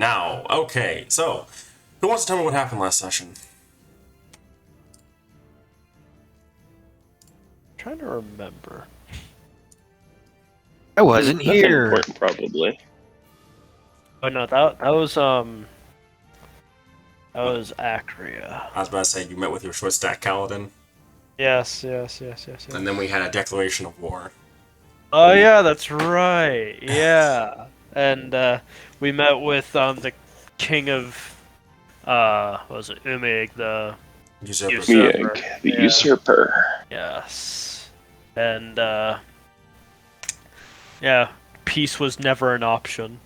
Now, okay, so, who wants to tell me what happened last session? Trying to remember. I wasn't Nothing here. important, probably. Oh no, that was Acria. I was about to say, you met with your short stack Kaladin, Yes. and then we had a declaration of war. Oh yeah, that's right. Yeah, and we met with the king of what was it, Imuyueg, the Usurper. Usurper. Imuyueg, the Yeah. usurper. Yes, and yeah, peace was never an option.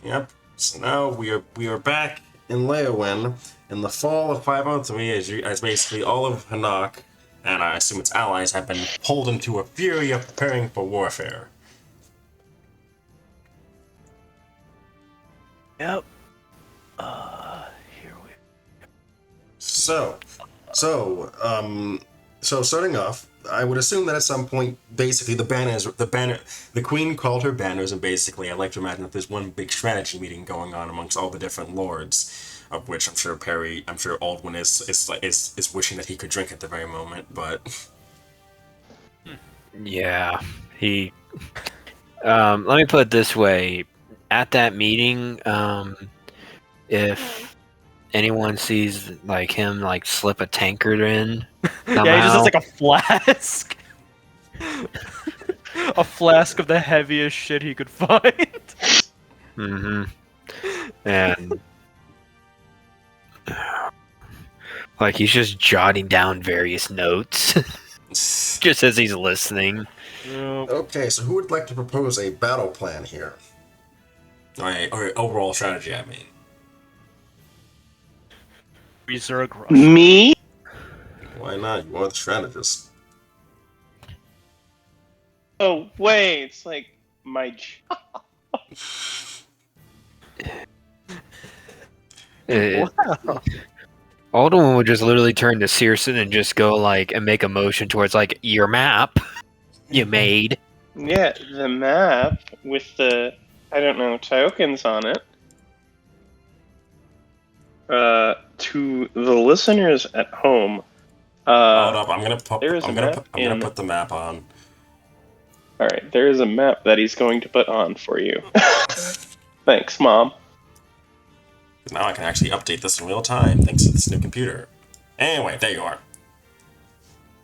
Yep. So now we are back in Leowin in the fall of 503, as basically all of Hanoc, and I assume its allies, have been pulled into a fury of preparing for warfare. Yep. Here we. So starting off, I would assume that at some point, basically, the queen called her banners, and basically, I'd like to imagine that there's one big strategy meeting going on amongst all the different lords, of which I'm sure Aldwin is wishing that he could drink at the very moment, but Yeah, he. Let me put it this way: at that meeting, if anyone sees like him like slip a tankard in, somehow, Yeah, he just has like a flask. A flask of the heaviest shit he could find. and like he's just jotting down various notes just as he's listening. okay. So who would like to propose a battle plan here? Or overall strategy, I mean. Reserve rush. Me? Why not? You are the strategist. Oh, wait, it's like my job. Wow. Alderman would just literally turn to Searson and just go like and make a motion towards like your map you made. Yeah, the map with the, I don't know, tokens on it. To the listeners at home, Hold up, I'm gonna put the map on. Alright, there is a map that he's going to put on for you. Thanks, Mom. Now I can actually update this in real time thanks to this new computer. Anyway, there you are.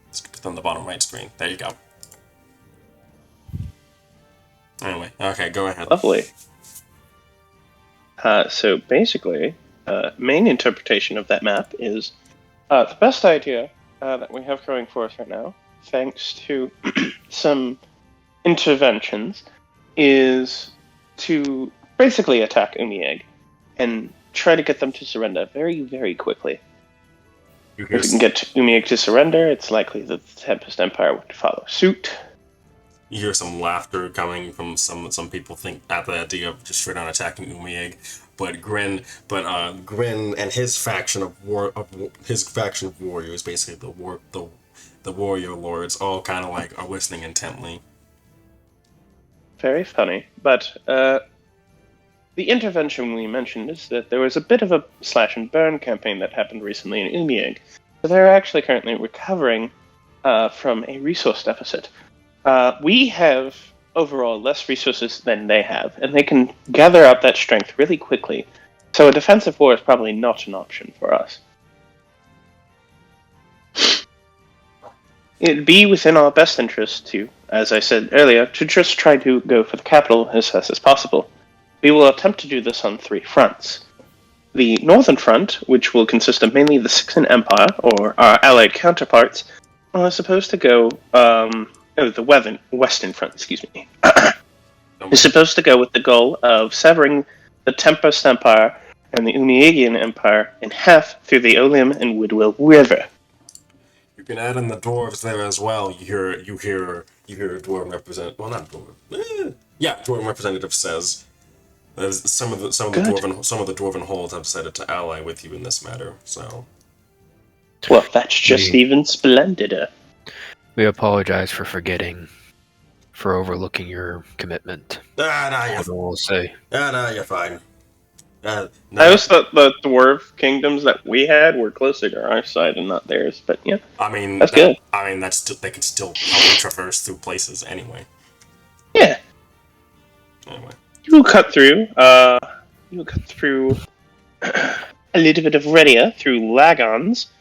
Let's put it on the bottom right screen. There you go. Anyway, okay, go ahead. Lovely. So basically, main interpretation of that map is the best idea that we have going for us right now, thanks to some interventions, is to basically attack Imuyueg and try to get them to surrender very, very quickly. If we can get Imuyueg to surrender, it's likely that the Tempest Empire would follow suit. You hear some laughter coming from some people think at the idea of just straight on attacking Imuyueg, but Grin and his faction of warriors, basically the warrior lords, all kind of like are listening intently. Very funny, but the intervention we mentioned is that there was a bit of a slash and burn campaign that happened recently in Imuyueg. So they're actually currently recovering from a resource deficit. We have overall less resources than they have, and they can gather up that strength really quickly. So a defensive war is probably not an option for us. It'd be within our best interest to, as I said earlier, to just try to go for the capital as fast as possible. We will attempt to do this on 3 fronts. The northern front, which will consist of mainly the Sixth Empire, or our allied counterparts, are supposed to go, the western front, excuse me, is supposed to go with the goal of severing the Tempest Empire and the Imuyuegian Empire in half through the Alume and Woodwill River. You can add in the dwarves there as well. You hear a dwarven representative. Well, not dwarven. Dwarven representative says some of the dwarven holds have decided to ally with you in this matter. So, well, that's just even splendider. We apologize for forgetting, for overlooking your commitment. Nah, We'll say. Nah, you're fine. No, I always thought the dwarf kingdoms that we had were closer to our side and not theirs, but yeah, that's good. that's still, they can still help you traverse through places anyway. Yeah, Anyway. you cut through. You cut through a little bit of Redia through Lagons.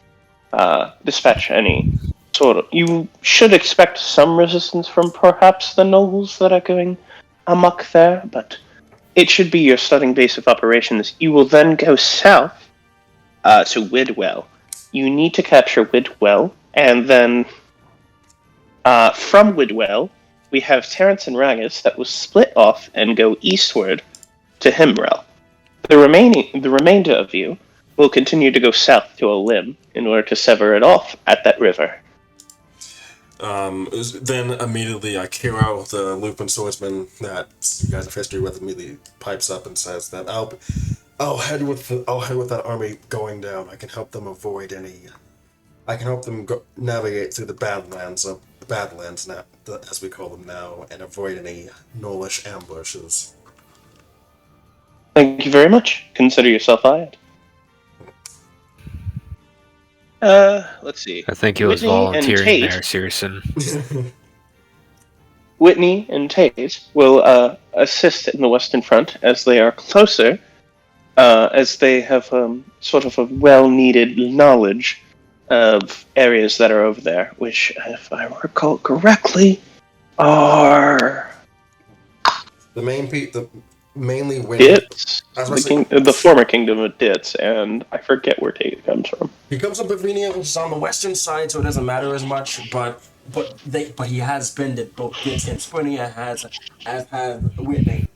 Dispatch any sort of. You should expect some resistance from perhaps the nobles that are going amok there, but it should be your starting base of operations. You will then go south to Widwell. You need to capture Widwell, and then from Widwell, we have Terrence and Ragus that will split off and go eastward to Himrel. The remainder of you will continue to go south to Alume in order to sever it off at that river. Then immediately Akiro, the Lupin swordsman that you guys have history with, immediately pipes up and says that I'll head with that army going down. I can help them navigate through the Badlands now, as we call them now, and avoid any Gnollish ambushes. Thank you very much. Consider yourself hired. Let's see. I think he was Whitney volunteering there, Searson. Whitney and Tate will assist in the Western Front as they are closer, as they have sort of a well-needed knowledge of areas that are over there, which, if I recall correctly, are mainly Ditz, the former kingdom of Ditz, and I forget where Tate comes from. He comes from Bavaria, which is on the western side, so it doesn't matter as much. But he has been to both Ditz and Sprinia, as has Whitney.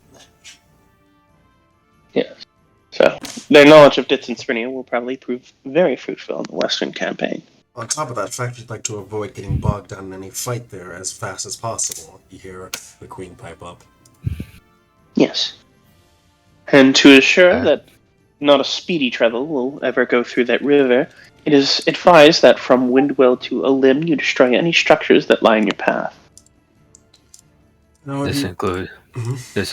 Yes. So their knowledge of Ditz and Sprinia will probably prove very fruitful in the Western campaign. On top of that, factions like to avoid getting bogged down in any fight there as fast as possible. You hear the Queen pipe up. Yes. And to assure that not a speedy travel will ever go through that river, it is advised that from Windwell to Alume, you destroy any structures that lie in your path. This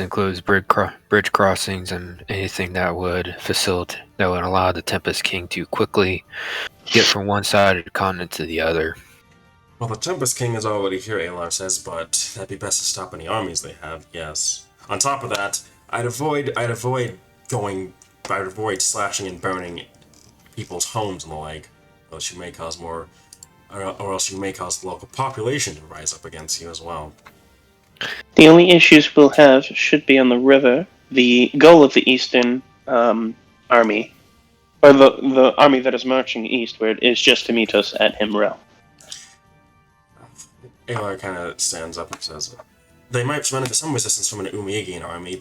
includes bridge crossings and anything that would allow the Tempest King to quickly get from one side of the continent to the other. Well, the Tempest King is already here, Alar says, but that'd be best to stop any armies they have. Yes. On top of that, I'd avoid slashing and burning people's homes and the like, or else you may cause the local population to rise up against you as well. The only issues we'll have should be on the river. The goal of the Eastern army, or the army that is marching eastward, is just to meet us at Himrel. Alar kind of stands up and says, they might run into some resistance from an Imuyueg army,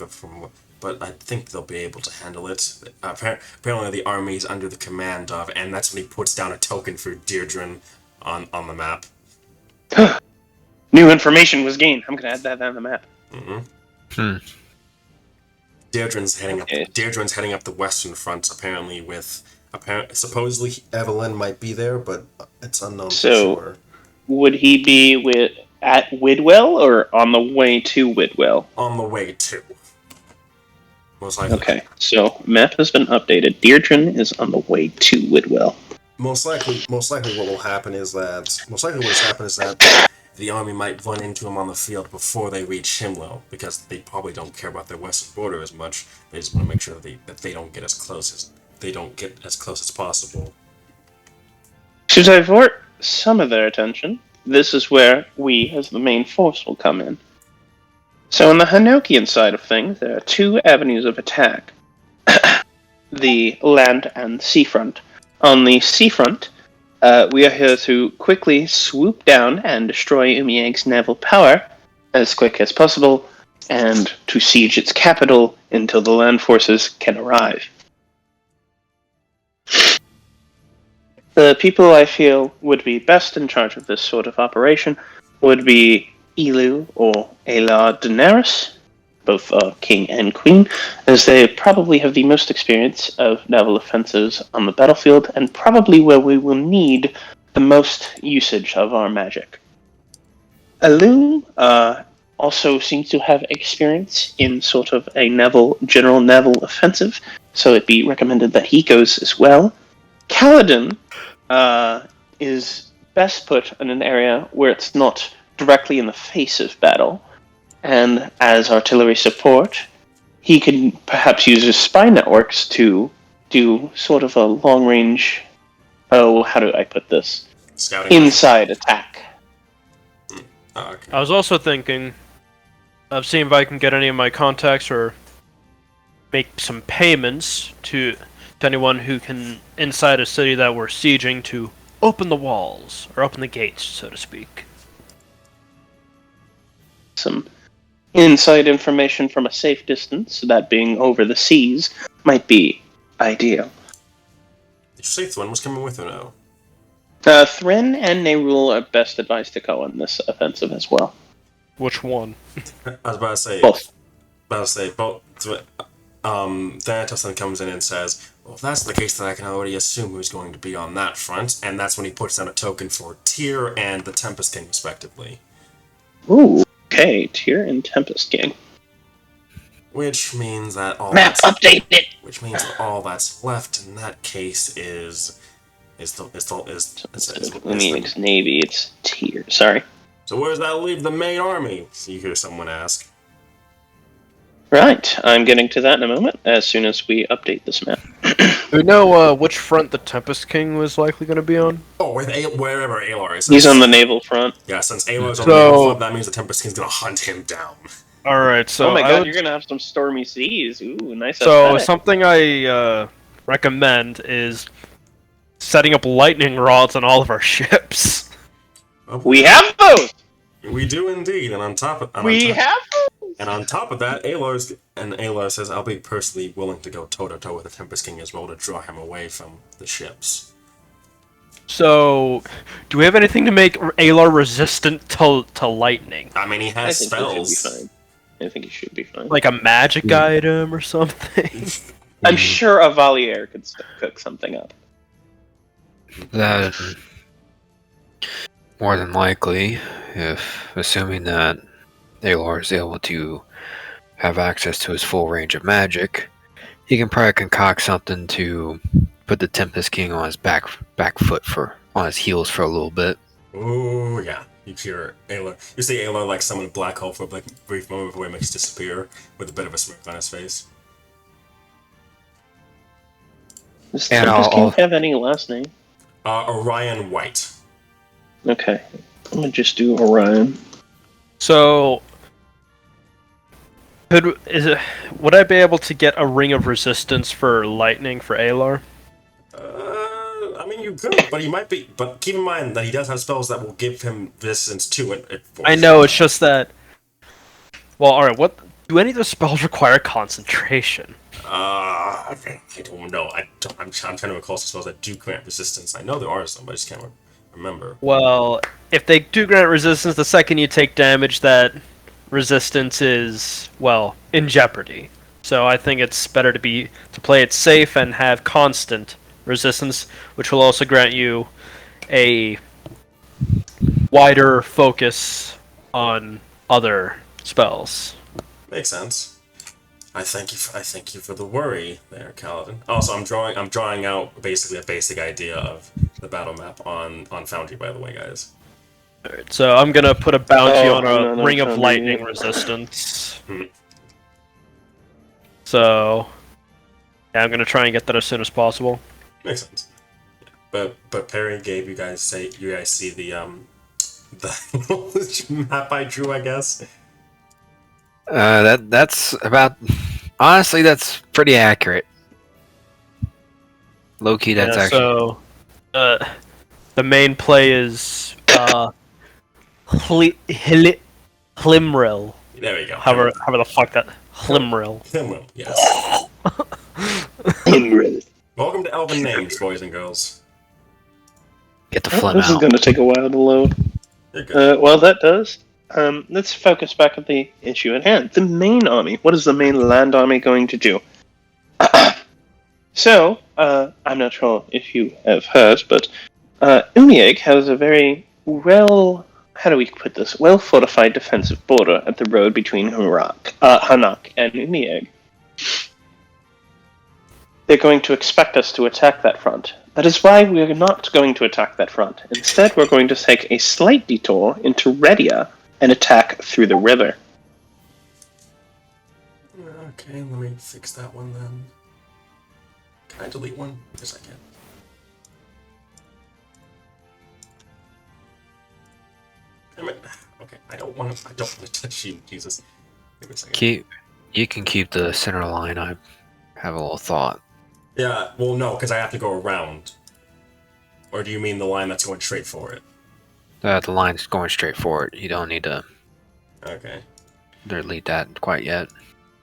but I think they'll be able to handle it. Apparently the army is under the command of, and that's when he puts down a token for Deirdre on the map. New information was gained. I'm gonna add that on the map. Mm-hmm. Deirdre's heading up the Western Front, supposedly Evelyn might be there, but it's unknown for sure. Would he be at Widwell or on the way to Widwell? On the way to. Most likely. Okay, so map has been updated. Deirdre is on the way to Widwell. Most likely what has happened is that the army might run into him on the field before they reach Himlo, because they probably don't care about their western border as much. They just want to make sure that they don't get as close as possible. To divert some of their attention, this is where we, as the main force, will come in. So on the Hanocian side of things, there are two avenues of attack. The land and seafront. On the seafront, we are here to quickly swoop down and destroy Imuyeg's naval power as quick as possible, and to siege its capital until the land forces can arrive. The people I feel would be best in charge of this sort of operation would be Elu or Alar Daenerys, both king and queen, as they probably have the most experience of naval offensives on the battlefield, and probably where we will need the most usage of our magic. Alume also seems to have experience in sort of a general naval offensive, so it'd be recommended that he goes as well. Kaladin is best put in an area where it's not directly in the face of battle, and as artillery support, he can perhaps use his spy networks to do sort of a long-range, how do I put this? Scouting. Inside attack. Oh, okay. I was also thinking of seeing if I can get any of my contacts or make some payments to anyone who can, inside a city that we're sieging, to open the walls, or open the gates, so to speak. Some inside information from a safe distance, that being over the seas, might be ideal. Did you say Thwin was coming with or no? Thren and Nerul are best advised to go on this offensive as well. Which one? I was about to say. Both. Both. Thanatos then comes in and says, well, if that's the case, then I can already assume who's going to be on that front, and that's when he puts down a token for Tyr and the Tempest King, respectively. Ooh, okay, Tyr and Tempest King. Which means that all Map updated! Which means that all that's left in that case is Imuyueg's Navy, it's Tyr, sorry. So where does that leave the main army? You hear someone ask. Right, I'm getting to that in a moment, as soon as we update this map. Do we know which front the Tempest King was likely going to be on? Oh, wherever Alar is. He's on the naval front. Yeah, since Alar's on the naval front, that means the Tempest King's gonna hunt him down. Alright, so oh my god, you're gonna have some stormy seas. Ooh, nice So, aesthetic. something I recommend is setting up lightning rods on all of our ships. We have those! We do indeed, and on top of have those! And on top of that, Alar says, I'll be personally willing to go toe-to-toe with the Tempest King as well to draw him away from the ships. So, do we have anything to make Alar resistant to lightning? I mean, he has spells. I think he should be fine. Like a magic item or something? I'm sure a Valier could cook something up. That more than likely, assuming that Alar is able to have access to his full range of magic, he can probably concoct something to put the Tempest King on his back foot on his heels for a little bit. Ooh, yeah. You hear Alar. You see Alar like summon a black hole for a brief moment before he makes it disappear with a bit of a smirk on his face. Does Tempest King have any last name? Orion White. Okay. I'm gonna just do Orion. So, would I be able to get a ring of resistance for lightning for Alar? I mean, you could, but he might be. But keep in mind that he does have spells that will give him resistance to it. I know, it's just that. Well, alright, what do any of the spells require concentration? I don't know. I'm trying to recall some spells that do grant resistance. I know there are some, but I just can't remember. Well, if they do grant resistance, the second you take damage, that resistance is, well, in jeopardy. So I think it's better to play it safe and have constant resistance, which will also grant you a wider focus on other spells. Makes sense. I thank you for the worry there, Kaladin. Also, I'm drawing out basically a basic idea of the battle map on Foundry, by the way, guys. Alright, so I'm gonna put a bounty on a ring of lightning resistance. So yeah, I'm gonna try and get that as soon as possible. Makes sense. Yeah. But Perry gave you guys see the map I drew, I guess. That's about. Honestly, that's pretty accurate. Low key, that's actually. So, the main play is Hlimril. There we go. However the fuck that Hlimril. Himril, yes. Himril. Welcome to Elven Names, boys and girls. Get the phlegm This is out. gonna take a while to load. You're good. While that does, let's focus back at the issue at hand. The main army. What is the main land army going to do? So, I'm not sure if you have heard, but Imuyueg has a very well fortified defensive border at the road between Hanoc and Imuyueg. they're going to expect us to attack that front. That is why we are not going to attack that front. Instead, we're going to take a slight detour into Redia and attack through the river. Okay, let me fix that one then. Can I delete one? Yes, I can. Damn it. Okay, I don't want to touch you, Jesus. Give me a second. You can keep the center line. I have a little thought. Yeah, well, no, because I have to go around. Or do you mean the line that's going straight for it? The line's going straight forward. You don't need to Okay. delete that quite yet.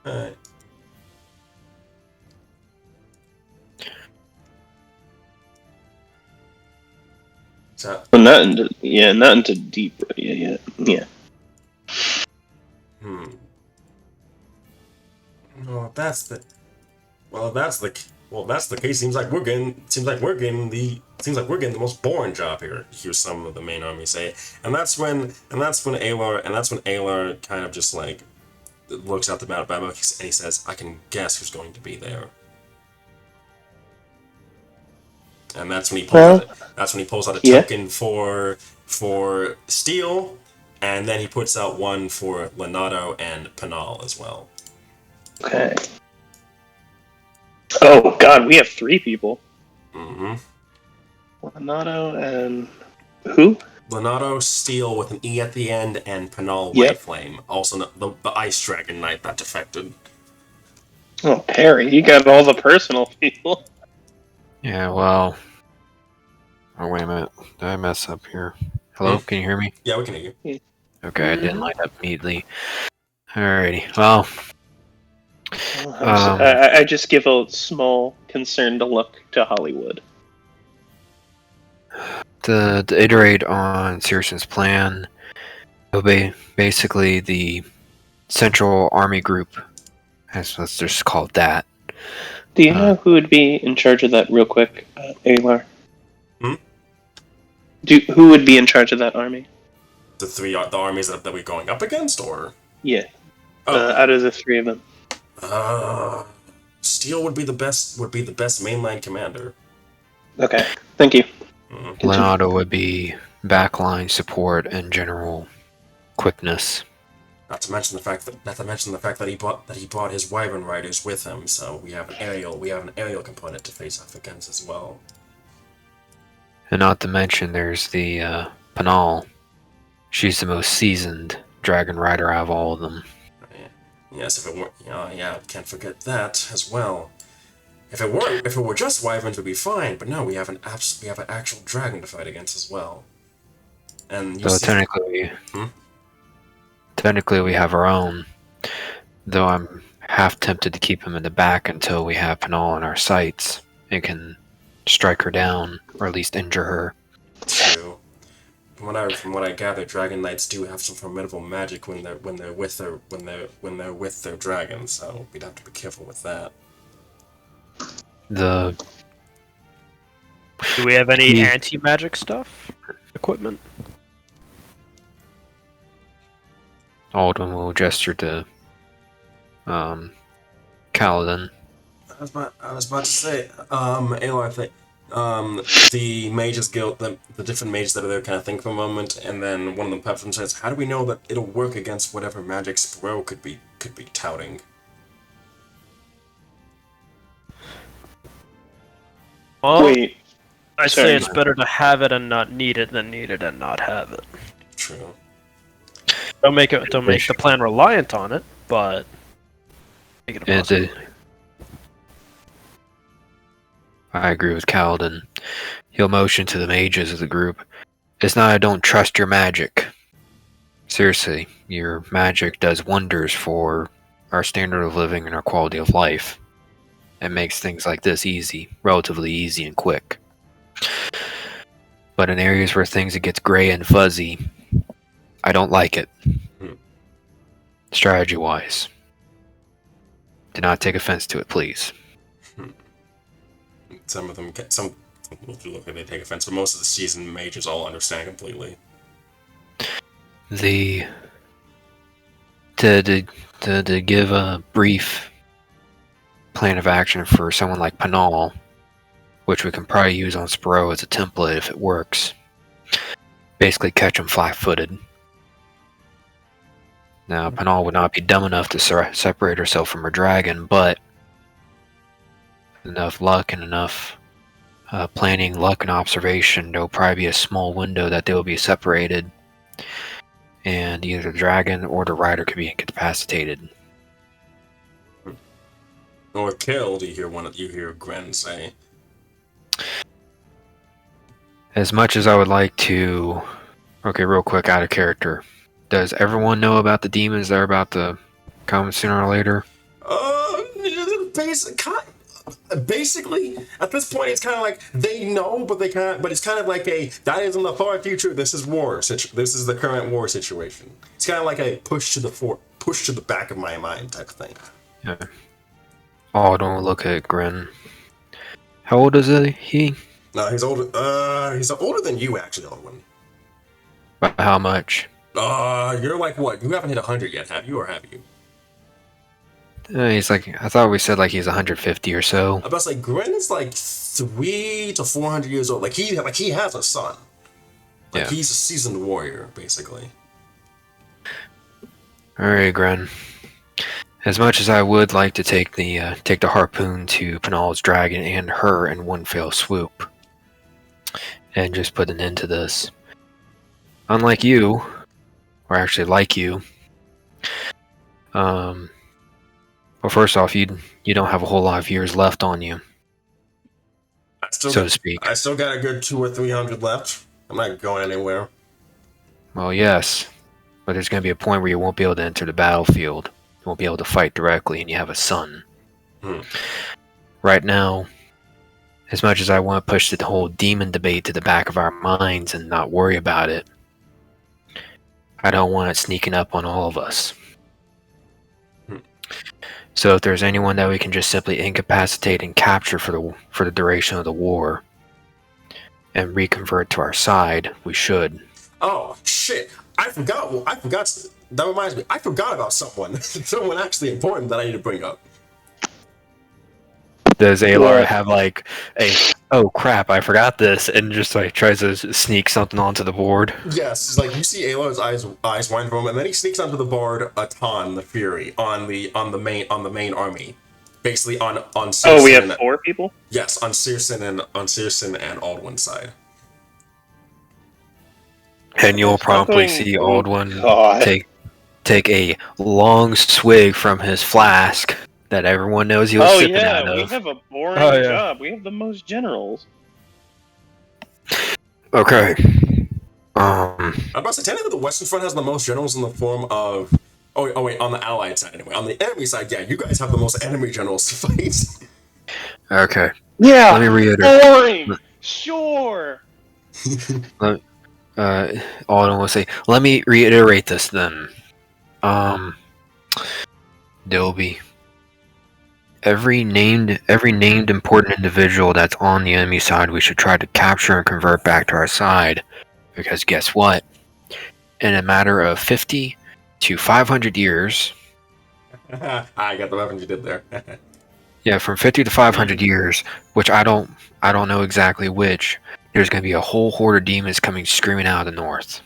Alright. So, Well, not into deep Redia yet. Yeah. Well, if that's the case. Seems like we're getting the most boring job here. Hear some of the main army say, and that's when Alar kind of just like looks out the map and he says, "I can guess who's going to be there." And that's when he pulls out a token for Steel, and then he puts out one for Lenato and Penal as well. Okay. Oh God, we have 3 people. Mm-hmm. Lenato and who? Lenato, Steel with an E at the end, and Penal Yep. White Flame. Also the Ice Dragon Knight that defected. Oh, Perry, you got all the personal people. Yeah, well. Oh, wait a minute. Did I mess up here? Hello? Can you hear me? Yeah, we can hear you. Okay, I didn't light up immediately. Alrighty. Well, I just give a small, concerned look to Hollywood. to iterate on Searson's plan, it'll be basically the Central Army Group. Let's just call it that. Do you know who would be in charge of that real quick, Alar? Who would be in charge of that army? The armies that we're going up against, or Yeah. Out of the 3 of them. Steel would be the best mainline commander. Okay, thank you. Leonardo would be backline support and general quickness. Not to mention the fact that he brought his Wyvern Riders with him, so we have an aerial component to face off against as well. And not to mention there's the Penal. She's the most seasoned dragon rider out of all of them. Yes, if it weren't, can't forget that as well. If it were just Wyverns, we'd be fine. But no, we have an actual dragon to fight against as well. And so technically we have our own. Though I'm half tempted to keep him in the back until we have Penal in our sights and can strike her down or at least injure her. True. From what I gather, Dragon Knights do have some formidable magic when they're with their dragons. So we'd have to be careful with that. Do we have any anti-magic stuff? Equipment? Alden will gesture to Kaladin. I was about to say, Alar, I think, the mages guild, the different mages that are there kind of think for a moment, and then one of them pops up and says, "How do we know that it'll work against whatever magic Spro could be touting?" Well, Wait. I'd say it's better to have it and not need it than need it and not have it. True. Don't make the plan reliant on it, but make it a possibility. I agree with Kaladin. He'll motion to the mages of the group. It's not I don't trust your magic. Seriously, your magic does wonders for our standard of living and our quality of life. It makes things like this easy, relatively easy and quick. But in areas where things it gets gray and fuzzy, I don't like it. Strategy-wise. Do not take offense to it, please. Some of them will look like they take offense, but most of the seasoned mages all understand completely. To give a brief plan of action for someone like Panal, which we can probably use on Spiro as a template if it works. Basically catch him flat-footed. Now, Panal would not be dumb enough to separate herself from her dragon, but enough luck and enough planning, luck, and observation, there'll probably be a small window that they will be separated, and either the dragon or the rider could be incapacitated. Or killed, you hear Gren say. As much as I would like to... Okay, real quick, out of character. Does everyone know about the demons that are about to come sooner or later? Basically, at this point, it's kind of like they know, but they can't. But it's kind of like that is in the far future. This is war. This is the current war situation. It's kind of like a push to the back of my mind type of thing. Yeah. Oh, don't look at Gren. How old is he? No, he's older. He's older than you, actually, old one. By how much? You're like what? You haven't hit 100 yet, have you? Or have you? He's like, I thought we said like he's 150 or so. I'm about to say Gren is like 300 to 400 years old. Like he has a son. Like yeah. He's a seasoned warrior, basically. All right, Gren. As much as I would like to take the harpoon to Panal's dragon and her in one fell swoop, and just put an end to this. Unlike you, or actually like you, well, first off, you don't have a whole lot of years left on you, so to speak. I still got a good 200 or 300 left. I'm not going anywhere. Well, yes, but there's going to be a point where you won't be able to enter the battlefield. You won't be able to fight directly, and you have a son. Right now, as much as I want to push the whole demon debate to the back of our minds and not worry about it, I don't want it sneaking up on all of us. So if there's anyone that we can just simply incapacitate and capture for the duration of the war and reconvert to our side, we should. Oh shit! I forgot. That reminds me. I forgot about someone. Someone actually important that I need to bring up. Does Alar have like a oh crap, I forgot this, and just like tries to sneak something onto the board? Yes, it's like you see Alar's eyes widen for him, and then he sneaks onto the board Atan the Fury on the main army, basically on Searson. Oh, we have 4 people. Yes, on Searson and Aldwin's side. And you'll promptly see Aldwin take a long swig from his flask that everyone knows he was sipping out of. We have a boring job. We have the most generals. Okay. I'm about to say, technically the Western Front has the most generals in the form of... Oh wait, on the Allied side anyway. On the enemy side, yeah, you guys have the most enemy generals to fight. Okay. Yeah, let me reiterate. Boring! Sure! Alden will say, let me reiterate this then. There'll be every named important individual that's on the enemy side we should try to capture and convert back to our side, because guess what? In a matter of 50 to 500 years... I got the weapons you did there. Yeah, from 50 to 500 years, which I don't know exactly which, there's going to be a whole horde of demons coming screaming out of the north.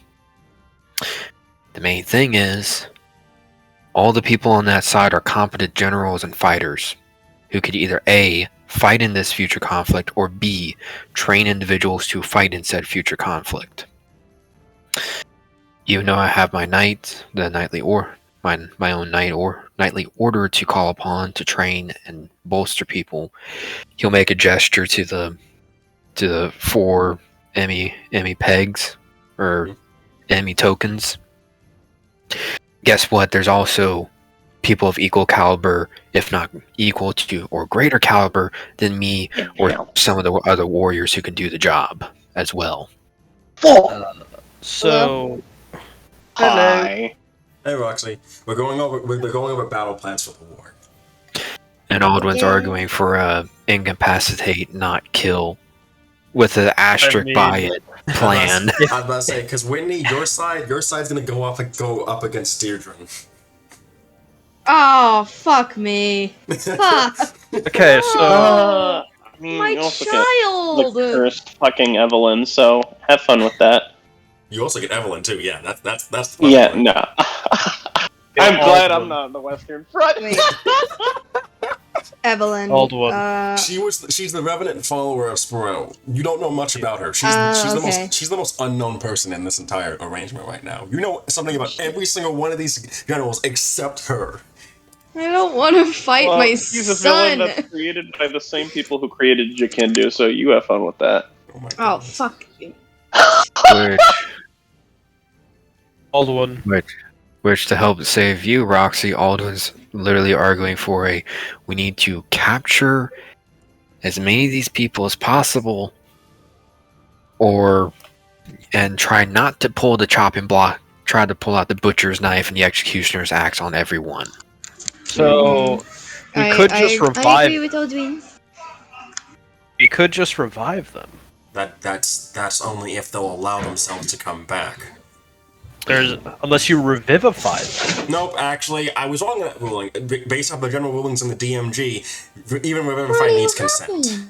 The main thing is, all the people on that side are competent generals and fighters who could either A, fight in this future conflict, or B, train individuals to fight in said future conflict. Even though I have my knight, my own nightly order to call upon to train and bolster people, he'll make a gesture to the 4 Emmy pegs or Emmy tokens. Guess what? There's also people of equal caliber, if not equal to or greater caliber than me or some of the other warriors who can do the job as well. So, Hi. Hey Roxy, we're going over battle plans for the war. And Aldwin's arguing for incapacitate, not kill, with an asterisk by it plan. I was about to say, because Whitney, your side's gonna go up against Deirdre. Oh, fuck me. Fuck. Okay, so I mean, My you also get child. the cursed fucking Evelyn, so have fun with that. You also get Evelyn too. Yeah, that's the fun Yeah, part. no. yeah, I'm glad I'm Aldwin. not on the Western Front. Wait. Evelyn. Aldwin. She's the revenant follower of Spiro. You don't know much about her. She's okay. she's the most unknown person in this entire arrangement right now. You know something about every single one of these generals except her. I don't want to fight Well, my he's a villain son. that's created by the same people who created Jakindu, so you have fun with that. Oh my Oh, goodness. fuck you. Aldwin. Which to help save you, Roxy, Aldwin's literally arguing for we need to capture as many of these people as possible, and try not to pull the chopping block, try to pull out the butcher's knife and the executioner's axe on everyone. So we could just I revive. agree with Odwin. We could just revive them. That's only if they'll allow themselves to come back. Unless you revivify them. Nope, actually, I was wrong on that ruling. Based off the general rulings in the DMG, even revivifying needs consent.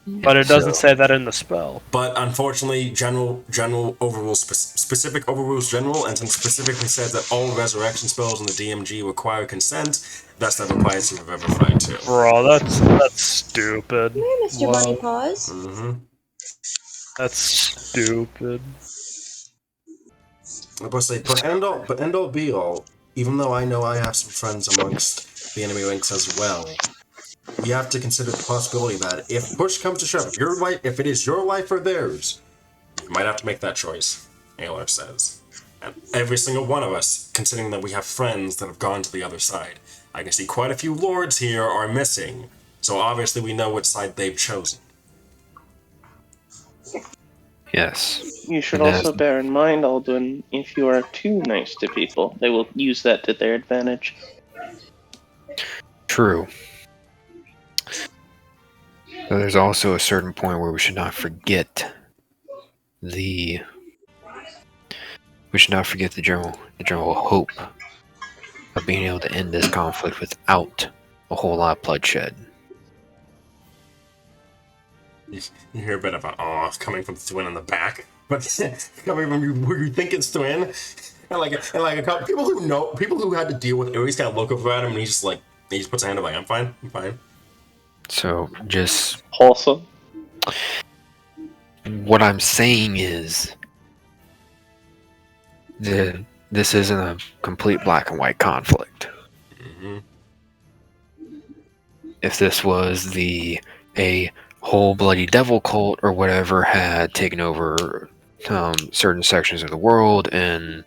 But it doesn't say that in the spell. But unfortunately, general overrules specific overrules general, and since specifically said that all resurrection spells in the DMG require consent, that's that applies to revivify too. Bro, that's stupid. Here, Mr. Bunny Paws. Mm-hmm. That's stupid. I was say, but end all be all. Even though I know I have some friends amongst the enemy ranks as well, we have to consider the possibility that if push comes to shove, if it is your life or theirs, you might have to make that choice. Alar says, and every single one of us, considering that we have friends that have gone to the other side, I can see quite a few lords here are missing. So obviously we know which side they've chosen. Yes. You should And also bear in mind, Aldwin, if you are too nice to people, they will use that to their advantage. True. But there's also a certain point where we should not forget the general hope of being able to end this conflict without a whole lot of bloodshed. You hear a bit of an awe coming from Thwin in the back, but coming from who you think it's Thwin, and a couple people who had to deal with Ares kind of look over at him, and he just puts a hand up like, I'm fine. So just Wholesome. what I'm saying is this isn't a complete black and white conflict. Mm-hmm. If this was a whole bloody devil cult or whatever had taken over certain sections of the world and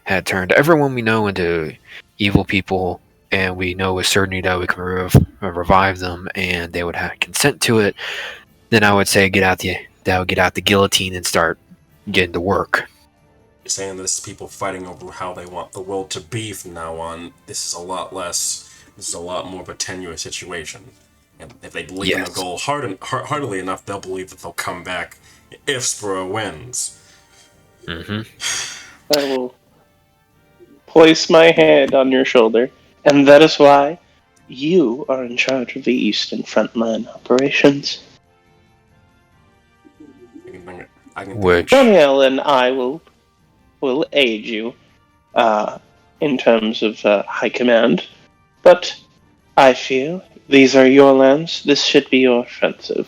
had turned everyone we know into evil people, and we know with certainty that we can revive them and they would have consent to it, then I would say get out the guillotine and start getting to work. You're saying this is people fighting over how they want the world to be from now on. This is a lot more of a tenuous situation. And if they believe in the goal heartily enough, they'll believe that they'll come back if Spiro wins. Mm-hmm. I will place my hand on your shoulder, and that is why you are in charge of the Eastern Frontline operations. Which Danielle and I will aid you in terms of high command, but I feel these are your lands. This should be your offensive.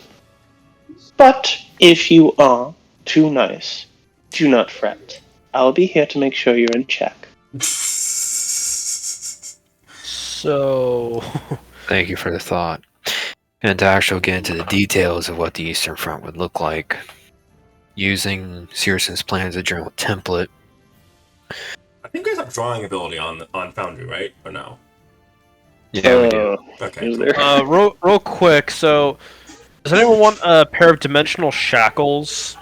But if you are too nice, do not fret. I'll be here to make sure you're in check. So thank you for the thought. And to actually get into the details of what the Eastern Front would look like, using Searson's plan as a general template. I think you guys have drawing ability on Foundry, right? Or no? Yeah, we do. Okay. Is there? real quick. So, does anyone want a pair of dimensional shackles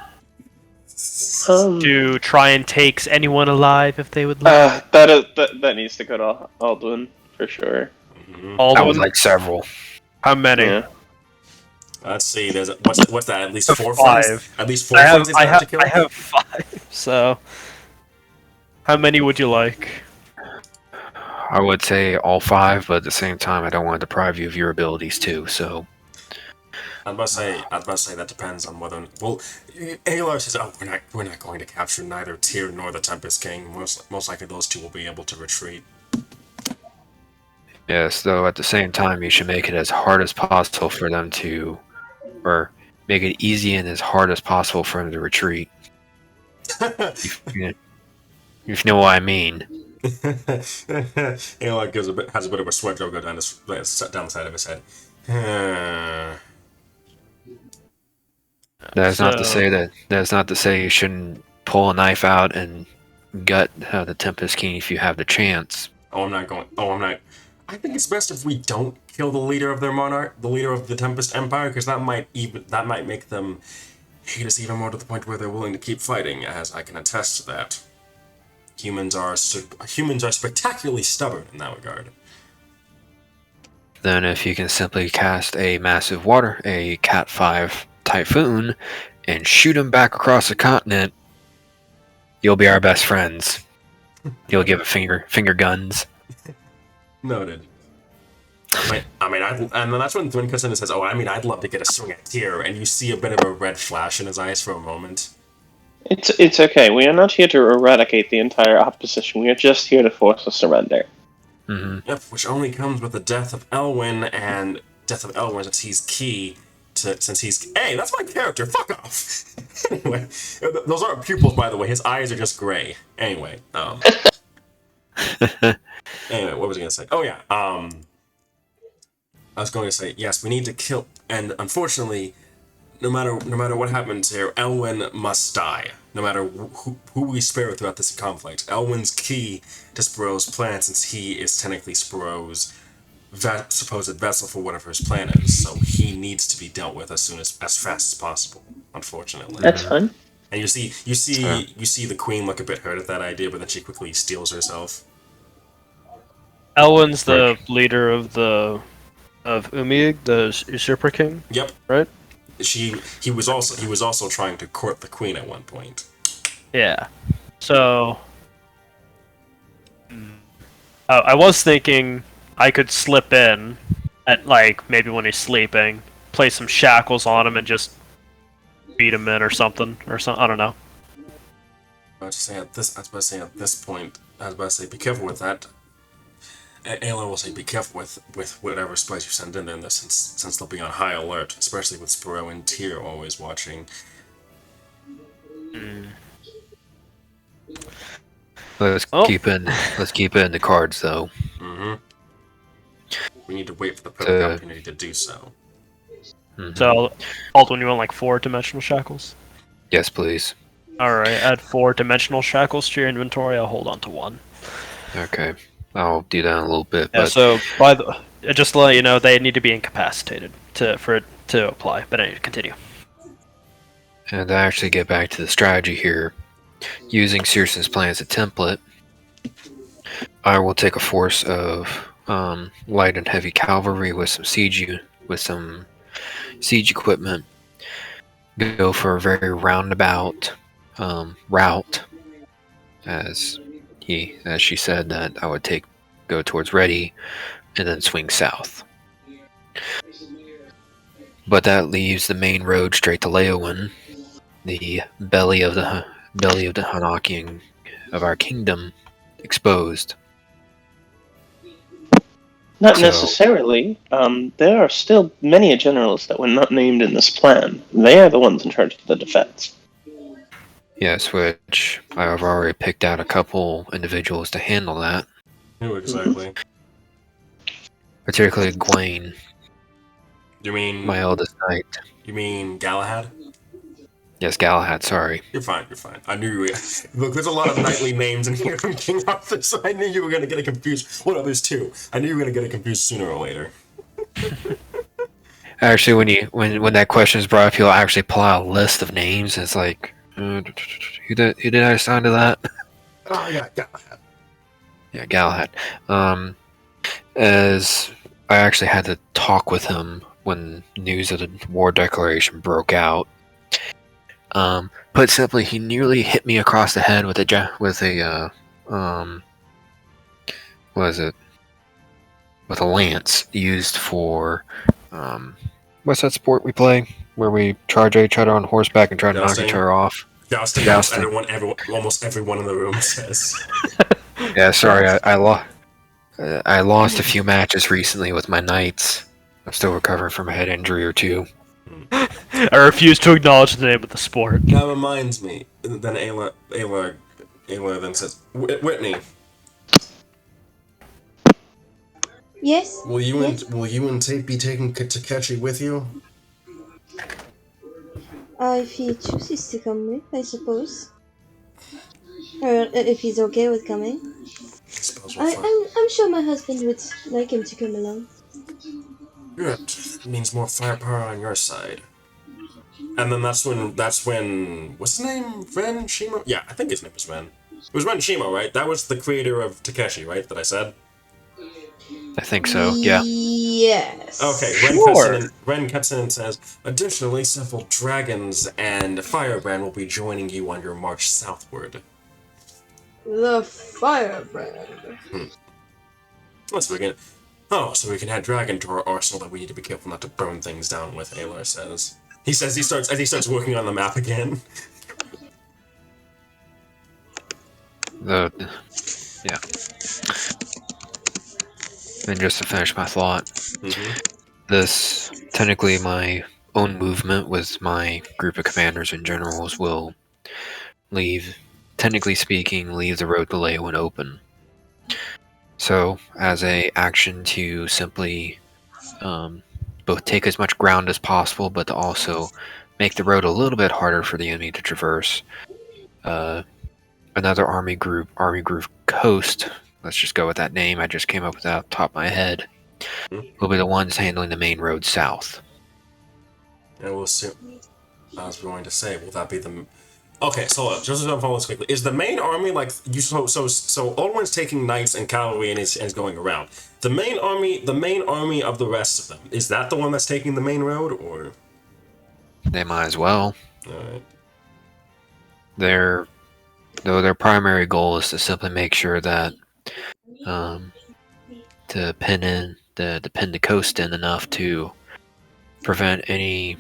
to try and take anyone alive if they would like? That needs to go to Aldwin for sure. Mm-hmm. All I of would them? like several. How many? Yeah. Let's see. There's what's that? At least 4 5. friends. At least 4 friends he's have to kill. I have 5. So, how many would you like? I would say all 5, but at the same time, I don't want to deprive you of your abilities too. So I'd about to say that depends on whether. Well, Alar says, "Oh, we're not going to capture neither Tyr nor the Tempest King. Most likely, those two will be able to retreat." yes, though at the same time, you should make it as hard as possible for them to, or make it easy and as hard as possible for them to retreat. If you know what I mean. Alar has a bit of a sweat go down the side of his head. That's not to So- say that's not to say you shouldn't pull a knife out and gut the Tempest King if you have the chance. I'm not. I think it's best if we don't kill the leader of their monarch, the leader of the Tempest Empire, because that might make them hate us even more to the point where they're willing to keep fighting. As I can attest to that. Humans are spectacularly stubborn in that regard. Then if you can simply cast a massive a Cat 5 Typhoon, and shoot him back across the continent, you'll be our best friends. You'll give a finger guns. Noted. And then that's when Thwin cuts in and says, I'd love to get a swing at Tyr," and you see a bit of a red flash in his eyes for a moment. It's okay. We are not here to eradicate the entire opposition. We are just here to force a surrender. Mm-hmm. Yep, which only comes with the death of Elwyn, and death of Elwyn since he's hey, that's my character, fuck off. Anyway, those aren't pupils, by the way, his eyes are just gray. Anyway, anyway, what was I gonna say? Oh yeah, I was going to say, yes, we need to kill, and unfortunately, no matter what happens here, Elwyn must die. No matter who we spare throughout this conflict. Elwyn's key to Sparrow's plan, since he is technically Sparrow's supposed vessel for whatever his plan is. So he needs to be dealt with as fast as possible. Unfortunately. That's fine. And you see the queen look a bit hurt at that idea, but then she quickly steels herself. Elwyn's the leader of Imuyueg, the Usurper King. Yep. Right. He was also trying to court the queen at one point. Yeah. So I was thinking I could slip in at maybe when he's sleeping, play some shackles on him and just beat him in or something. I don't know. I was about to say at this point, be careful with that. Ayla will say, be careful with whatever spies you send in there, since they'll be on high alert, especially with Sparrow and Tyr always watching. Let's keep it in the cards, though. Mm-hmm. We need to wait for the perfect opportunity to do so. Mm-hmm. So, Alton, you want 4 dimensional shackles? Yes, please. Alright, add 4 dimensional shackles to your inventory. I'll hold on to 1. Okay. I'll do that in a little bit. Yeah, but so just to let you know, they need to be incapacitated for it to apply. But anyway, continue. And to actually get back to the strategy here, using Searson's plan as a template, I will take a force of light and heavy cavalry with some siege equipment, go for a very roundabout route, as she said that I would go towards Ready and then swing south. But that leaves the main road straight to Leowyn, the belly of the Hanoc of our kingdom, exposed. Not necessarily. There are still many generals that were not named in this plan. They are the ones in charge of the defense. Yes, which I have already picked out a couple individuals to handle that. Who exactly? Particularly Gwaine, You mean my eldest knight. You mean Galahad? Yes, Galahad, sorry. You're fine. I knew you were. Look, there's a lot of knightly names in here from King Arthur, so I knew you were going to get it confused. Well, no, there's 2. I knew you were going to get it confused sooner or later. Actually, when that question is brought up, he'll actually pull out a list of names, and it's like, who did I assign to that? Oh, yeah, Galahad. Yeah, Galahad. As I actually had to talk with him when news of the war declaration broke out. Put simply, he nearly hit me across the head with what is it? With a lance used for, what's that sport we play where we charge at each other on horseback and try to knock Jousting? each other off? Jousting. Jousting. Almost everyone in the room says. Yeah, sorry, I lost a few matches recently with my knights. I'm still recovering from a head injury or two. I refuse to acknowledge the name of the sport. That reminds me. Then Ayla then says, Whitney, Yes? will you Yes? and Tate be taking Takeshi with you? If he chooses to come with, I suppose. Or if he's okay with coming. I suppose we'll find. I'm sure my husband would like him to come along. Good. It means more firepower on your side. And then that's when what's his name? Ren Shimo? Yeah, I think his name was Ren. It was Ren Shimo, right? That was the creator of Takeshi, right? That I said. I think so, yeah. Yes. Okay, Ren cuts in and says, additionally, several dragons and firebrand will be joining you on your march southward. The firebrand. So we can add dragon to our arsenal that we need to be careful not to burn things down with, Alar says. He starts working on the map again. Yeah. And just to finish my thought, this, technically my own movement with my group of commanders and generals will technically speaking, leave the road to Leyawen open. So, as a action to simply both take as much ground as possible, but to also make the road a little bit harder for the enemy to traverse, another army group Coast, let's just go with that name, I just came up with that off the top of my head, will be the ones handling the main road south. And we'll see. I was going to say, will that be the... Okay, so just to follow this quickly, is the main army like you? So Olwen's taking knights and cavalry and is going around. The main army of the rest of them, is that the one that's taking the main road, or? They might as well. All right. Their primary goal is to simply make sure that to pin the coast in enough to prevent any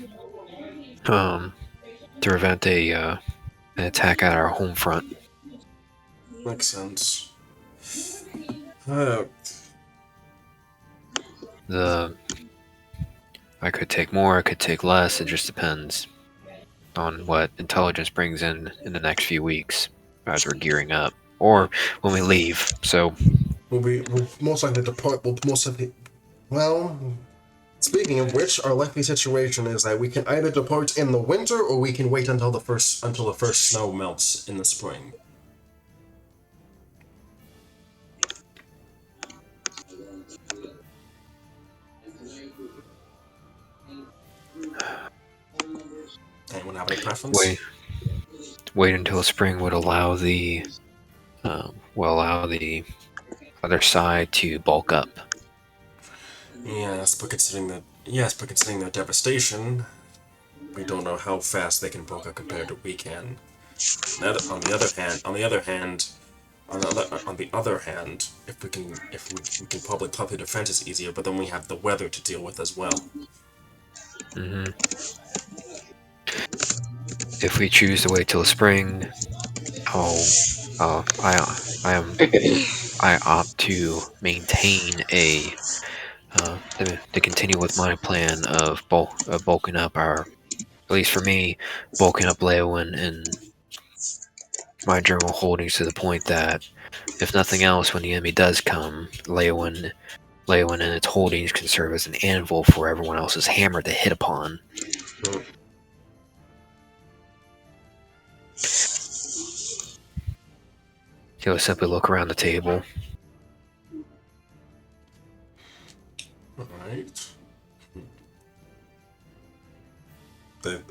an attack at our home front. Makes sense. I could take more, I could take less, it just depends on what intelligence brings in the next few weeks as we're gearing up. Or when we leave, so... We'll most likely depart, well, speaking of which, our likely situation is that we can either depart in the winter, or we can wait until the first snow melts in the spring. Anyone have any preference? Wait until spring would allow the other side to bulk up. Yes, but considering their devastation, we don't know how fast they can bulk up compared to we can. On the other hand, if we can probably the defenses easier, but then we have the weather to deal with as well. If we choose to wait till spring, I opt to maintain to continue with my plan of bulking up at least for me, bulking up Leyawen and my general holdings to the point that, if nothing else, when the enemy does come, Leyawen and its holdings can serve as an anvil for everyone else's hammer to hit upon. He'll simply look around the table. Alright.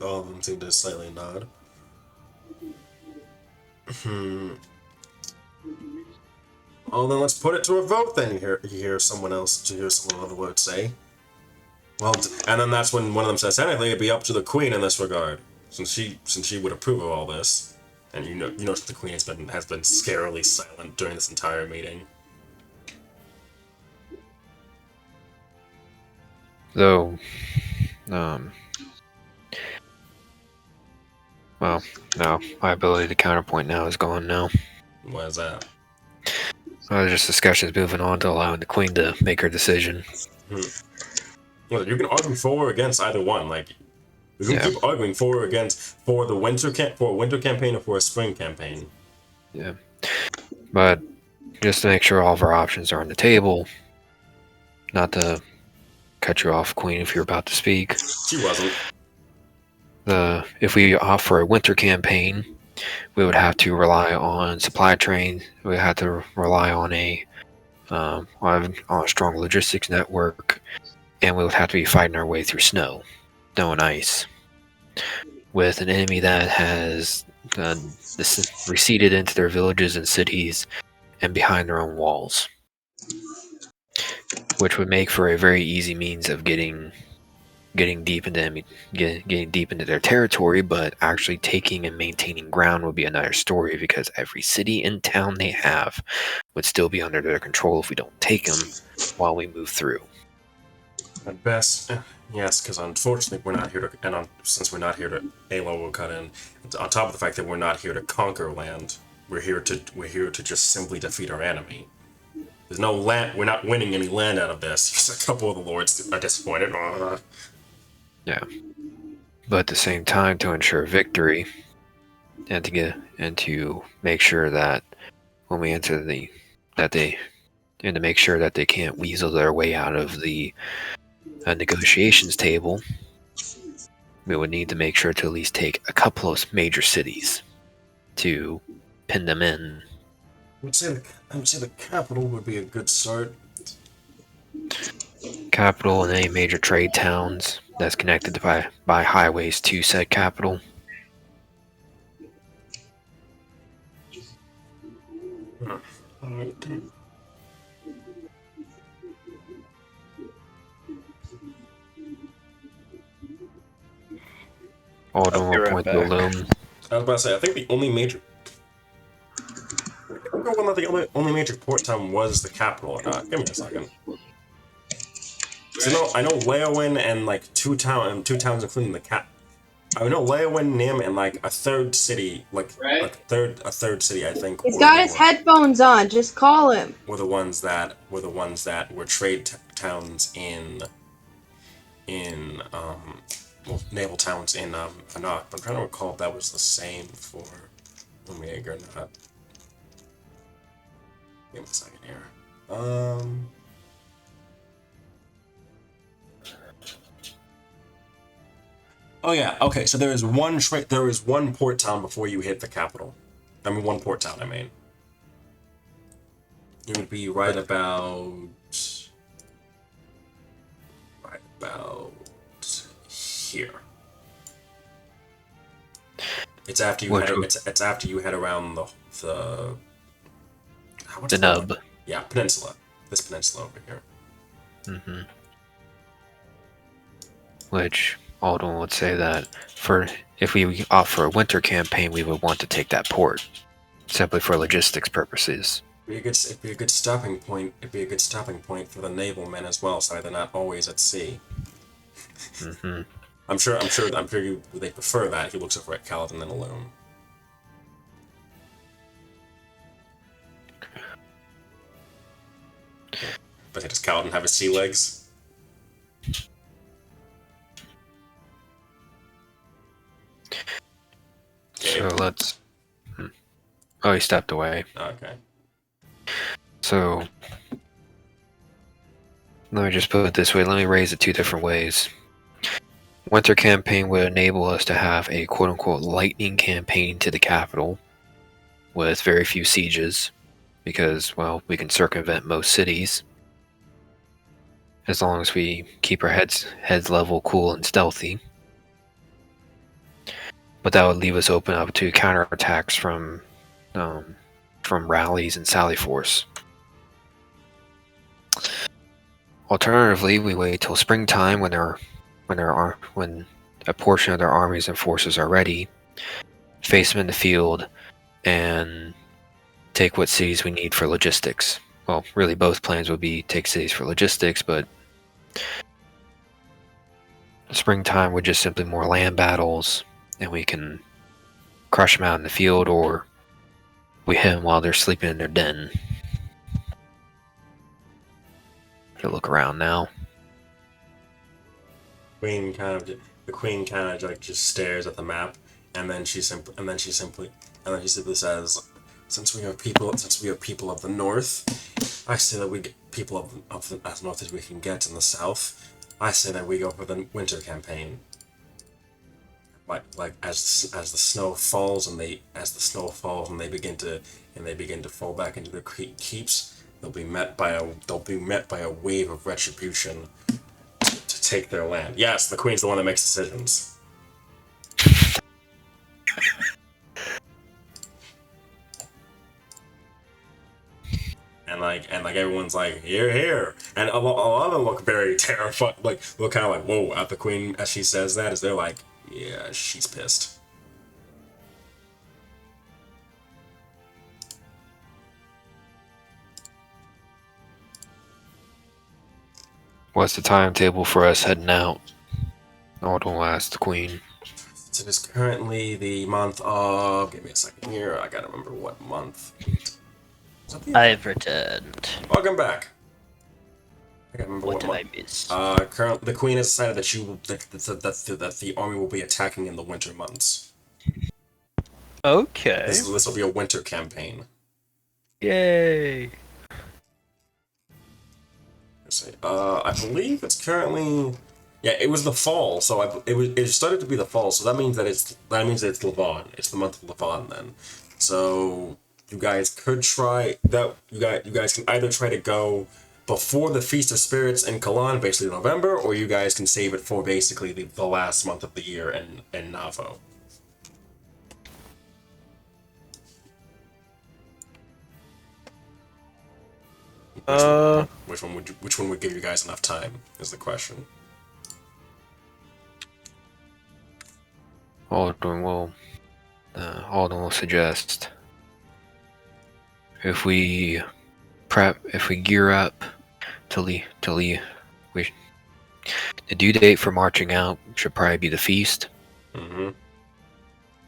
All of them seem to slightly nod. Oh, then let's put it to a vote then, you hear someone other would say. Well, and then that's when one of them says, technically it'd be up to the Queen in this regard, since she would approve of all this. And you know that the Queen has been scarily silent during this entire meeting. Though, well, no, my ability to counterpoint now is gone now. Why is that? Just discussions moving on to allowing the queen to make her decision. Well, you can argue for or against either one. Like, you can keep arguing for or against for the for a winter campaign or for a spring campaign. Yeah, but just to make sure all of our options are on the table. Not to cut you off, Queen, if you're about to speak. She wasn't. If we opt for a winter campaign, we would have to rely on supply trains. We would have to rely on a strong logistics network, and we would have to be fighting our way through snow and ice, with an enemy that has receded into their villages and cities and behind their own walls, which would make for a very easy means of getting deep into their territory. But actually taking and maintaining ground would be another story, because every city and town they have would still be under their control if we don't take them while we move through. At best, yes, because unfortunately we're not here to, since we're not here to, Alo will cut in. On top of the fact that we're not here to conquer land, we're here to just simply defeat our enemy. There's no land. We're not winning any land out of this. Just a couple of the lords are disappointed. Yeah, but at the same time, to ensure victory and to make sure that when we enter to make sure that they can't weasel their way out of the negotiations table, we would need to make sure to at least take a couple of major cities to pin them in. I would say the capital would be a good start. Capital and any major trade towns that's connected by highways to said capital. Alden will point to Alume. I was about to say, I think the only major... I don't know whether the only major port town was the capital or not. Give me a second. So I know Leowyn and like two towns including the cap. I know Leowyn, Nim, and like a third city, a third city, I think. He's got his headphones on. Just call him. Were the ones that were trade towns in naval towns in Hanoc. But I'm trying to recall if that was the same for Imuyueg or not. Give me a second here. Oh yeah, okay, so there is one port town before you hit the capital. I mean, one port town, I mean. It would be right about here. It's after you head around the nub. Yeah, peninsula. This peninsula over here. Mm-hmm. Which Alden would say that if we offer a winter campaign, we would want to take that port, simply for logistics purposes. It'd be a good stopping point. It'd be a good stopping point for the naval men as well, so they're not always at sea. Mm-hmm. I'm sure they prefer that. He looks over at Kaladin and Alume. But does Kaladin have his sea legs? So let's... Oh, he stepped away. Okay. So, let me just put it this way. Let me raise it two different ways. Winter campaign would enable us to have a quote-unquote lightning campaign to the capital with very few sieges, because, well, we can circumvent most cities as long as we keep our heads level, cool, and stealthy. But that would leave us open up to counterattacks from rallies and sally force. Alternatively, we wait till springtime when a portion of their armies and forces are ready, face them in the field, and take what cities we need for logistics. Well, really both plans would be take cities for logistics, but springtime with just simply more land battles, and we can crush them out in the field, or we hit them while they're sleeping in their den. To look around now. The queen kind of like just stares at the map, and then she simply says, since we are people of the north, I say that we get people of the, as north as we can get in the south. I say that we go for the winter campaign. Like as the snow falls and they begin to fall back into their keeps, they'll be met by a wave of retribution to take their land. Yes, the queen's the one that makes decisions. And everyone's like, here, and a lot of them look very terrified, look kind of like, whoa, at the queen as she says that, as they're like, yeah, she's pissed. What's the timetable for us heading out? Alden will ask the queen. So it is currently the month of. Give me a second here. I gotta remember what month. I've returned. Welcome back. I gotta remember What what did month. I miss? Currently, the queen has decided that the army will be attacking in the winter months. Okay. This will be a winter campaign. Yay. Let's see. I believe it's currently. Yeah, it was the fall, so it started to be the fall, so that means that it's Levon. It's the month of Levon then. So you guys could try that. You guys can either try to go before the Feast of Spirits in Kalan, basically November, or you guys can save it for basically the last month of the year in Navo. Which one would give you guys enough time is the question. Alden will suggest if we gear up to leave, the due date for marching out should probably be the feast. Mm-hmm.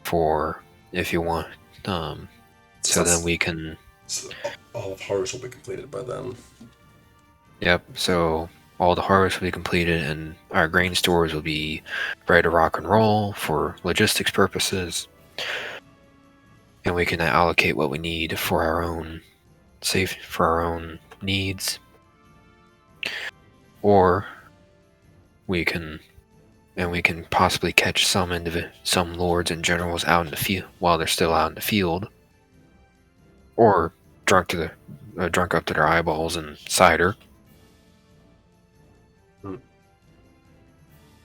For if you want, so then we can. So all of harvest will be completed by then. Yep. So all the harvest will be completed, and our grain stores will be ready to rock and roll for logistics purposes, and we can allocate what we need for our own needs, or we can possibly catch some lords and generals out in the field while they're still out in the field, or drunk up to their eyeballs in cider.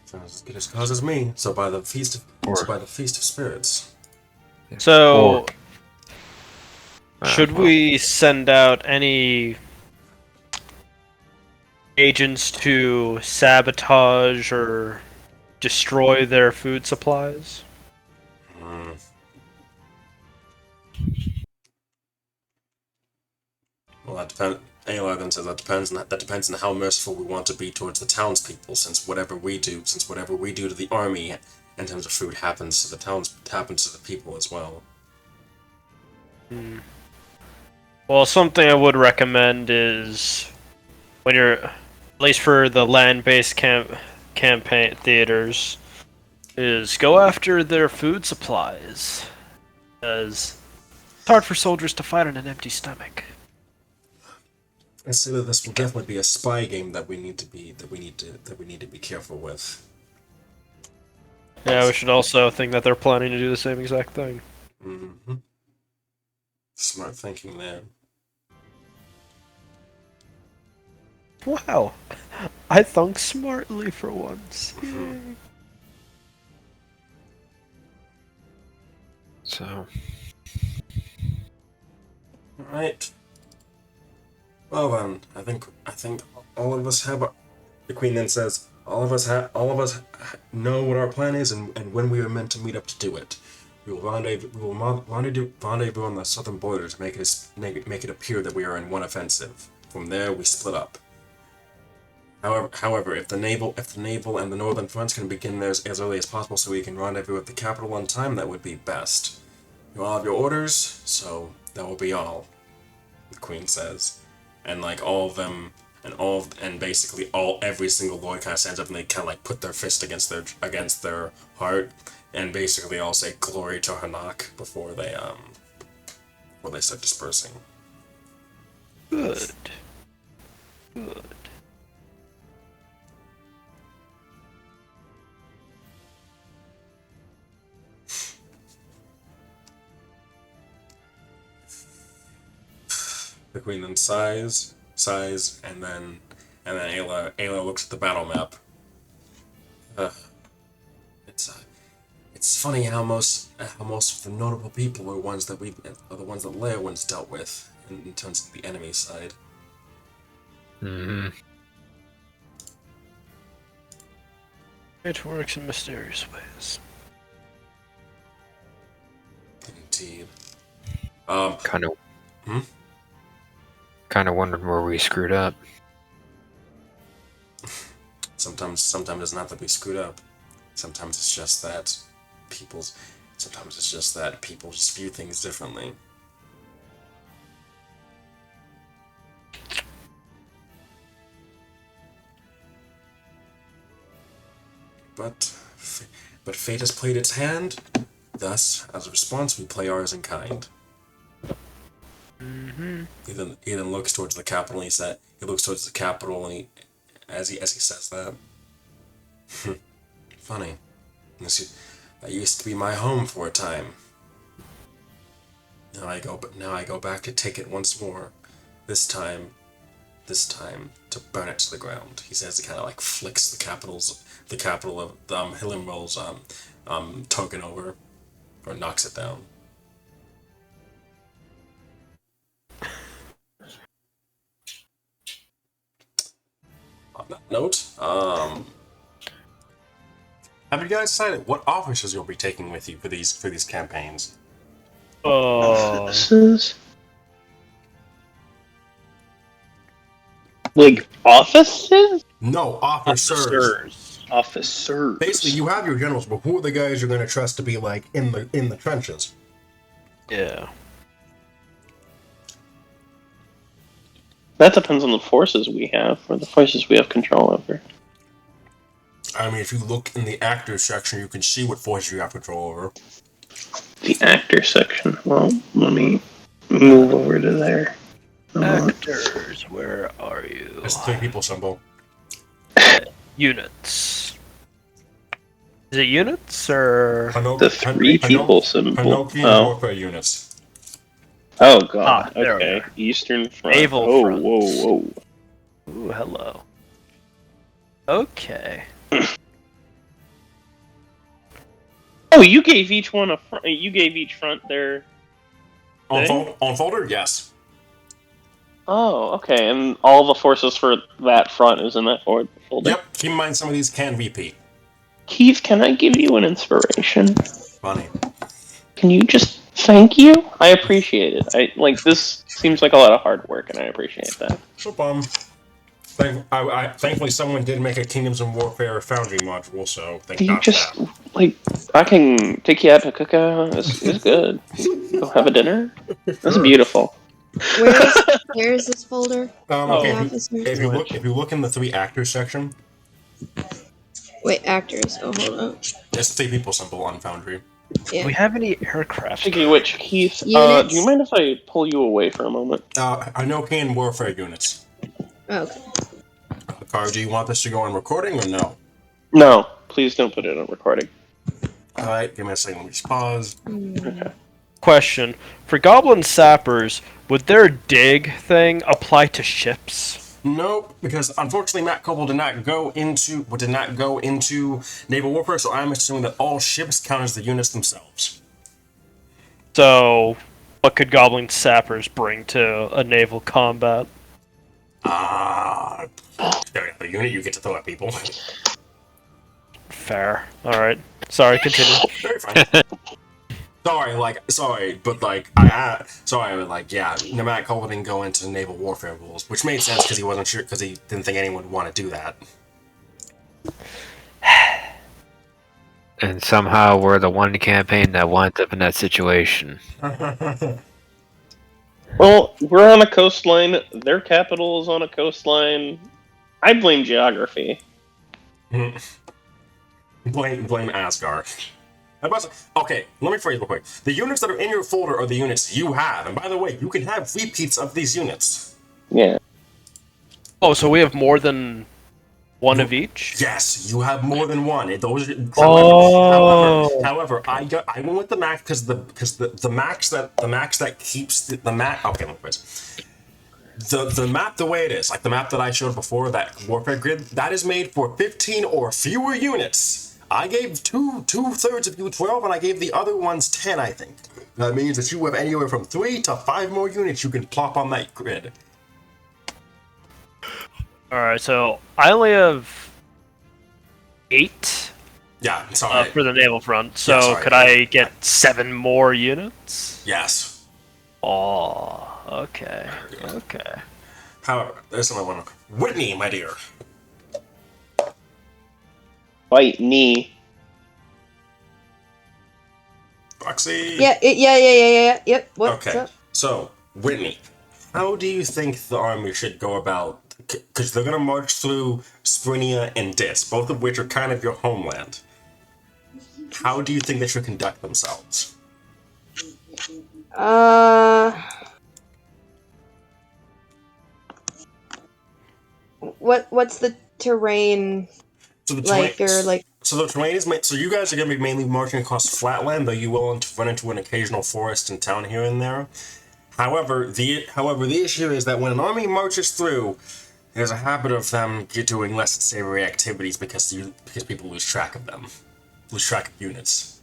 Sounds as good as cause as me. So by the feast of spirits. So, should we send out any agents to sabotage or destroy their food supplies? Well, that depends. Alar then says that depends on how merciful we want to be towards the townspeople. Since whatever we do to the army in terms of food happens to the people as well. Well, something I would recommend is when you're, at least for the land-based campaign theaters, is go after their food supplies, because it's hard for soldiers to fight on an empty stomach. I say that this will definitely be a spy game that we need to be careful with. Yeah, we should also think that they're planning to do the same exact thing. Mm-hmm. Smart thinking there. Wow, I thunk smartly for once. Yay. So, Alright. Well then, I think all of us have. The queen then says, all of us know what our plan is and when we are meant to meet up to do it. We will rendezvous on the southern border to make it appear that we are in one offensive. From there, we split up. However, if the naval and the northern fronts can begin theirs as early as possible, so we can rendezvous at the capital on time, that would be best. You all have your orders, so that will be all. The queen says, and like all of them, and basically every single lord kind of stands up and they kind of like put their fist against their heart, and basically all say glory to Hanoc before they start dispersing. Good. Good. The queen then sighs, and then Ayla looks at the battle map. It's funny how most of the notable people are the ones that Leia once dealt with in terms of the enemy side. Mm-hmm. It works in mysterious ways. Indeed. Kind of. Hmm? Kind of wondered where we screwed up. Sometimes it doesn't have to be screwed up. Sometimes it's just that people just view things differently. But fate has played its hand. Thus, as a response, we play ours in kind. Mm-hmm. He then looks towards the capital. And he looks towards the capital, and as he says that, funny. That used to be my home for a time. Now I go back to take it once more. This time to burn it to the ground. He says he kind of like flicks the capital of Hilimrol's token over, or knocks it down. On that note, have you guys decided what officers you'll be taking with you for these campaigns? Offices? Like offices? No, officers. Officers. Basically, you have your generals, but who are the guys you're going to trust to be like in the trenches? Yeah. That depends on the forces we have, or the forces we have control over. I mean, if you look in the actors section, you can see what forces you have control over. The actor section. Well, let me move over to there. Actors, where are you? It's the 3 people symbol. Units. Is it units or? The 3 people symbol. Hanoc warfare units. Oh god. There we Okay. are. Eastern Front. Naval Front. Whoa. Ooh, hello. Okay. Oh, you gave each one a front. You gave each front their. On folder, yes. Oh, okay. And all the forces for that front is in that folder. Yep. Keep in mind, some of these can repeat. Keith, can I give you an inspiration? Funny. Can you just thank you? I appreciate it. This seems like a lot of hard work, and I appreciate that. No problem. Thankfully, someone did make a Kingdoms of Warfare Foundry module, so thank Can you God for just that. I can take you out to cookout. It's good. Go have a dinner. That's beautiful. Where is this folder? Okay. Officers? If you look in the 3 actors section, Wait, actors. Oh, hold on. it's 3 people symbol on Foundry. Do we have any aircraft? Speaking of which, Keith, do Units? you mind if I pull you away for a moment? Hanokian warfare units. Okay. Car, do you want this to go on recording or no? No, please don't put it on recording. Alright, give me a second. Let me just pause. Okay. Question: for Goblin Sappers, would their dig thing apply to ships? Nope, because unfortunately Matt Coble did not go into naval warfare, so I'm assuming that all ships count as the units themselves. So, what could Goblin Sappers bring to a naval combat? The unit you get to throw at people. Fair. Alright. Sorry, continue. Very fine. Nomadic Cole didn't go into naval warfare rules, which made sense because he wasn't sure, because he didn't think anyone would want to do that. And somehow we're the one campaign that winds up in that situation. Well, we're on a coastline. Their capital is on a coastline. I blame geography. Blame Asgard. Okay, let me phrase real quick. The units that are in your folder are the units you have, and by the way, you can have repeats of these units. Yeah. Oh, so we have more than one of each? Yes, you have more than one. Oh. However, I went with the max because the max that keeps the map. Okay, let me phrase. The map the way it is, like the map that I showed before, that warfare grid, that is made for 15 or fewer units. I gave two-thirds of you 12, and I gave the other ones 10, I think. That means that you have anywhere from 3 to 5 more units you can plop on that grid. Alright, so I only have 8 Yeah, sorry. for the naval front, so sorry. could I get 7 more units? Yes. Oh, okay. Okay. However, there's another one. Whitney, my dear. Fight knee. Foxy. Yep. What's Okay, up? so, Whitney, how do you think the army should go about... Because they're going to march through Sprinia and Dis, both of which are kind of your homeland. How do you think they should conduct themselves? What's the terrain So the like, terrain, or like? so the terrain is so you guys are going to be mainly marching across flatland, though you will run into an occasional forest and town here and there. However, the issue is that when an army marches through, there's a habit of them doing less savory activities because people lose track of them, lose track of units.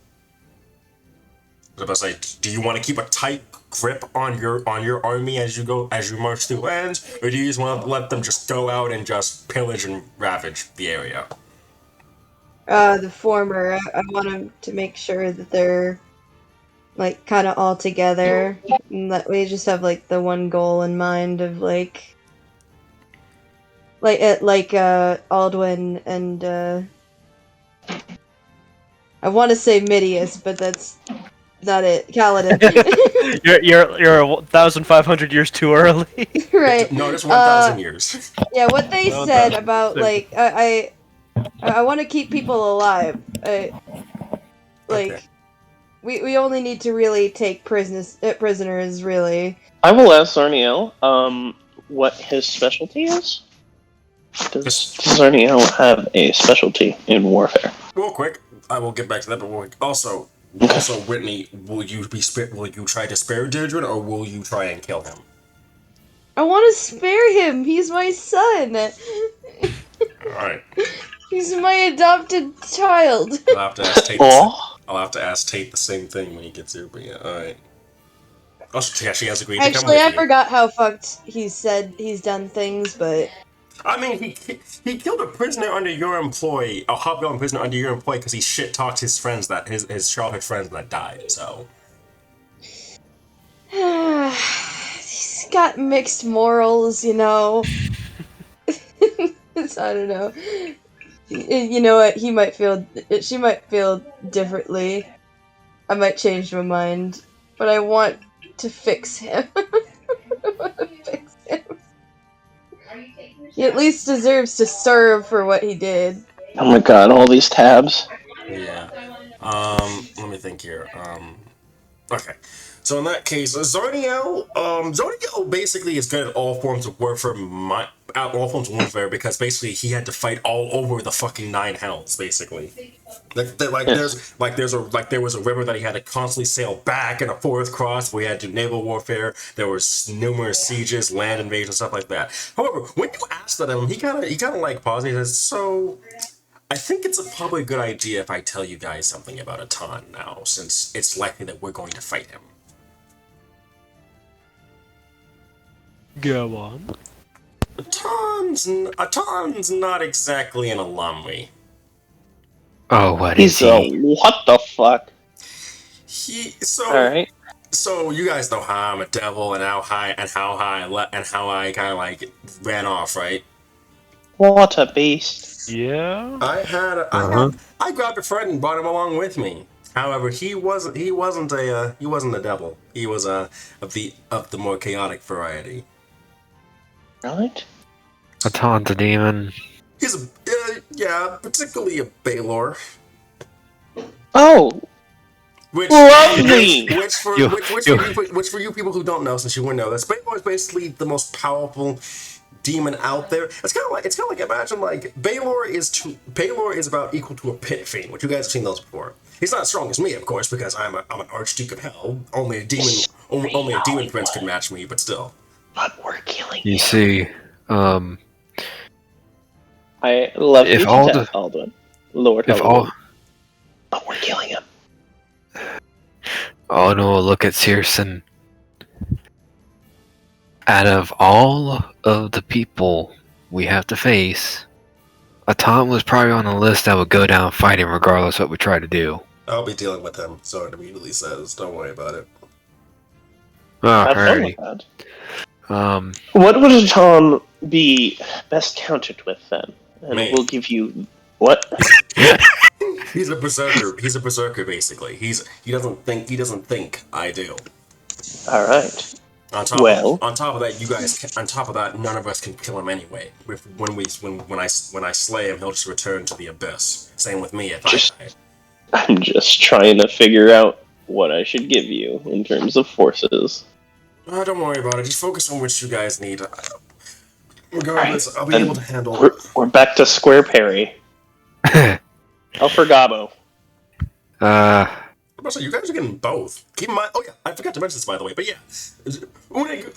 I was about to say, do you want to keep a tight grip on your army as you march through lands, or do you just want to let them just go out and just pillage and ravage the area? The former. I want them to make sure that they're like kind of all together, and that we just have like the one goal in mind of like Aldwin and I want to say Midius, but that's not it. Kaladin. You're 1,500 years too early. Right. No, just 1,000 years. Yeah, what they No, said no. about like I want to keep people alive. Okay. We only need to really take prisoners really. I will ask Zarniel what his specialty is. Does Zarniel have a specialty in warfare? Real quick, I will get back to that, but also, Whitney, will you try to spare Deirdre, or will you try and kill him? I want to spare him. He's my son. Alright. He's my adopted child. I'll have to ask Tate. I'll have to ask Tate the same thing when he gets here, but yeah, alright. Oh, yeah, she has agreed to come Actually, with I you. forgot how fucked he said he's done things, but I mean, he killed a prisoner under your employ, a hobgoblin prisoner under your employ, because he shit-talked his friends his childhood friends that died, so. he's got mixed morals, you know. I don't know. You know what? She might feel differently. I might change my mind, but I want to fix him. I want to fix him. He at least deserves to serve for what he did. Oh my god, all these tabs. Yeah. Let me think here. Okay. So in that case, Zarniel basically is good at all forms of warfare, because basically he had to fight all over the fucking 9 hells, basically. There was a river that he had to constantly sail back and forth across. We had to do naval warfare. There was numerous sieges, land invasions, stuff like that. However, when you asked at him, he kind of like paused. And he says, "So, I think it's probably a good idea if I tell you guys something about Atan now, since it's likely that we're going to fight him." Go on. Atan's not exactly an alumni. Oh, what is He's a he? what the fuck? So All right. So you guys know how I'm a devil and how I kind of like ran off, right? What a beast. Yeah. I grabbed a friend and brought him along with me. However, he wasn't a devil. He was of the more chaotic variety. Right? A taunt a demon. He's particularly a Baylor. Oh, Which, lovely. which for you people who don't know, since you wouldn't know this, Baylor is basically the most powerful demon out there. It's kind of like imagine like Baylor is about equal to a pit fiend, which you guys have seen those before. He's not as strong as me, of course, because I'm an archduke of hell. Only a demon prince can match me, but still. But we're killing You him. see, I love if you to all death, Alduin. Lord if Alduin. all But we're killing him. oh no, look at Searson. Out of all of the people we have to face, Atom was probably on the list that would go down fighting regardless what we try to do. I'll be dealing with him, so it immediately says, don't worry about it. Oh, Have fun with alrighty. that. What would Aton be best countered with then? And Me. we'll give you what? He's a berserker. He's a berserker, basically. He doesn't think. I do. All right. On top of that, none of us can kill him anyway. When I slay him, he'll just return to the abyss. Same with me if I die. I'm just trying to figure out what I should give you in terms of forces. Oh, don't worry about it. Just focus on what you guys need. Regardless, I'll be And able to handle it. We're back to square parry. For Gabo. So you guys are getting both. Keep in mind. Oh yeah, I forgot to mention this by the way. But yeah,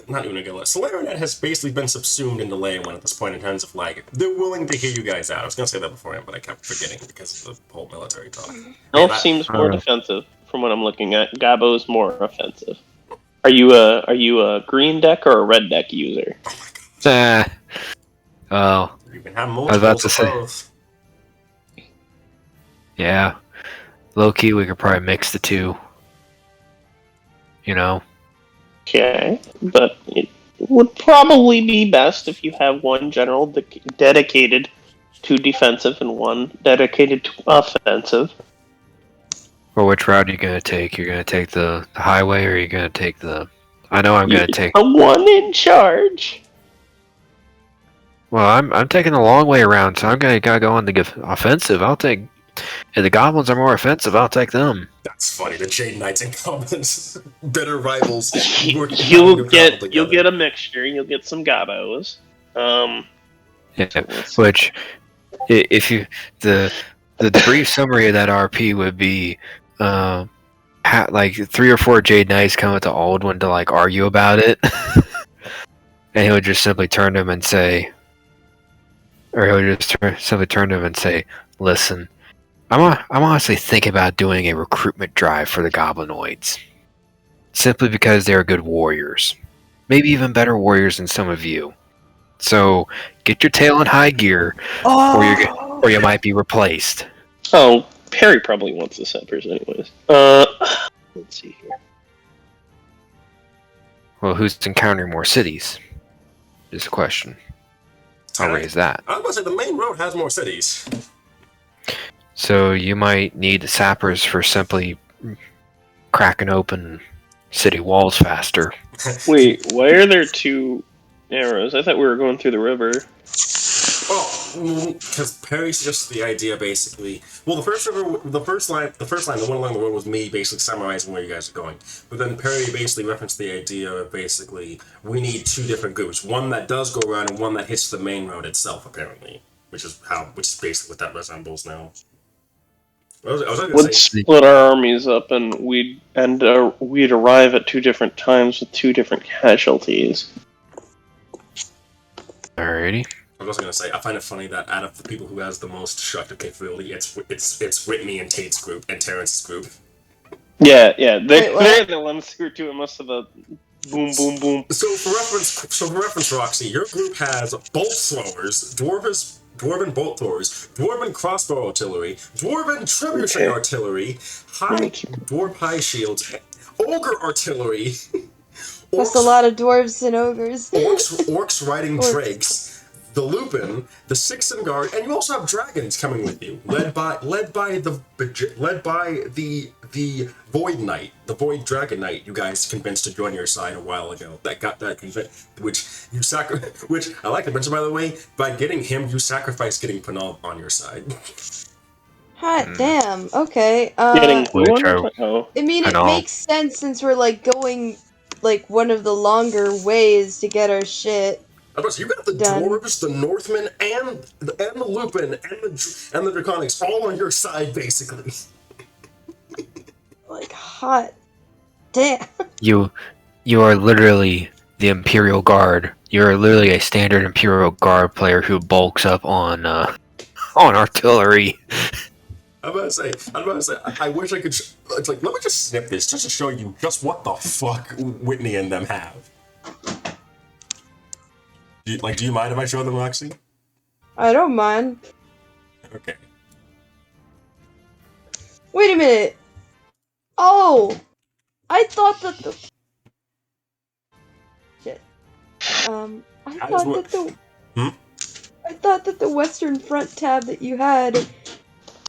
not Unagilla. Solarinet has basically been subsumed into Leyawen at this point in terms of like they're willing to hear you guys out. I was gonna say that beforehand, but I kept forgetting because of the whole military talk. Elf seems more defensive from what I'm looking at. Gabo's more offensive. Are you a green deck or a red deck user? Oh, You can have I was about multiples to of say. both. Yeah. Low key, we could probably mix the two. You know? Okay, but it would probably be best if you have one general dedicated to defensive and one dedicated to offensive. Well, which route are you going to take? You're going to take the highway or are you going to take the... I know I'm going to take... The one in charge. Well, I'm taking the long way around, so I'm going to go on the offensive. I'll take... If the goblins are more offensive, I'll take them. That's funny. The Jade Knights and goblins, bitter rivals. You'll get a mixture. You'll get some gabos. Yeah, which, if you... The brief summary of that RP would be... like 3 or 4 Jade Knights come up to Aldwin to like argue about it. And he would just simply turn to him and say... Or he would just simply turn to him and say, listen... I'm honestly thinking about doing a recruitment drive for the Goblinoids. Simply because they're good warriors. Maybe even better warriors than some of you. So, get your tail in high gear, or you might be replaced. Oh, Perry probably wants the Sappers anyways. Let's see here. Well, who's encountering more cities? Is the question. I'll raise that. I was gonna say the main road has more cities. So you might need sappers for simply cracking open city walls faster. Wait, why are there 2 arrows? I thought we were going through the river. Well, because Perry suggested the idea basically. Well, the first line, the one along the road was me basically summarizing where you guys are going. But then Perry basically referenced the idea of basically we need 2 different groups, one that does go around and one that hits the main road itself, apparently, which is basically what that resembles now. Let's split our armies up, and we'd arrive at 2 different times with 2 different casualties. Alrighty. I was gonna say I find it funny that out of the people who has the most destructive capability, it's Whitney and Tate's group and Terrence's group. Yeah, they're the ones who are doing most of the boom, boom, boom. So for reference, Roxy, your group has bolt throwers, dwarven bolt throwers, dwarven crossbow artillery, dwarven trebuchet artillery, dwarf high shields, ogre artillery, That's a lot of dwarves and ogres. orcs riding Orcs. drakes, the Lupin, the Sixen Guard, and you also have dragons coming with you, led by the Void Knight, the Void Dragon Knight. You guys convinced to join your side a while ago. That convinced, which I like to mention, by the way. By getting him, you sacrifice getting Panal on your side. Hot damn. Okay. Getting who Which on are- Oh, I mean, it Panal. makes sense since we're like going like one of the longer ways to get our shit. You got the Done. dwarves, the Northmen, and the Lupin, and the Draconics all on your side, basically. Like hot damn. You are literally the Imperial Guard. You're literally a standard Imperial Guard player who bulks up on artillery. I'm about to say, I wish I could. It's like, let me just snip this just to show you just what the fuck Whitney and them have. Do you mind if I show them, Roxy? I don't mind. Okay. Wait a minute. Oh, I thought that the shit. I How does thought that Hmm? I thought that the Western Front tab that you had.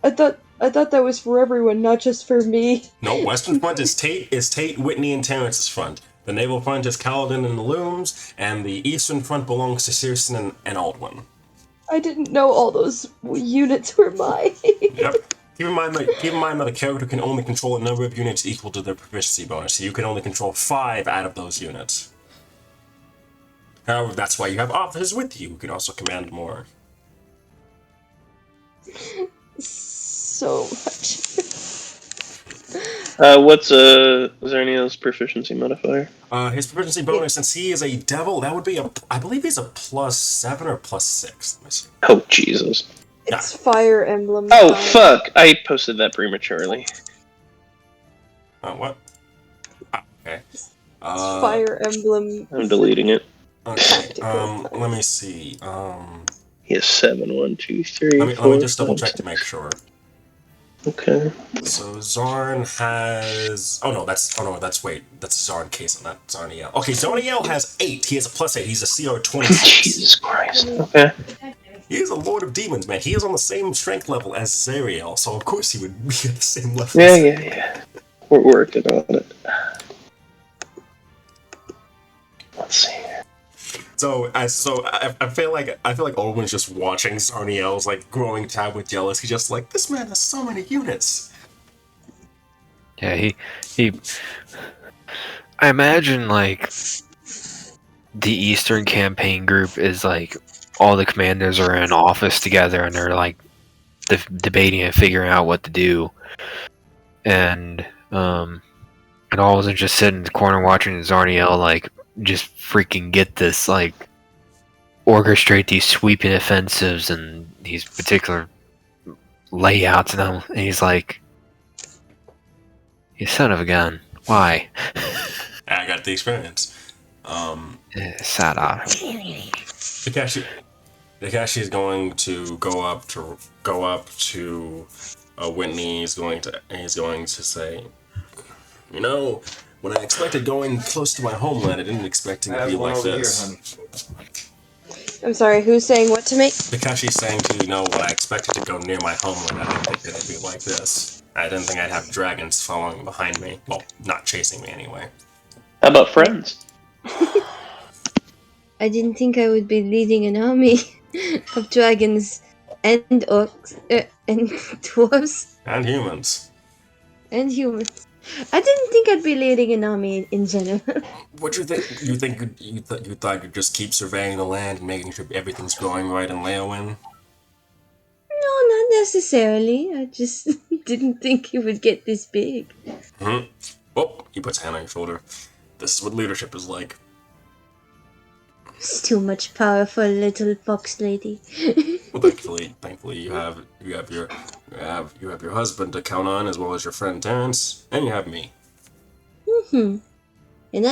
I thought that was for everyone, not just for me. No, Western Front is Tate, Whitney, and Terrence's front. The Naval Front is Kaladin and Alume's, and the Eastern Front belongs to Searson and Aldwin. I didn't know all those units were mine. Yep. Keep in mind that a character can only control a number of units equal to their proficiency bonus, so you can only control 5 out of those units. However, that's why you have officers with you who can also command more. So much. what's Zernia's proficiency modifier? His proficiency bonus, since he is a devil, that would be I believe he's a +7 or +6. Let me see. Oh Jesus! It's Fire Emblem. Oh time. fuck! I posted that prematurely. What? Okay. It's Fire Emblem. I'm deleting it. Okay. Tactical. Let me see. He has 7, 1, 2, 3. Let me 4, just double 5, check to make sure. Okay. So Zarn has. That's Zarn Case, not Zarniel. Okay, Zarniel has 8. He has a +8. He's a CR 26. Jesus Christ. Okay. He is a Lord of Demons, man. He is on the same strength level as Zariel, so of course he would be at the same level. Yeah. We're working on it. Let's see. So I feel like Owen's just watching Zarniel's like growing tab with jealous. He's just like, this man has so many units. Yeah, he. I imagine like the Eastern Campaign group is like all the commanders are in office together and they're like debating and figuring out what to do, and all of them just sitting in the corner watching Zarniel like just freaking get this, like orchestrate these sweeping offensives and these particular layouts, and he's like, you son of a gun, why? I got the experience. Sad eye. Takashi is going to go up to Whitney. He's going to say, when I expected going close to my homeland, I didn't expect it to be like this. I'm sorry, who's saying what to me? Takashi's saying to when I expected to go near my homeland, I didn't think it'd be like this. I didn't think I'd have dragons following behind me. Well, not chasing me anyway. How about friends? I didn't think I would be leading an army of dragons and orcs and dwarves And humans. and humans. I didn't think I'd be leading an army in general. What you think? You thought you'd just keep surveying the land and making sure everything's growing right in Leowin? No, not necessarily. I just didn't think it would get this big. Mm-hmm. Oh, he puts a hand on your shoulder. This is what leadership is like. It's too much power for a little fox lady. Well, thankfully, you have your husband to count on, as well as your friend Terrence, and you have me. Mm-hmm. And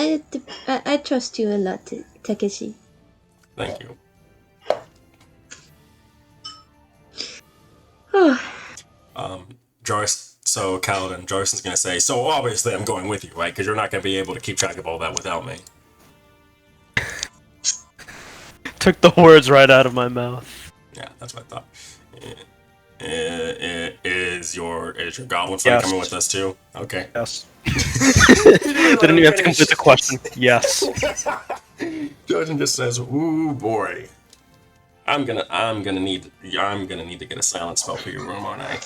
I trust you a lot, Takeshi. Thank you. Jarvis, so Kaladin, Jarvison's gonna say, so obviously I'm going with you, right? Because you're not gonna be able to keep track of all that without me. Took the words right out of my mouth. Yeah, that's what I thought. Is your goblin friend Yes. coming with us too? Okay. Yes. Didn't even have to complete the question. Yes. Jojen just says, "Ooh boy, I'm gonna need to get a silent spell for your room, aren't I?"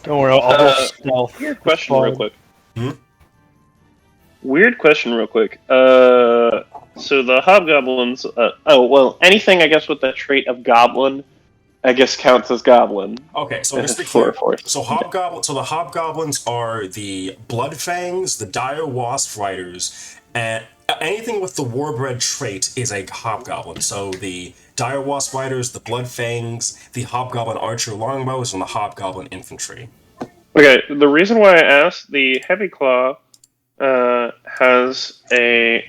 Don't worry, I'll stealth. Weird question, real quick. Hmm? Weird question, real quick. So the hobgoblins. Anything I guess with the trait of goblin, I guess counts as goblin. Okay, so just to be For clear, force. so the hobgoblins are the Bloodfangs, the Dire Wasp Riders, and anything with the Warbred trait is a hobgoblin. So the Dire Wasp Riders, the Bloodfangs, the Hobgoblin Archer Longbows, and the Hobgoblin Infantry. Okay, the reason why I asked, the Heavy Claw has a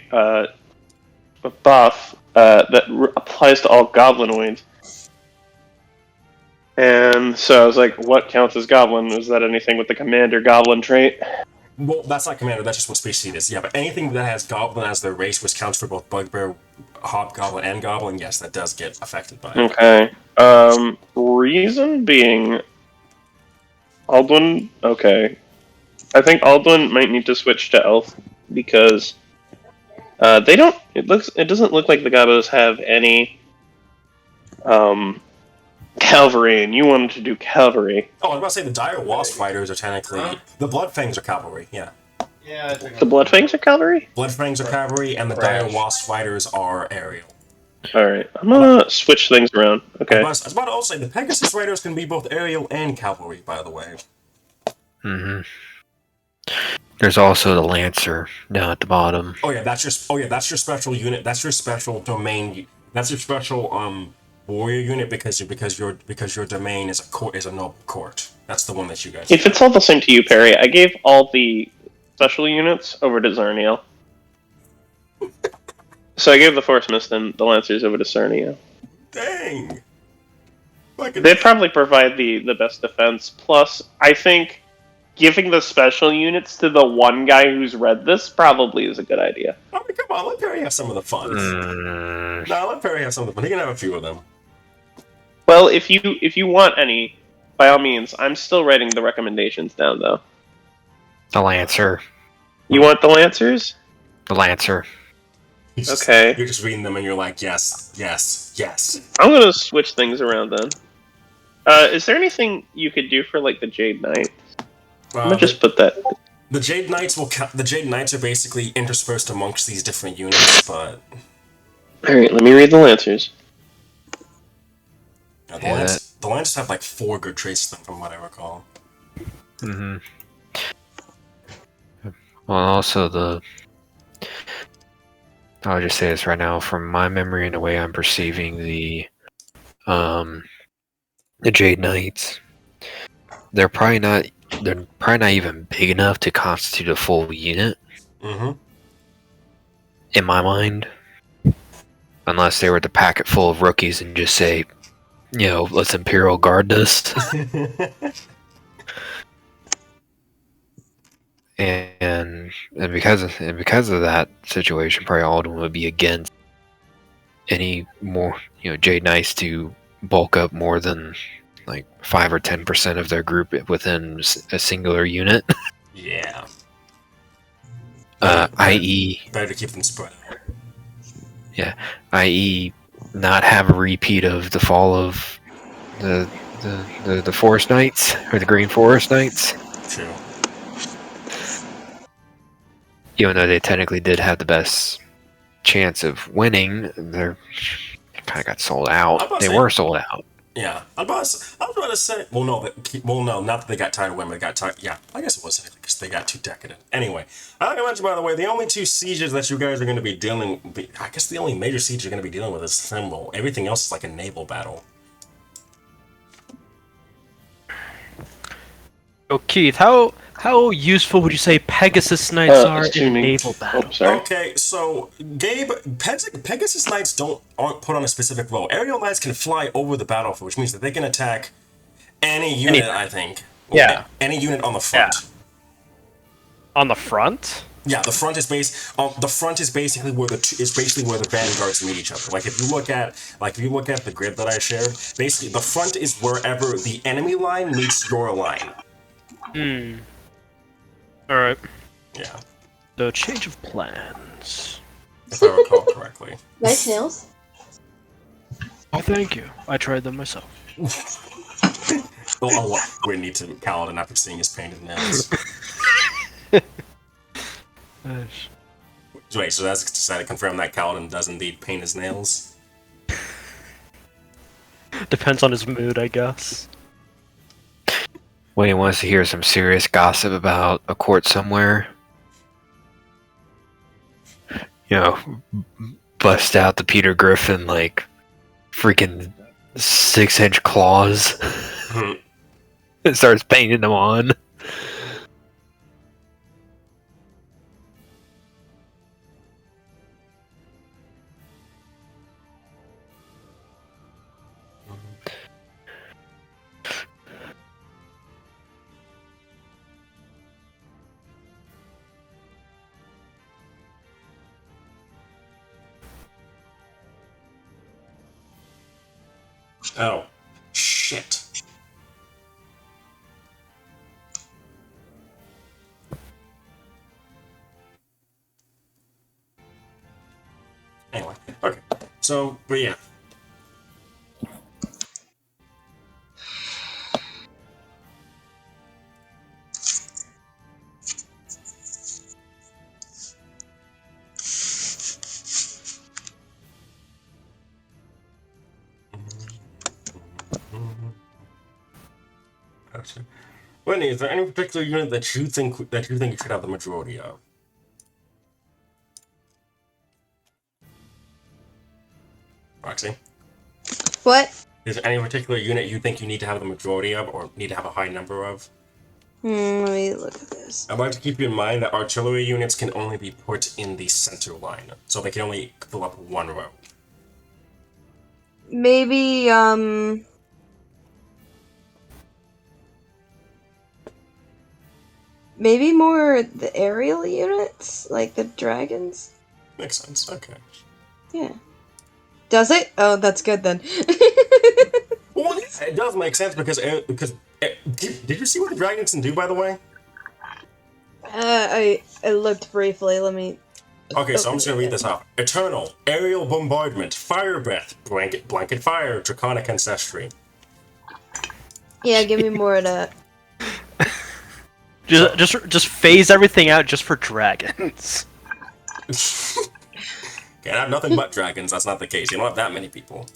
buff that applies to all goblinoids. And so I was like, what counts as goblin? Is that anything with the commander goblin trait? Well, that's not Commander, that's just what species it is. Yeah, but anything that has Goblin as their race, which counts for both Bugbear, Hobgoblin, and Goblin, yes, that does get affected by it. Okay. Reason being, Aldwin. Okay, I think Aldwin might need to switch to Elf because they don't. It doesn't look like the Gabos have any cavalry, and you wanted to do cavalry. Oh, I was about to say the Dire Wasp Riders are technically... The Bloodfangs are cavalry, yeah. Yeah, The Bloodfangs are cavalry. Bloodfangs are cavalry, and the Dire Wasp Riders are aerial. All right, I'm gonna switch things around. Okay. I was about to also say, the Pegasus Riders can be both aerial and cavalry, by the way. Mm-hmm. There's also the Lancer down at the bottom. Oh yeah, that's your special unit. That's your special domain. That's your special warrior unit because your domain is a noble court. That's the one that you guys. If it's all the same to you, Perry, I gave all the special units over to Zerniel. So I gave the Force Mist and the Lancers over to Zerniel. Dang. They'd probably provide the best defense. Plus, I think giving the special units to the one guy who's read this probably is a good idea. I mean, come on, let Perry have some of the fun. No, let Perry have some of the fun. He can have a few of them. Well, if you want any, by all means, I'm still writing the recommendations down, though. The Lancer. You want the Lancers? The Lancer. Okay. You're just reading them and you're like, yes, yes, yes. I'm gonna switch things around then. Is there anything you could do for like the Jade Knight? I'm gonna just put that. The Jade Knights the Jade Knights are basically interspersed amongst these different units, but All right, let me read the Lancers. the Lancers have like 4 good traits to them, from what I recall. Mm-hmm. Well, also I'll just say this right now, from my memory and the way I'm perceiving the Jade Knights, they're probably not even big enough to constitute a full unit. Mm-hmm. In my mind, unless they were the packet full of rookies and just say, let's Imperial Guard this. and because of that situation, probably Alden would be against any more Jade Knights to bulk up more than like 5 or 10% of their group within a singular unit. Yeah. I.e., better to keep them spread out. Yeah, i.e., not have a repeat of the fall of the Forest Knights or the Green Forest Knights. True. Even though they technically did have the best chance of winning, they kind of got sold out. They were sold out. Yeah, I was about to say. Well, no, not that they got tired of women. They got tired. Yeah, I guess it was because they got too decadent. Anyway, I mentioned, by the way, the only 2 sieges that you guys are going to be dealing. I guess the only major siege you're going to be dealing with is Symbol. Everything else is like a naval battle. So Keith, how How useful would you say Pegasus Knights are in a assuming- naval battle? Oh, sorry. Okay, so Gabe, Pegasus Knights aren't put on a specific role. Aerial Knights can fly over the battlefield, which means that they can attack any unit. Anything. I think. Yeah. Any unit on the front. Yeah. On the front? Yeah, the front is basically where the vanguards meet each other. Like if you look at the grid that I shared, basically the front is wherever the enemy line meets your line. Alright. Yeah, So, change of plans. if I recall correctly. Nice nails. Oh, thank you. I tried them myself. We need to Kaladin after seeing his painted nails. Wait, so that's decided to confirm that Kaladin does indeed paint his nails? Depends on his mood, I guess. When he wants to hear some serious gossip about a court somewhere, bust out the Peter Griffin, like, freaking 6-inch claws and starts painting them on. Oh, shit. Anyway, okay. So, but yeah. Wendy, is there any particular unit that you think you should have the majority of? Roxy? What? Is there any particular unit you think you need to have the majority of, or need to have a high number of? Let me look at this. I'd like to keep you in mind that artillery units can only be put in the center line, so they can only fill up one row. Maybe, maybe more the aerial units? Like the dragons? Makes sense, okay. Yeah. Does it? Oh, that's good then. Well, yeah, it does make sense because did you see what the dragons can do, by the way? I looked briefly, let me... Okay, so I'm just gonna read this off. Eternal, aerial bombardment, fire breath, blanket fire, draconic ancestry. Yeah, give me more of that. Just phase everything out just for dragons. Can't have nothing but dragons, that's not the case. You don't have that many people.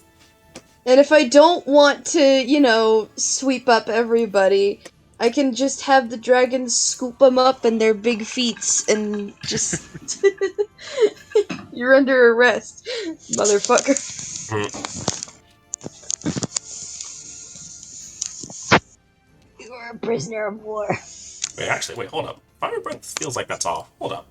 And if I don't want to, sweep up everybody, I can just have the dragons scoop them up in their big feet and just... You're under arrest, motherfucker. You are a prisoner of war. Wait, hold up. Fire breath feels like that's off. Hold up.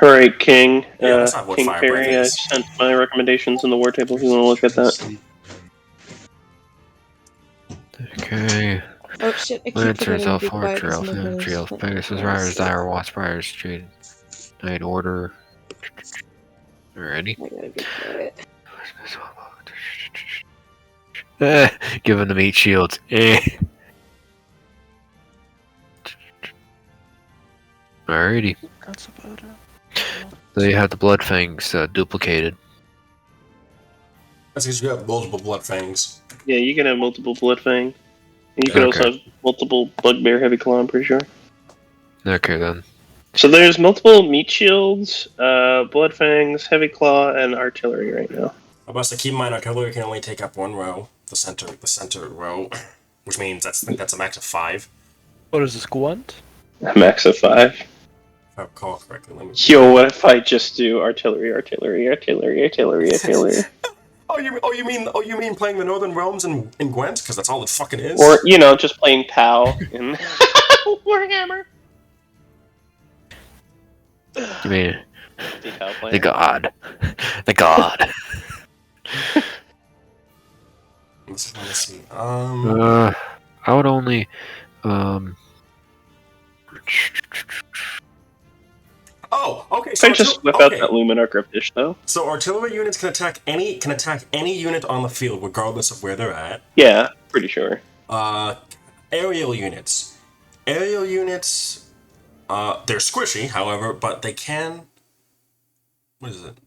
Alright, King. Yeah, that's not what King fire Perry, breath I is. sent my recommendations in the war table if you want to look at that. Okay. Oh shit, I keep Lancers, forgetting to Elf be quiet Archer, 'cause Elf my Infantry, Elf brother's- Pegasus Riders, Dire Wasp Riders, Street Knight Order. Alrighty. I gotta be quiet. Giving them 8 shields. Alrighty. That's about it. So you have the Blood Fangs duplicated. That's because you have multiple blood fangs. Yeah, you can have multiple Bloodfang. And you can also Okay. have multiple Bugbear Heavy Claw, I'm pretty sure. Okay then. So there's multiple Meat Shields, Bloodfangs, Heavy Claw, and Artillery right now. I must keep in mind artillery can only take up one row, the center row, which means I think that's a max of 5. What is this, Gwent? A max of 5. If I recall correctly, let me. Yo, what if I just do Artillery, Artillery, Artillery, Artillery, Artillery? you mean playing the Northern Realms in Gwent? Because that's all it fucking is. Or, just playing POW in Warhammer. You mean The POW player. the god? The god. Let's see. I would only. Oh, okay. So I just whip out that Luminar Gripdish, though. So artillery units can attack any unit on the field, regardless of where they're at. Yeah, pretty sure. Aerial units. Aerial units. They're squishy, however, but they can. What is it?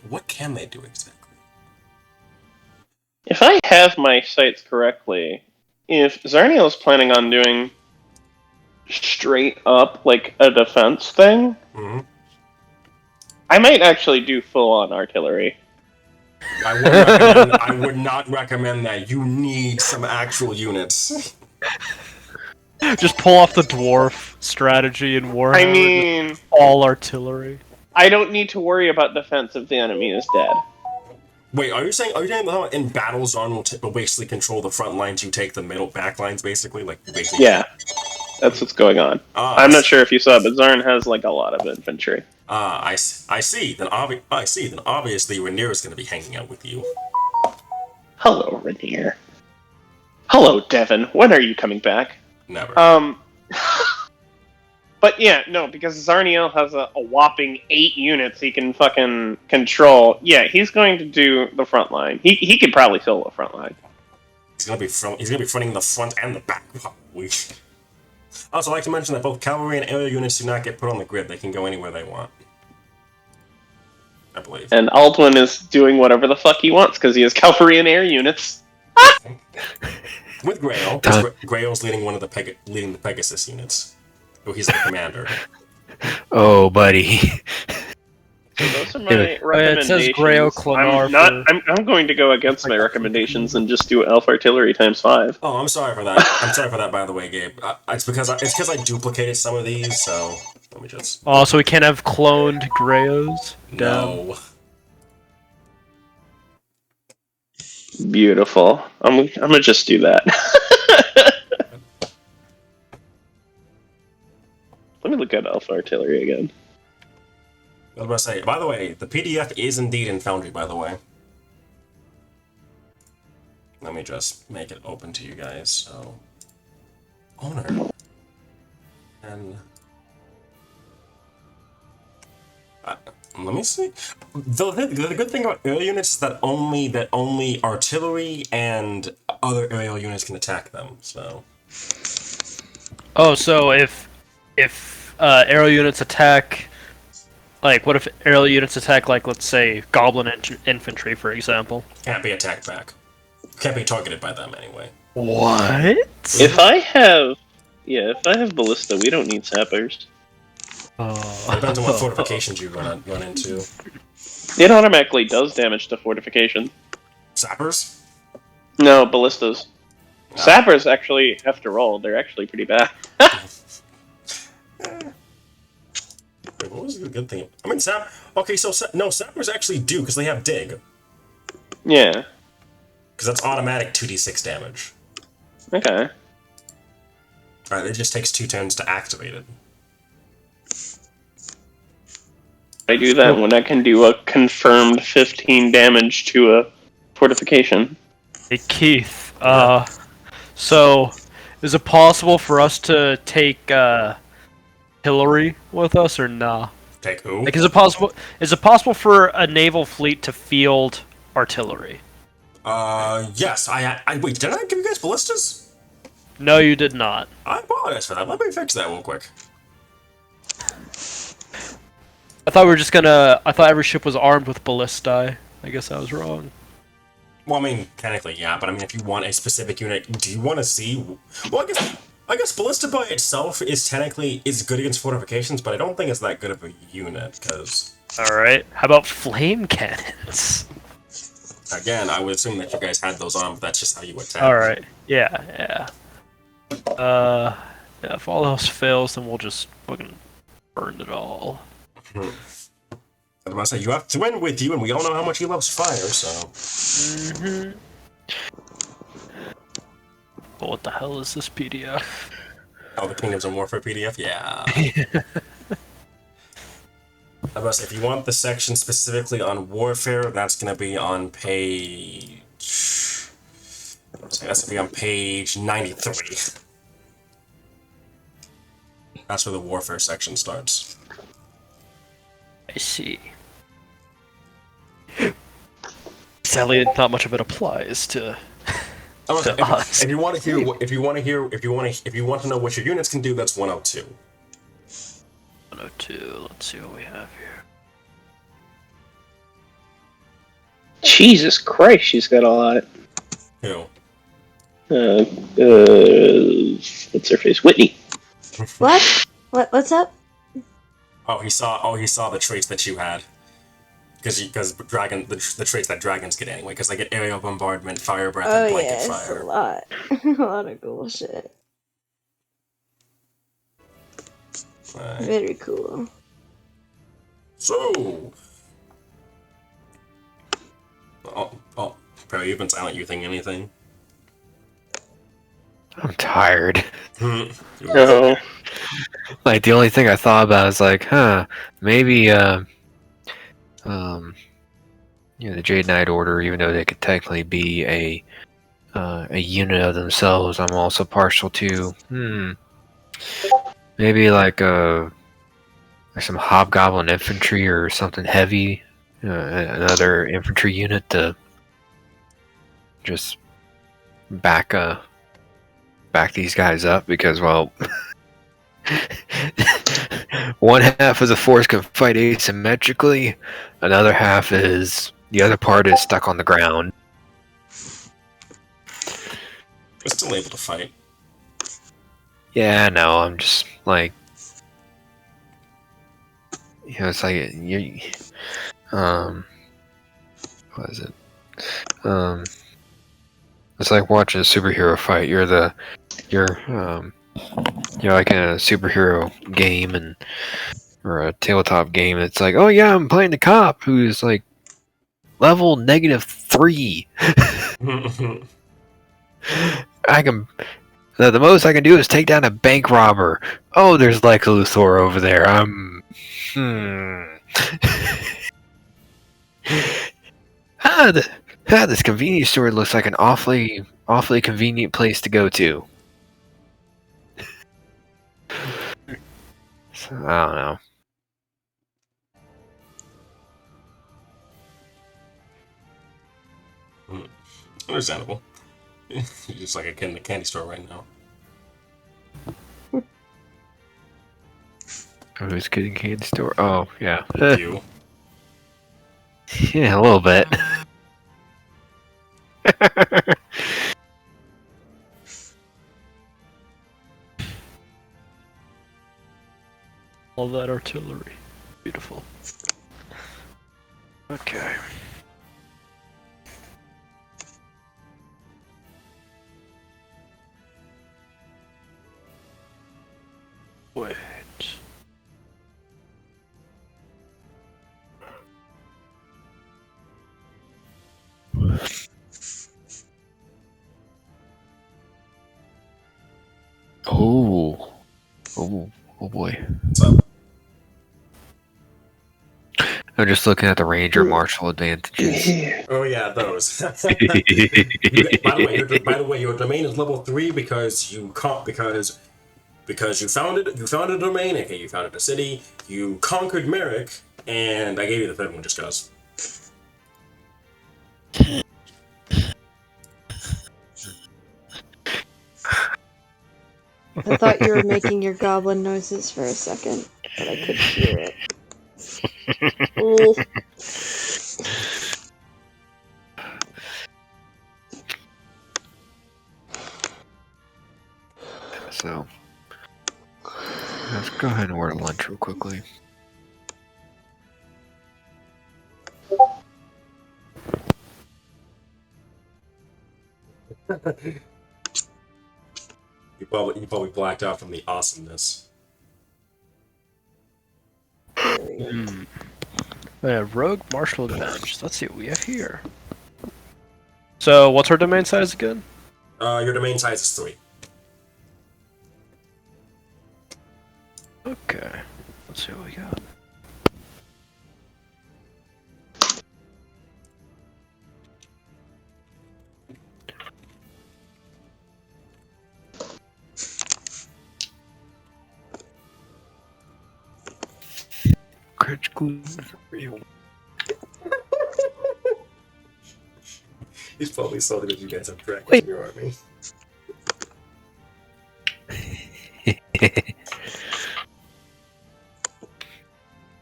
What can they do exactly? If I have my sights correctly, if Zarniel is planning on doing straight up like a defense thing, I might actually do full on artillery. I would not recommend that. You need some actual units. Just pull off the dwarf strategy in Warhammer. I mean, all artillery. I don't need to worry about defense if the enemy is dead. Wait, are you saying in battle Zarn will basically control the front lines, you take the middle back lines, basically? Yeah, that's what's going on. I'm not sure if you saw, but Zarn has like a lot of infantry. I see. Then obviously Rainier is going to be hanging out with you. Hello, Rainier. Hello, Devin. When are you coming back? Never. But yeah, no, because Zarniel has a whopping 8 units he can fucking control. Yeah, he's going to do the front line. He could probably fill the front line. He's gonna be fronting the front and the back. Also, I'd like to mention that both cavalry and aerial units do not get put on the grid. They can go anywhere they want, I believe. And Aldwin is doing whatever the fuck he wants because he has cavalry and air units. With Grail, Grail's leading leading the Pegasus units. Oh, he's the commander. Oh, buddy. So those are my recommendations. It says Grail Clanar. I'm going to go against my recommendations and just do Elf Artillery ×5. Oh, I'm sorry for that. I'm sorry for that, by the way, Gabe. It's because I duplicated some of these, so let me just. Oh, so we can't have cloned Grayos? No. Beautiful. I'm gonna just do that. Let me look at Alpha Artillery again. I was about to say, by the way, the PDF is indeed in Foundry, by the way. Let me just make it open to you guys, so... Owner. And... let me see. The good thing about aerial units is that only artillery and other aerial units can attack them, so... Oh, so if aerial units attack, like, what if aerial units attack, like, let's say, Goblin infantry, for example? Can't be attacked back. Can't be targeted by them, anyway. What? If I have Ballista, we don't need sappers. Oh. It depends on what fortifications you run into. It automatically does damage to fortification. Sappers? No, Ballistas. No. Sappers actually have to roll. They're actually pretty bad. Wait, what was the good thing? I mean, sappers actually do, because they have dig. Yeah. Because that's automatic 2d6 damage. Okay. Alright, it just takes 2 turns to activate it. I do that when I can do a confirmed 15 damage to a fortification. Hey, Keith, so, is it possible for us to take, Hillary with us, or nah? Take who? Like, is it possible for a naval fleet to field artillery? Yes, wait, did I give you guys ballistas? No, you did not. I apologize for that. Let me fix that real quick. I thought I thought every ship was armed with ballistae. I guess I was wrong. Well, I mean, technically, yeah, but I mean, if you want a specific unit, do you want to see... Well, I guess ballista by itself is good against fortifications, but I don't think it's that good of a unit, because... Alright, how about flame cannons? Again, I would assume that you guys had those on, but that's just how you attack. Alright, yeah. Yeah, if all else fails, then we'll just fucking burn it all. I was about to say, you have Twin with you, and we all know how much he loves fire, so... Mm-hmm. But what the hell is this PDF? Oh, the Kingdoms of Warfare PDF? Yeah. I must say, if you want the section specifically on warfare, that's going to be on page... That's going to be on page 93. That's where the warfare section starts. I see. Sadly, not much of it applies to us. If you want to know what your units can do, that's 102. 102. Let's see what we have here. Jesus Christ, she's got a lot. Who? What's her face? Whitney. What? What's up? Oh, he saw the traits that you had. Because the traits that dragons get anyway, because they get aerial bombardment, fire breath, and blanket fire. A lot. A lot of cool shit. Right. Very cool. So... Perry, you've been silent. You think anything? I'm tired. No. Like, the only thing I thought about is like, maybe, the Jade Knight Order, even though they could technically be a unit of themselves, I'm also partial to, maybe like some Hobgoblin infantry or something heavy, another infantry unit to just back these guys up, because, well, one half of the force can fight asymmetrically, another half is, the other part is stuck on the ground. But still able to fight. Yeah, no, I'm just like, it's like what is it? It's like watching a superhero fight. You're like in a superhero game or a tabletop game. It's like, oh yeah, I'm playing the cop who's like level -3. The most I can do is take down a bank robber. Oh, there's Lex Luthor over there. This convenience store looks like an awfully convenient place to go to. So, I don't know. Understandable. You're just like a kid in a candy store right now. Who's getting candy store? Oh, yeah. You. Yeah, a little bit. All that artillery. Beautiful. Okay. Wait. Oh boy. What's up? I'm just looking at the Ranger martial advantages. Oh yeah, those. By the way, your domain is level 3 because you founded a domain, aka you founded a city, you conquered Merrick, and I gave you the third one just cause. I thought you were making your goblin noises for a second, but I couldn't hear it. Oh. So, let's go ahead and order lunch real quickly. You probably blacked out from the awesomeness. Rogue Martial Advantage. Let's see what we have here. So, what's our domain size again? Your domain size is 3. Okay. Let's see what we got. Critical. He's probably salty that you guys have dragons in your army.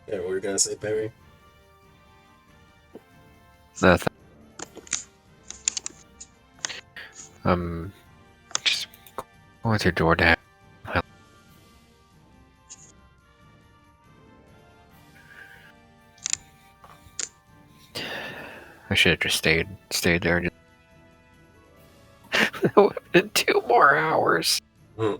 Yeah, what were you gonna say, Perry? Nothing. Just going through DoorDash. I should have just stayed there. That would have been 2 more hours. Hmm.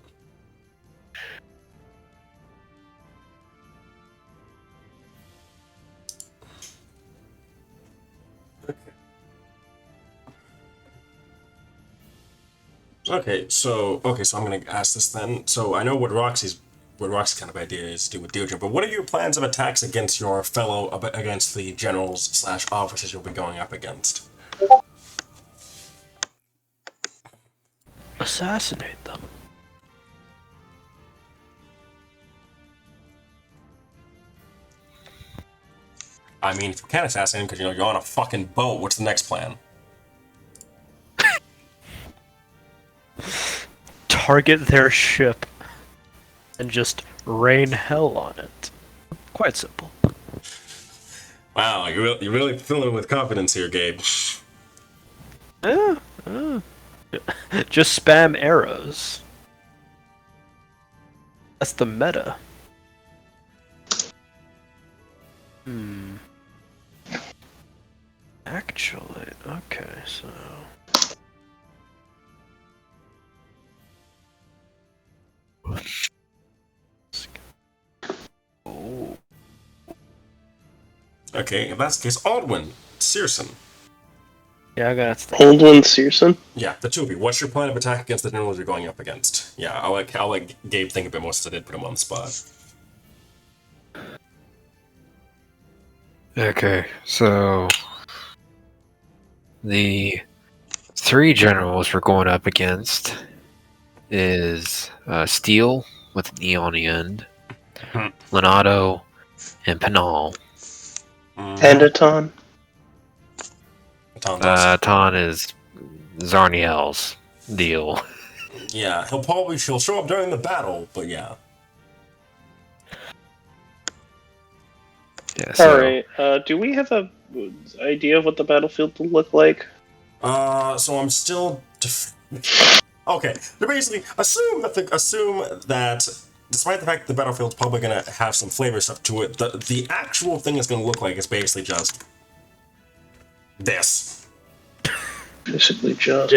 Okay, so I'm gonna ask this then. So I know what Roxy's kind of idea is to do with Deirdre, but what are your plans of attacks against your against the generals / officers you'll be going up against? Assassinate them. I mean, if you can't assassinate because you're on a fucking boat, what's the next plan? Target their ship and just rain hell on it. Quite simple. Wow, you're really filling it with confidence here, Gabe. Just spam arrows. That's the meta. Actually, okay, so... Oh. Okay, if that's the case, Aldwin, Searson. Yeah, I got that. Aldwin Searson. Yeah, the two of you. What's your plan of attack against the generals you're going up against? Yeah, I'll let Gabe think a bit more since I did put him on the spot. Okay, so the 3 generals we're going up against is Steel with an E on the end, Leonardo, and Penal. Pandaton. Ton is Zarniel's deal. Yeah, he'll show up during the battle, but yeah. Yeah, so, Alright, do we have a idea of what the battlefield will look like? So I'm still... Okay, so basically, assume that despite the fact that the battlefield's probably going to have some flavor stuff to it, the actual thing it's going to look like is basically just this. Basically just...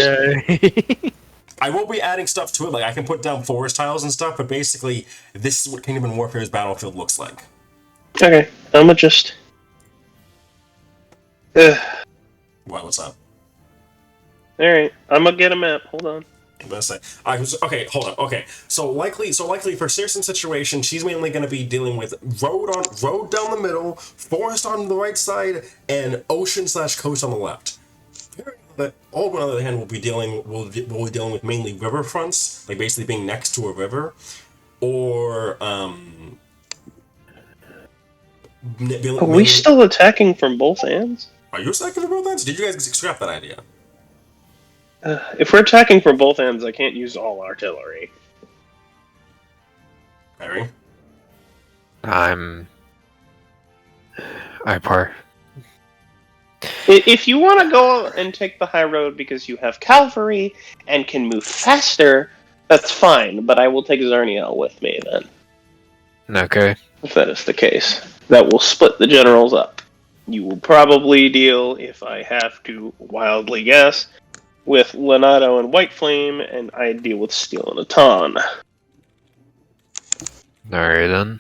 I will be adding stuff to it, like I can put down forest tiles and stuff, but basically, this is what Kingdom and Warfare's battlefield looks like. Okay, I'ma just... What's up? Alright, I'm gonna get a map. Hold on. I'm gonna say okay. Hold on. Okay, so likely for Searson's situation, she's mainly going to be dealing with road down the middle, forest on the right side, and ocean / coast on the left. Aldwin, on the other hand, will be dealing with mainly river fronts, like basically being next to a river, or Are we still attacking from both ends? Are you attacking from both ends? Did you guys scrap that idea? If we're attacking from both ends, I can't use all artillery. Harry? If you want to go and take the high road because you have cavalry and can move faster, that's fine, but I will take Zarniel with me then. Okay. If that is the case. That will split the generals up. You will probably deal, if I have to wildly guess, with Leonardo and White Flame, and I deal with Steel and Aton. Alright then.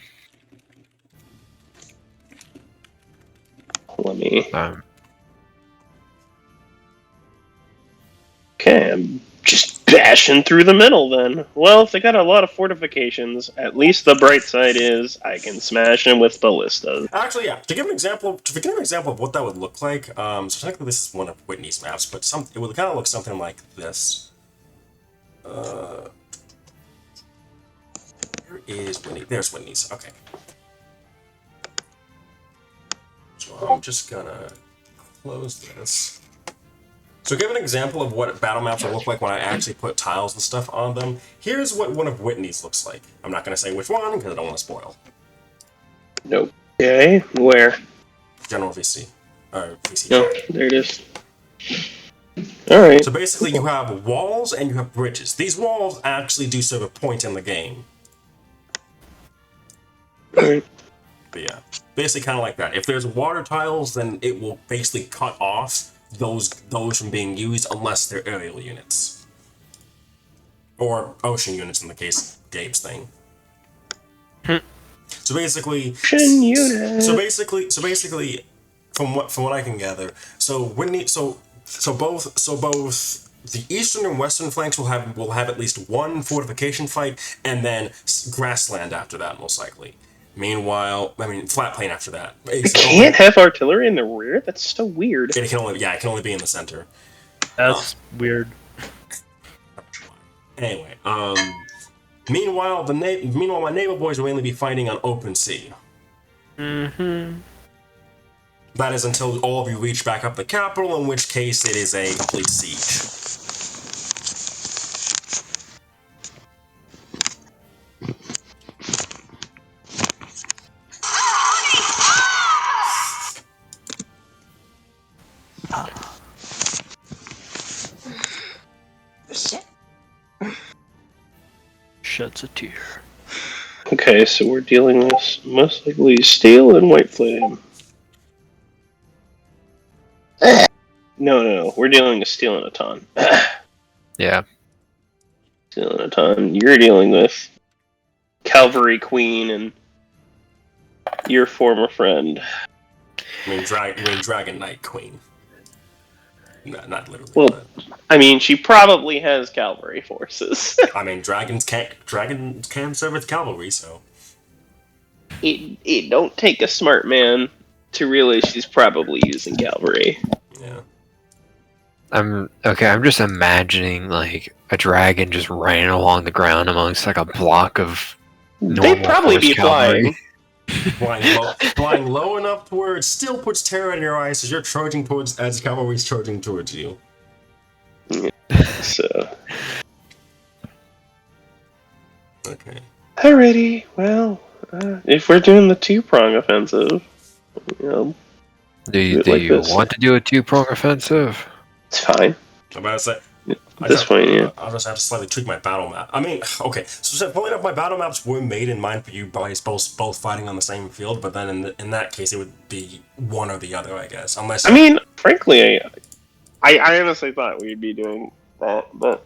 let me... Um, Okay, I'm just bashing through the middle then. Well, if they got a lot of fortifications, at least the bright side is I can smash them with ballistas. Actually, yeah. To give an example of what that would look like, so technically this is one of Whitney's maps, but it would kind of look something like this. Where is Whitney? There's Whitney's. Okay. So I'm just gonna close this. So give an example of what battle maps will look like when I actually put tiles and stuff on them. Here's what one of Whitney's looks like. I'm not gonna say which one because I don't want to spoil. Nope. Okay, where? General VC. VC. No, there it is. Alright. So basically you have walls and you have bridges. These walls actually do serve a point in the game. Alright. But yeah, basically kind of like that. If there's water tiles, then it will basically cut off those from being used unless they're aerial units. Or ocean units in the case of Gabe's thing. So basically, from what I can gather, so both the eastern and western flanks will have at least one fortification fight, and then grassland after that, most likely. Meanwhile, flat plain after that. It can't have artillery in the rear? That's so weird. It can only be in the center. That's weird. Anyway, meanwhile, my naval boys will mainly be fighting on open sea. Mm-hmm. That is until all of you reach back up the capital, in which case it is a complete siege. Sheds a tear. Okay, so we're dealing with most likely steel and white flame. No, we're dealing with steel and a ton. yeah. Steel and a ton. You're dealing with Calvary Queen and your former friend. Dragon Knight Queen. Not literally. Well, but... she probably has cavalry forces. Dragons can serve with cavalry, so. It don't take a smart man to realize she's probably using cavalry. Yeah. I'm just imagining like a dragon just running along the ground amongst like a block of They'd probably be cavalry. flying low enough to where it still puts terror in your eyes as you're charging as cavalry's charging towards you. So. Okay. Alrighty, well, if we're doing the two-prong offensive, do you want to do a two-prong offensive? It's fine. I'm about to say. At this point, yeah. I'll just have to slightly tweak my battle map. Okay, so pulling up my battle maps were made in mind for you guys both fighting on the same field, but then in that case it would be one or the other, I guess. Unless frankly, I honestly thought we'd be doing that, but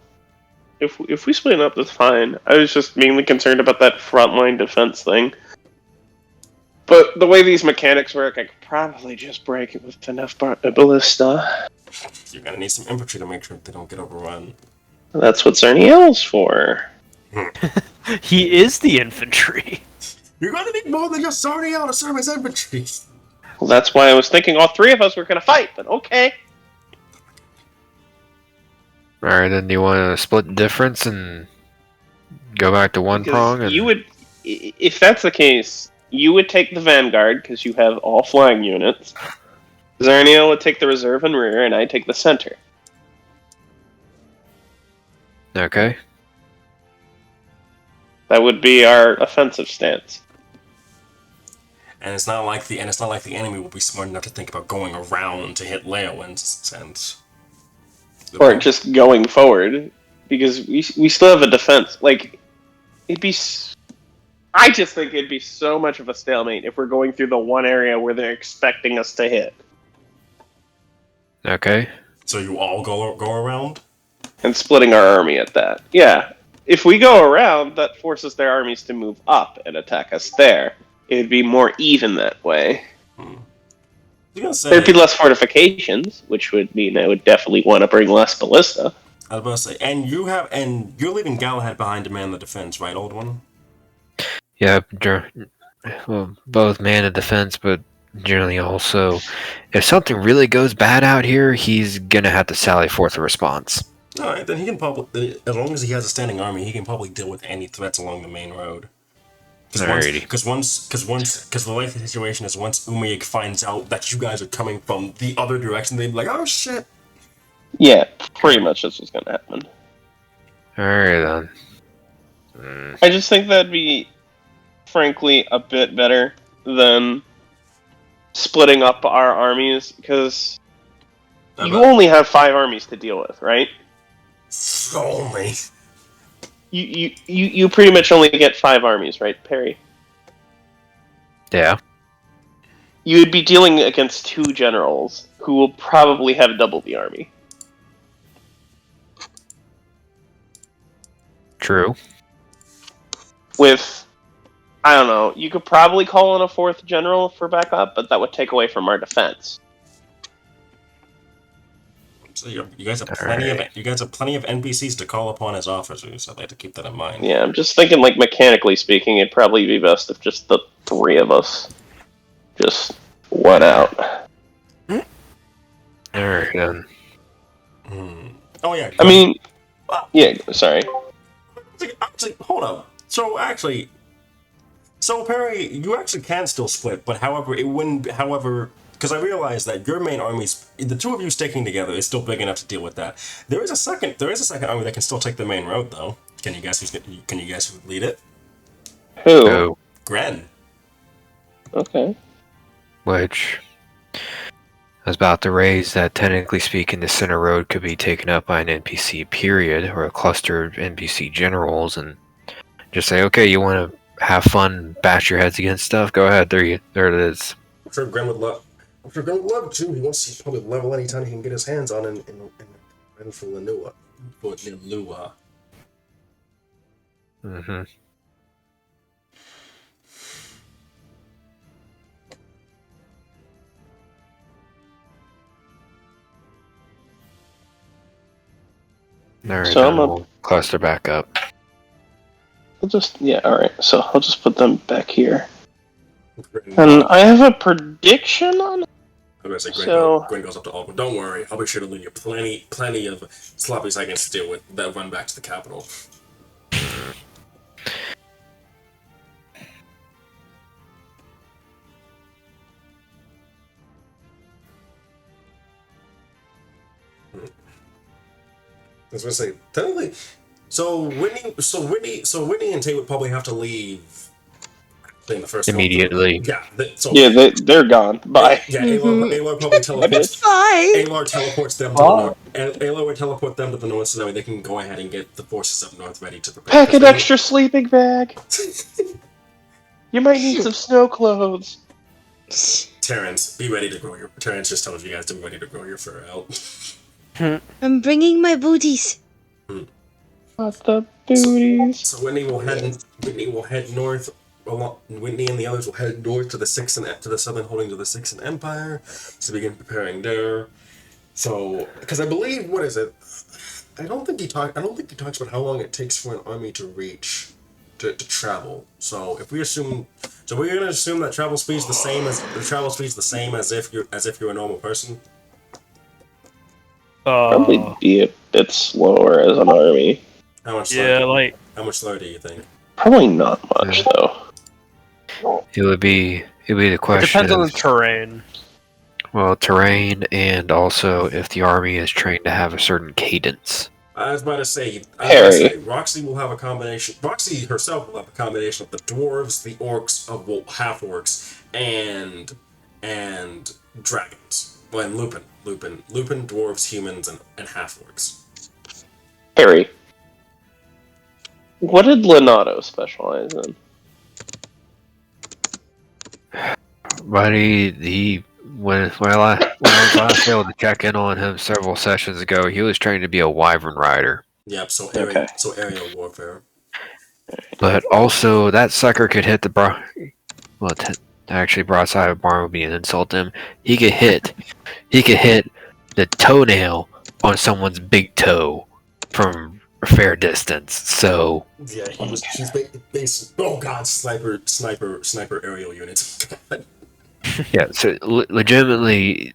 if we split up, that's fine. I was just mainly concerned about that frontline defense thing. But the way these mechanics work, I could probably just break it with enough ballista. You're gonna need some infantry to make sure they don't get overrun. That's what Cerniel's for. He is the infantry. You're gonna need more than just Cerniel to serve as infantry. Well, that's why I was thinking all three of us were gonna fight, but okay. Alright, then do you want to split the difference and go back to one prong? You would, if that's the case, you would take the vanguard because you have all flying units. Zerniel would take the reserve and rear, and I'd take the center. Okay. That would be our offensive stance. And it's not like the enemy will be smart enough to think about going around to hit Leowin's and. Or just going forward, because we still have a defense. Like, I just think it'd be so much of a stalemate if we're going through the one area where they're expecting us to hit. Okay. So you all go around? And splitting our army at that. Yeah. If we go around, that forces their armies to move up and attack us there. It'd be more even that way. was gonna say, There'd be less fortifications, which would mean I would definitely want to bring less ballista. I was about to say, and you're leaving Galahad behind to man the defense, right, old one? Yeah, well, both man and defense, but generally also, if something really goes bad out here, he's gonna have to sally forth a response. All right, then he can probably, as long as he has a standing army, he can probably deal with any threats along the main road. Alrighty. Because the likely situation is once Imuyueg finds out that you guys are coming from the other direction, they'd be like, oh shit. Yeah, pretty much that's what's going to happen. Alright then. I just think that'd be, frankly, a bit better than splitting up our armies, because you only have 5 armies to deal with, right? Only. You pretty much only get 5 armies, right, Perry? Yeah. You would be dealing against 2 generals who will probably have double the army. True. With, I don't know, you could probably call in a 4th general for backup, but that would take away from our defense. So you guys have plenty of NPCs to call upon as officers. I'd like to keep that in mind. Yeah, I'm just thinking, like, mechanically speaking, it'd probably be best if just the 3 of us just went out. Alright then. Oh yeah. I mean, yeah, sorry. Actually, hold up. So Perry, you actually can still split, but however, it wouldn't. However, because I realize that your main armies, the 2 of you sticking together, is still big enough to deal with that. There is a second army that can still take the main road, though. Can you guess who would lead it? Who? Oh, Gren. Okay. which I was about to raise that technically speaking, the center road could be taken up by an NPC period or a cluster of NPC generals, and just say, okay, you want to have fun, bash your heads against stuff? Go ahead. There it is. I'm sure Gren would love. I'm sure Gren would love to. He wants to probably level anytime he can get his hands on in for Lanua. For Lanua. Mm-hmm. Alright, So then I'm we'll cluster back up. Alright, so I'll just put them back here. And I have a prediction on it. I'm gonna say So- Gwen goes up to Alvin. Don't worry, I'll be sure to leave you plenty of sloppy seconds to deal with that run back to the capital. I was gonna say, technically, so Whitney and Tate would probably have to leave in the first Immediately. Yeah, They're gone. Bye. Yeah, Alar probably teleports. Bye. Alar teleports them to the north. And Alar would teleport them to the north so that way they can go ahead and get the forces up north ready to prepare. Pack an extra sleeping bag. You might need some snow clothes. Terrence, be ready to grow your. Terrence just told you guys to be ready to grow your fur out. I'm bringing my booties. What the booties? So Whitney will head north. Whitney and the others will head north to the southern holding to the Sixth Empire to begin preparing there. So, because I believe, what is it? I don't think he talks about how long it takes for an army to reach to travel. So if we assume, we're gonna assume that travel speed's the same as if you're a normal person. Probably be a bit slower as an army. How much? How much slower do you think? Probably not much though. It would be the It question. depends on the of- terrain. Well, terrain, and also if the army is trained to have a certain cadence. I was about to say, Roxy will have a combination. Roxy herself will have a combination of the dwarves, the orcs, half orcs, and dragons. Well, and Lupin, dwarves, humans, and half orcs. Harry, what did Leonardo specialize in? But when I was last able to check in on him several sessions ago, he was trained to be a wyvern rider. Yep. So aerial warfare. But also, that sucker could hit the actually broadside a Barnaby and insult him, he could hit the toenail on someone's big toe from a fair distance. So Yeah, he's based. Oh God, sniper aerial units. yeah, so legitimately,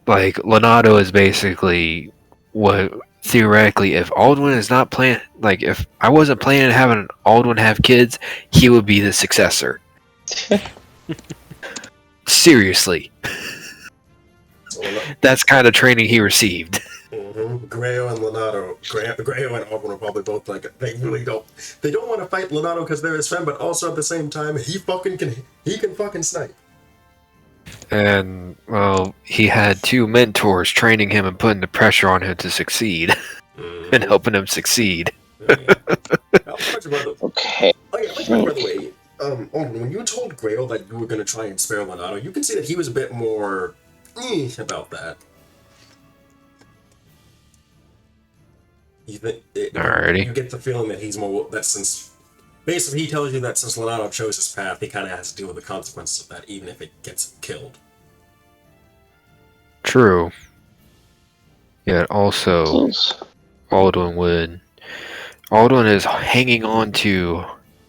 like Leonardo is basically what theoretically, if Aldwin is not planning, like if I wasn't planning on having Aldwin have kids, he would be the successor. Seriously, So, that's kind of training he received. Grayo and Leonardo, Grayo and Auburn are probably both like they really don't. They don't want to fight Leonardo because they're his friend, but also at the same time he can fucking snipe. And well, he had two mentors training him and putting the pressure on him to succeed, and helping him succeed. Okay. Okay. Oh yeah, by the way, Alden, when you told Grail that you were going to try and spare Leonardo, you can see that he was a bit more about that. Alrighty. You get the feeling that he's more that since basically he tells you that since Leonardo chose his path, he kind of has to deal with the consequences of that, even if it gets him killed. True. Yet also, Aldwin is hanging on to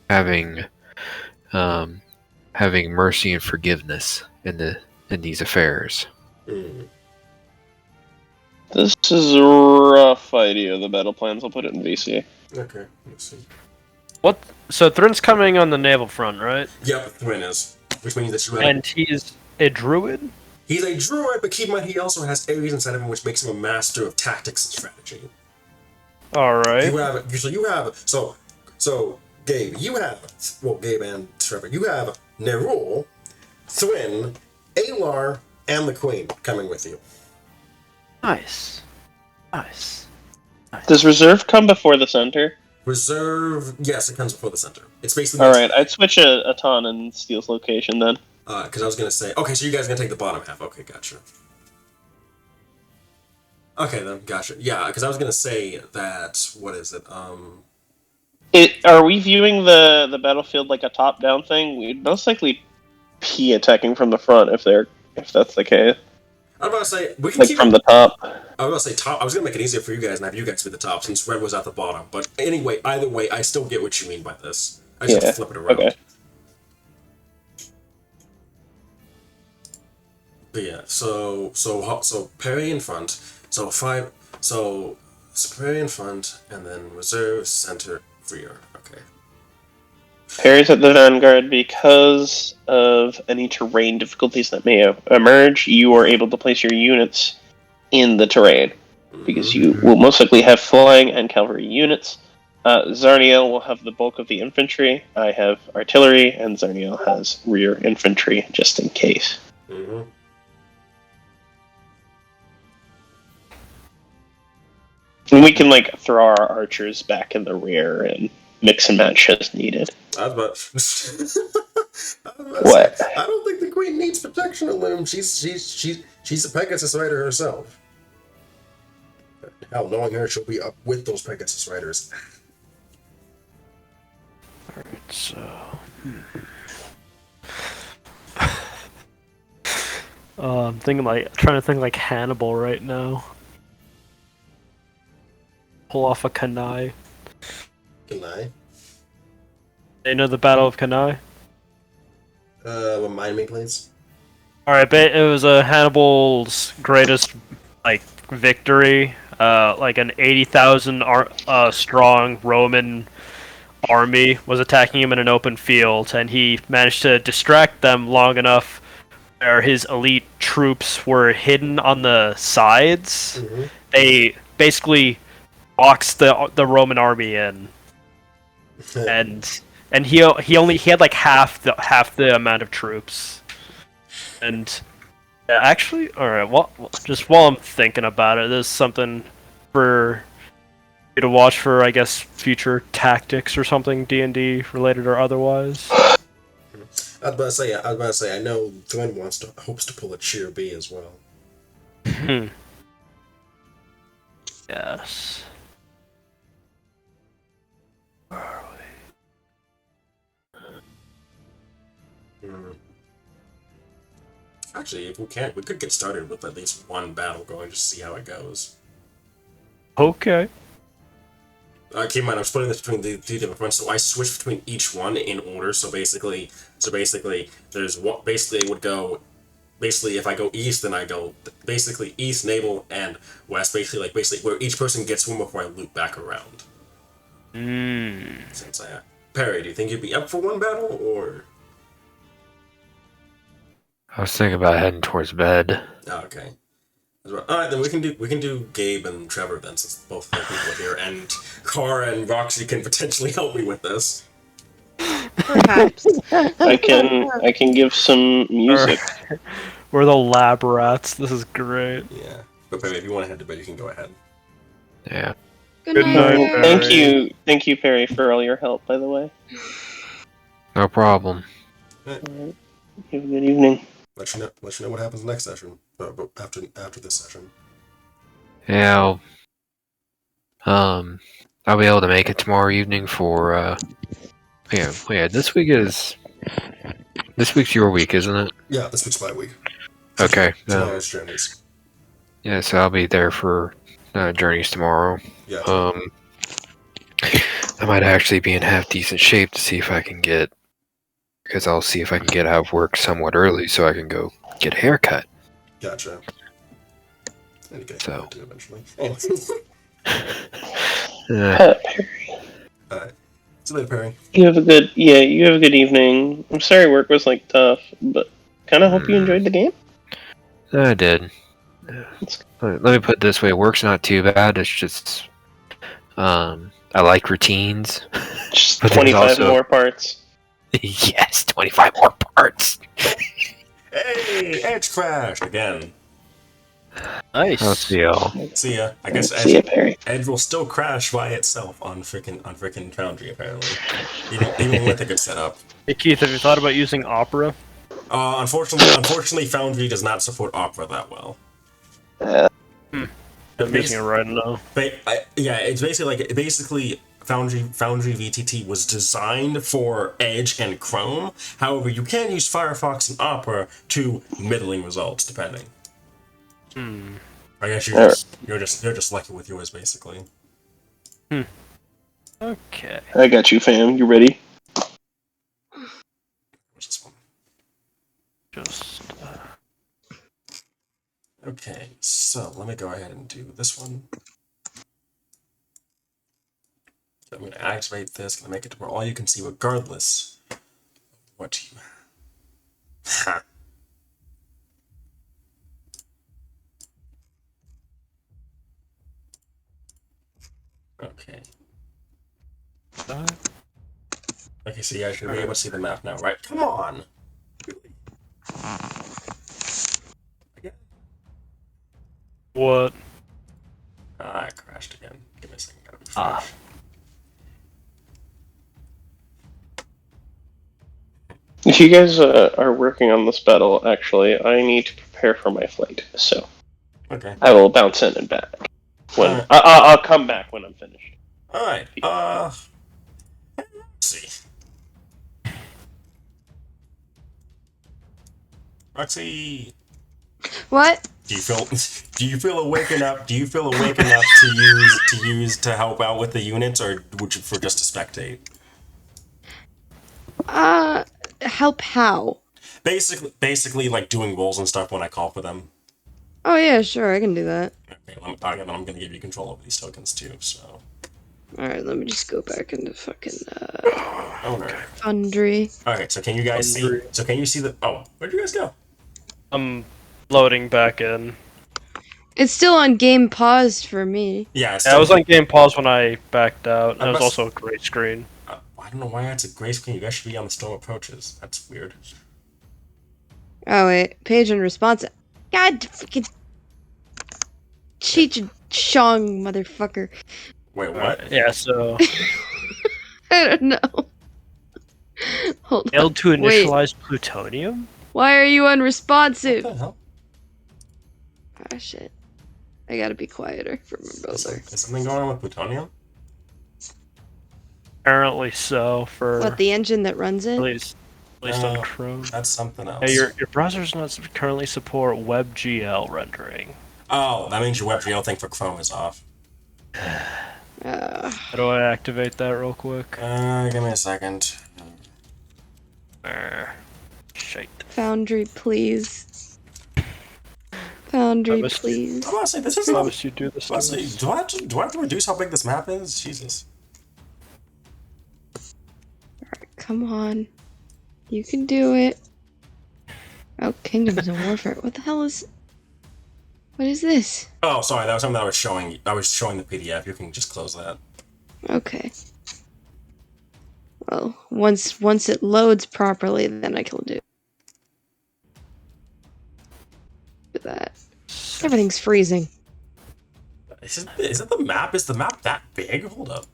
having mercy and forgiveness in these affairs. This is a rough idea, the battle plans. I'll put it in VC. Okay, let's see. What? So Thrin's coming on the naval front, right? Yep, Thrin is. Which means that you have... And he's a druid? He's a druid, but keep in mind he also has Ares inside of him, which makes him a master of tactics and strategy. Alright. So Gabe, Gabe and Trevor, you have Nerul, Thrin, Alar, and the Queen coming with you. Nice. Does reserve come before the center? Reserve, yes, it comes before the center. It's basically... Alright, I'd switch a ton in Steel's location then. Because I was going to say... Okay, so you guys are going to take the bottom half. Okay, gotcha. Okay, then, gotcha. Yeah, because I was going to say that... What is it? Are we viewing the battlefield like a top-down thing? We'd most likely be attacking from the front if that's the case. I was about to say... We can Like keep from it, the top. I was going to say top. I was going to make it easier for you guys and have you guys be the top since Red was at the bottom. But anyway, either way, I still get what you mean by this. I just have to flip it around. Okay. But yeah, so Perry in front, so Perry in front, and then reserve, center, rear. Okay. Perry's at the vanguard because of any terrain difficulties that may emerge. You are able to place your units in the terrain because you will most likely have flying and cavalry units. Zarniel will have the bulk of the infantry. I have artillery, and Zarniel has rear infantry just in case. Mm-hmm. And we can throw our archers back in the rear and mix and match as needed. I was about What? Say, I don't think the Queen needs protection, Alume. She's a Pegasus rider herself. Hell, knowing her, she'll be up with those Pegasus riders. Alright, so... I'm trying to think like Hannibal right now. Pull off a Kanai. Kanai? You know the Battle of Kanai? Remind me, please. Alright, it was Hannibal's greatest victory. An 80,000 strong Roman army was attacking him in an open field, and he managed to distract them long enough where his elite troops were hidden on the sides. Mm-hmm. They basically boxed the Roman army in, and he had like half the amount of troops. And actually, all right. Well, just while I'm thinking about it, there's something for you to watch for, I guess, future tactics or something, D&D related or otherwise. I was about to say, I know Thrin hopes to pull a Cheer B as well. Yes. Where are we? Actually, if we can't, we could get started with at least one battle going, just to see how it goes. Okay. Keep in mind, I'm splitting this between the two different fronts, so I switch between each one in order. So basically, there's what basically it would go. Basically, if I go east, then I go basically east, naval, and west. Basically, where each person gets one before I loop back around. Since Perry, do you think you'd be up for one battle, or? I was thinking about heading towards bed. Oh, okay. All right, then we can do Gabe and Trevor then, since both the people are here, and Car and Roxy can potentially help me with this. Perhaps. I can give some music. We're the lab rats. This is great. Yeah, but Perry, if you want to head to bed, you can go ahead. Yeah. Good Good night. night, Thank you, Perry, for all your help. By the way, No problem. have a good evening. Let you know what happens next session. But after this session. Yeah. I'll be able to make it tomorrow evening for. Yeah. This week's your week, isn't it? Yeah, this week's my week. Okay. Tomorrow's journeys. Yeah, so I'll be there for journeys tomorrow. Yeah. I might actually be in half decent shape to see if I can get, because I'll see if I can get out of work somewhat early so I can go get a haircut. Gotcha. And you get So. to eventually. Perry, Alright. See you later, Perry. you have a good evening. I'm sorry work was tough, but kind of hope you enjoyed the game. I did. Let me put it this way: work's not too bad. It's just, I like routines. Just But there's 25 also- more parts. Yes, 25 more parts. Hey, Edge crashed again. Nice. Let's see y'all. See ya. I guess See ya, Perry. Edge will still crash by itself on frickin' Foundry apparently. Even with a good setup. Hey Keith, have you thought about using Opera? Unfortunately, Foundry does not support Opera that well. I'm using it right now. It's basically Foundry VTT was designed for Edge and Chrome. However, you can use Firefox and Opera to middling results, depending. I guess you're just lucky with yours, basically. Okay. I got you, fam. You ready? Where's this one? Just. Okay, so let me go ahead and do this one. So I'm going to activate this, going to make it to where all you can see regardless of what you have. Okay. Okay, so you guys should be able to see the map now, right? Come on! Again? What? Ah, I crashed again. Give me a second. Gotta refresh. If you guys are working on this battle, actually, I need to prepare for my flight, so Okay. I will bounce in and back. When Alright. I'll come back when I'm finished. Alright, let's see. Roxy, What? do you feel awakened up? Do you feel awakened up to help out with the units, or would you prefer just to spectate? Help how? Basically, like doing rolls and stuff when I call for them. Oh yeah, sure, I can do that. Okay, I'm going to give you control over these tokens too. So. Alright, let me just go back into fucking, Owner. Foundry. Alright, so can you guys see? So can you see the? Oh, where'd you guys go? I'm loading back in. It's still on game paused for me. Yeah, Yeah, I was on game pause when I backed out. And it was must- also a great screen. I don't know why that's a gray screen. You guys should be on the storm approaches. That's weird. Oh wait, page and response. God, fucking Cheech and Chong, motherfucker. Wait, what? Yeah, so I don't know. Hold on. failed to Wait. initialize plutonium? Why are you unresponsive? What the hell? Ah, shit. I gotta be quieter for my Is brother. something going on with plutonium? Apparently so, for What, the engine that runs at it? least. At least on Chrome. That's something else. Hey, your browser does not currently support WebGL rendering. Oh, that means your WebGL thing for Chrome is off. How do I activate that real quick? Give me a second. Shite. Foundry, please. Foundry, please. I'm honestly, this is Why not. must you do this to Honestly, us? do I have to reduce how big this map is? Jesus. Come on. You can do it. Oh, Kingdoms of Warfare. What the hell is... What is this? Oh, sorry, that was something that I was showing. I was showing the PDF. You can just close that. Okay. Well, once it loads properly, then I can do that. Everything's freezing. Is it the map? Is the map that big? Hold up.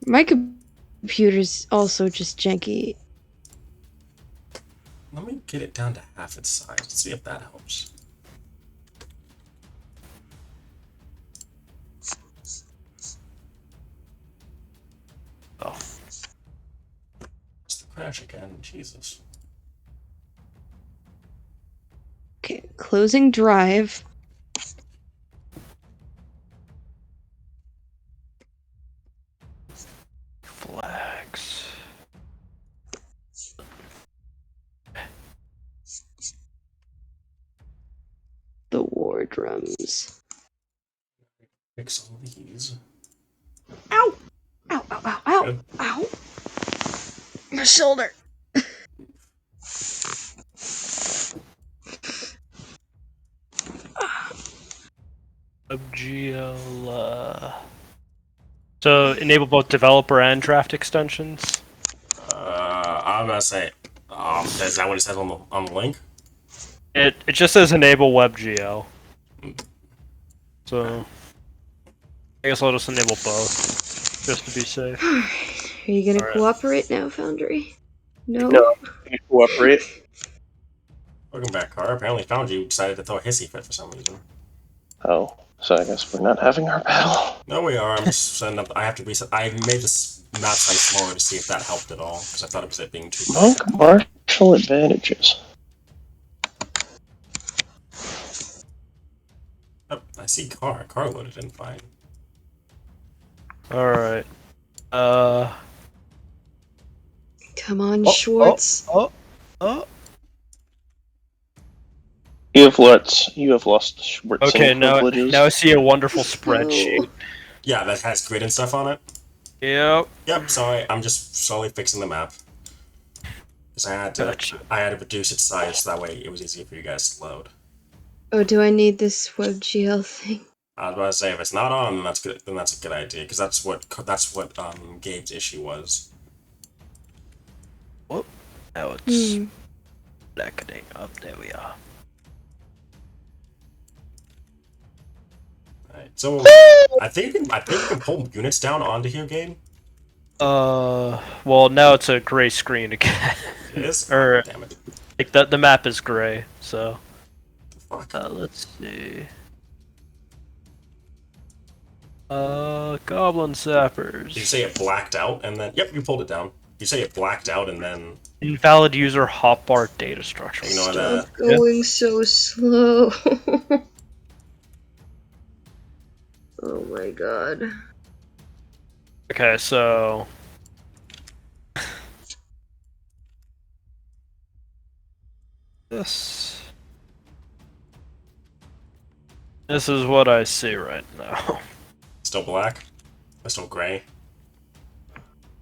My computer's also just janky. Let me get it down to half its size. Let's see if that helps. Oh. It's the crash again. Jesus. Okay, closing drive. Flags. The war drums. Fix all these. Ow! Ow, ow, ow, ow! Good. Ow! My shoulder! WebGL. So enable both developer and draft extensions. I'm gonna say. Is that what it says on the link? It just says enable WebGL. So I guess I'll just enable both, just to be safe. Are you gonna Alright. cooperate now, Foundry? No? No. You cooperate. Welcome back, Car. Apparently, Foundry decided to throw a hissy fit for some reason. Oh, so I guess we're not having our battle. No, we are. I'm just setting up. I have to reset. I made this map size smaller to see if that helped at all, because I thought it was it being too big. Monk martial advantages. Oh, I see Car. Car loaded in fine. Alright. Come on, Schwartz. Oh. You have lost Schwartzing Okay, now privileges. I see a wonderful spreadsheet. Yeah, that has grid and stuff on it. Yep. Yep. Sorry, I'm just slowly fixing the map. Because Gotcha. I had to reduce its size so that way it was easier for you guys to load. Oh, do I need this WebGL thing? I was about to say if it's not on, then that's good. Then that's a good idea because that's what Gabe's issue was. Whoop. Now it's Hmm. blackening up. There we are. Right. So I think you can pull units down onto here, Gabe. Well, now it's a gray screen again. It is. Or Damn it. like the map is gray, so. Fuck. Let's see. Goblin sappers. You say it blacked out and then yep, you pulled it down. You say it blacked out and then Invalid user hotbar data structure. you know what? Stop going so slow. Oh my god. Okay, so this is what I see right now. Still black. Still gray.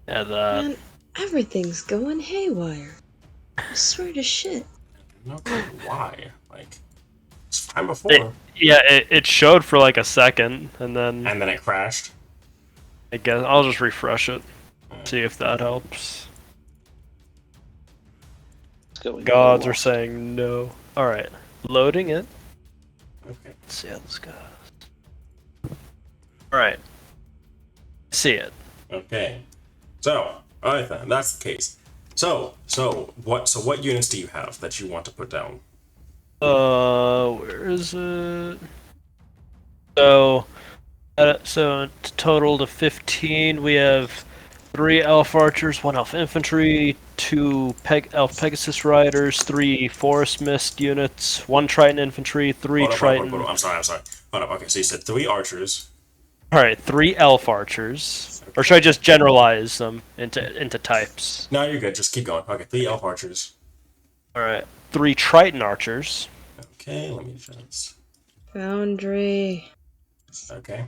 Yeah, that. Man, everything's going haywire. I swear to shit. No clue why. Like it's fine before. It showed for like a second, and then And then it crashed. I guess I'll just refresh it, see if that helps. Gods are saying no. Alright, loading it. Okay. Let's see how this goes. Alright. See it. Okay. So, alright then, that's the case. So what units do you have that you want to put down? Where is it? So total to 15. We have 3 elf archers, 1 elf infantry, 2 Elf Pegasus Riders, 3 Forest Mist units, 1 Triton Infantry, 3 Triton. Hold up. I'm sorry. Hold up. Okay, so you said 3 archers. Alright, 3 Elf Archers. Or should I just generalize them into types? No, you're good. Just keep going. Okay, 3 elf archers. Alright, 3 Triton Archers. Okay, let me just. Foundry. Okay.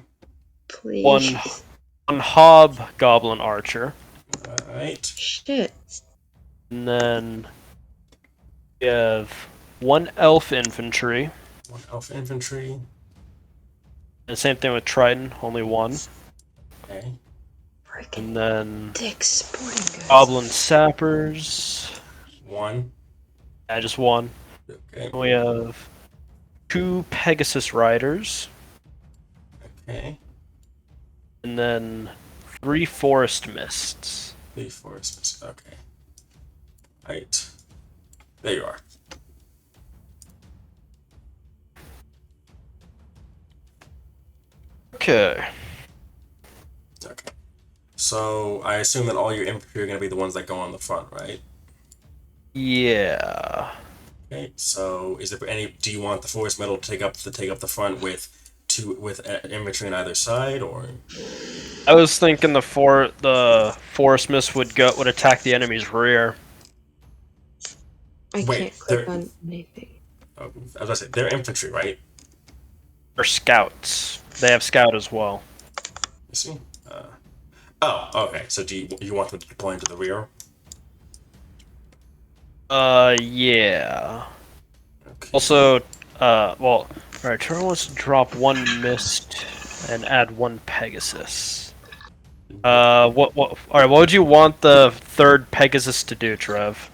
Please. 1 Hobgoblin Archer. Alright. Shit. And then we have 1 Elf Infantry. 1 elf infantry. And same thing with Triton, only 1. Okay. Freaking And then Dick's Sporting Goods. Goblin Sappers. 1. Yeah, just 1. Okay. We have 2 Pegasus Riders. Okay. And then 3 Forest Mists. 3 forest mists. Okay. Right. There you are. Okay. Okay. So I assume that all your infantry are going to be the ones that go on the front, right? Yeah. Okay. So is there any? Do you want the forest metal to take up the front with infantry on either side, or? I was thinking the Forest Mist would attack the enemy's rear. I Wait, can't click they're- on anything. I was gonna say they're infantry, right? Or scouts. They have scout as well. You see? Oh, okay. So do you want them to deploy into the rear? Yeah. Okay. Also, well, alright, Turtle wants to drop 1 Mist and add 1 Pegasus. Alright, what would you want the 3rd Pegasus to do, Trev?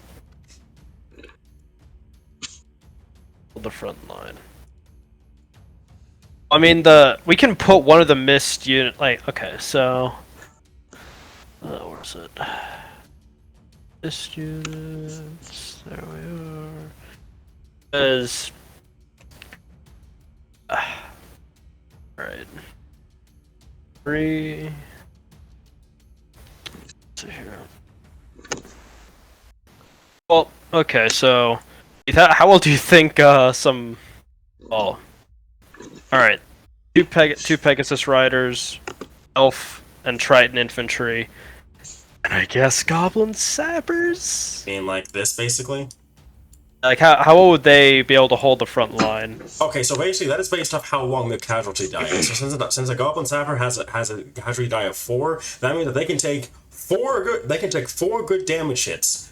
The front line. I mean, we can put one of the Mist unit, like, okay, so... where is it? Mist units, there we are. As... Alright. 3... Let's see here. Well, okay, so... How well do you think, some... Well... Alright. 2 Pegasus Riders, Elf and Triton Infantry, and I guess Goblin Sappers? I mean, like this, basically. Like, how well would they be able to hold the front line? Okay, so basically that is based off how long the casualty die is. So since a Goblin Sapper has a casualty die of 4, that means that they can take 4 good damage hits.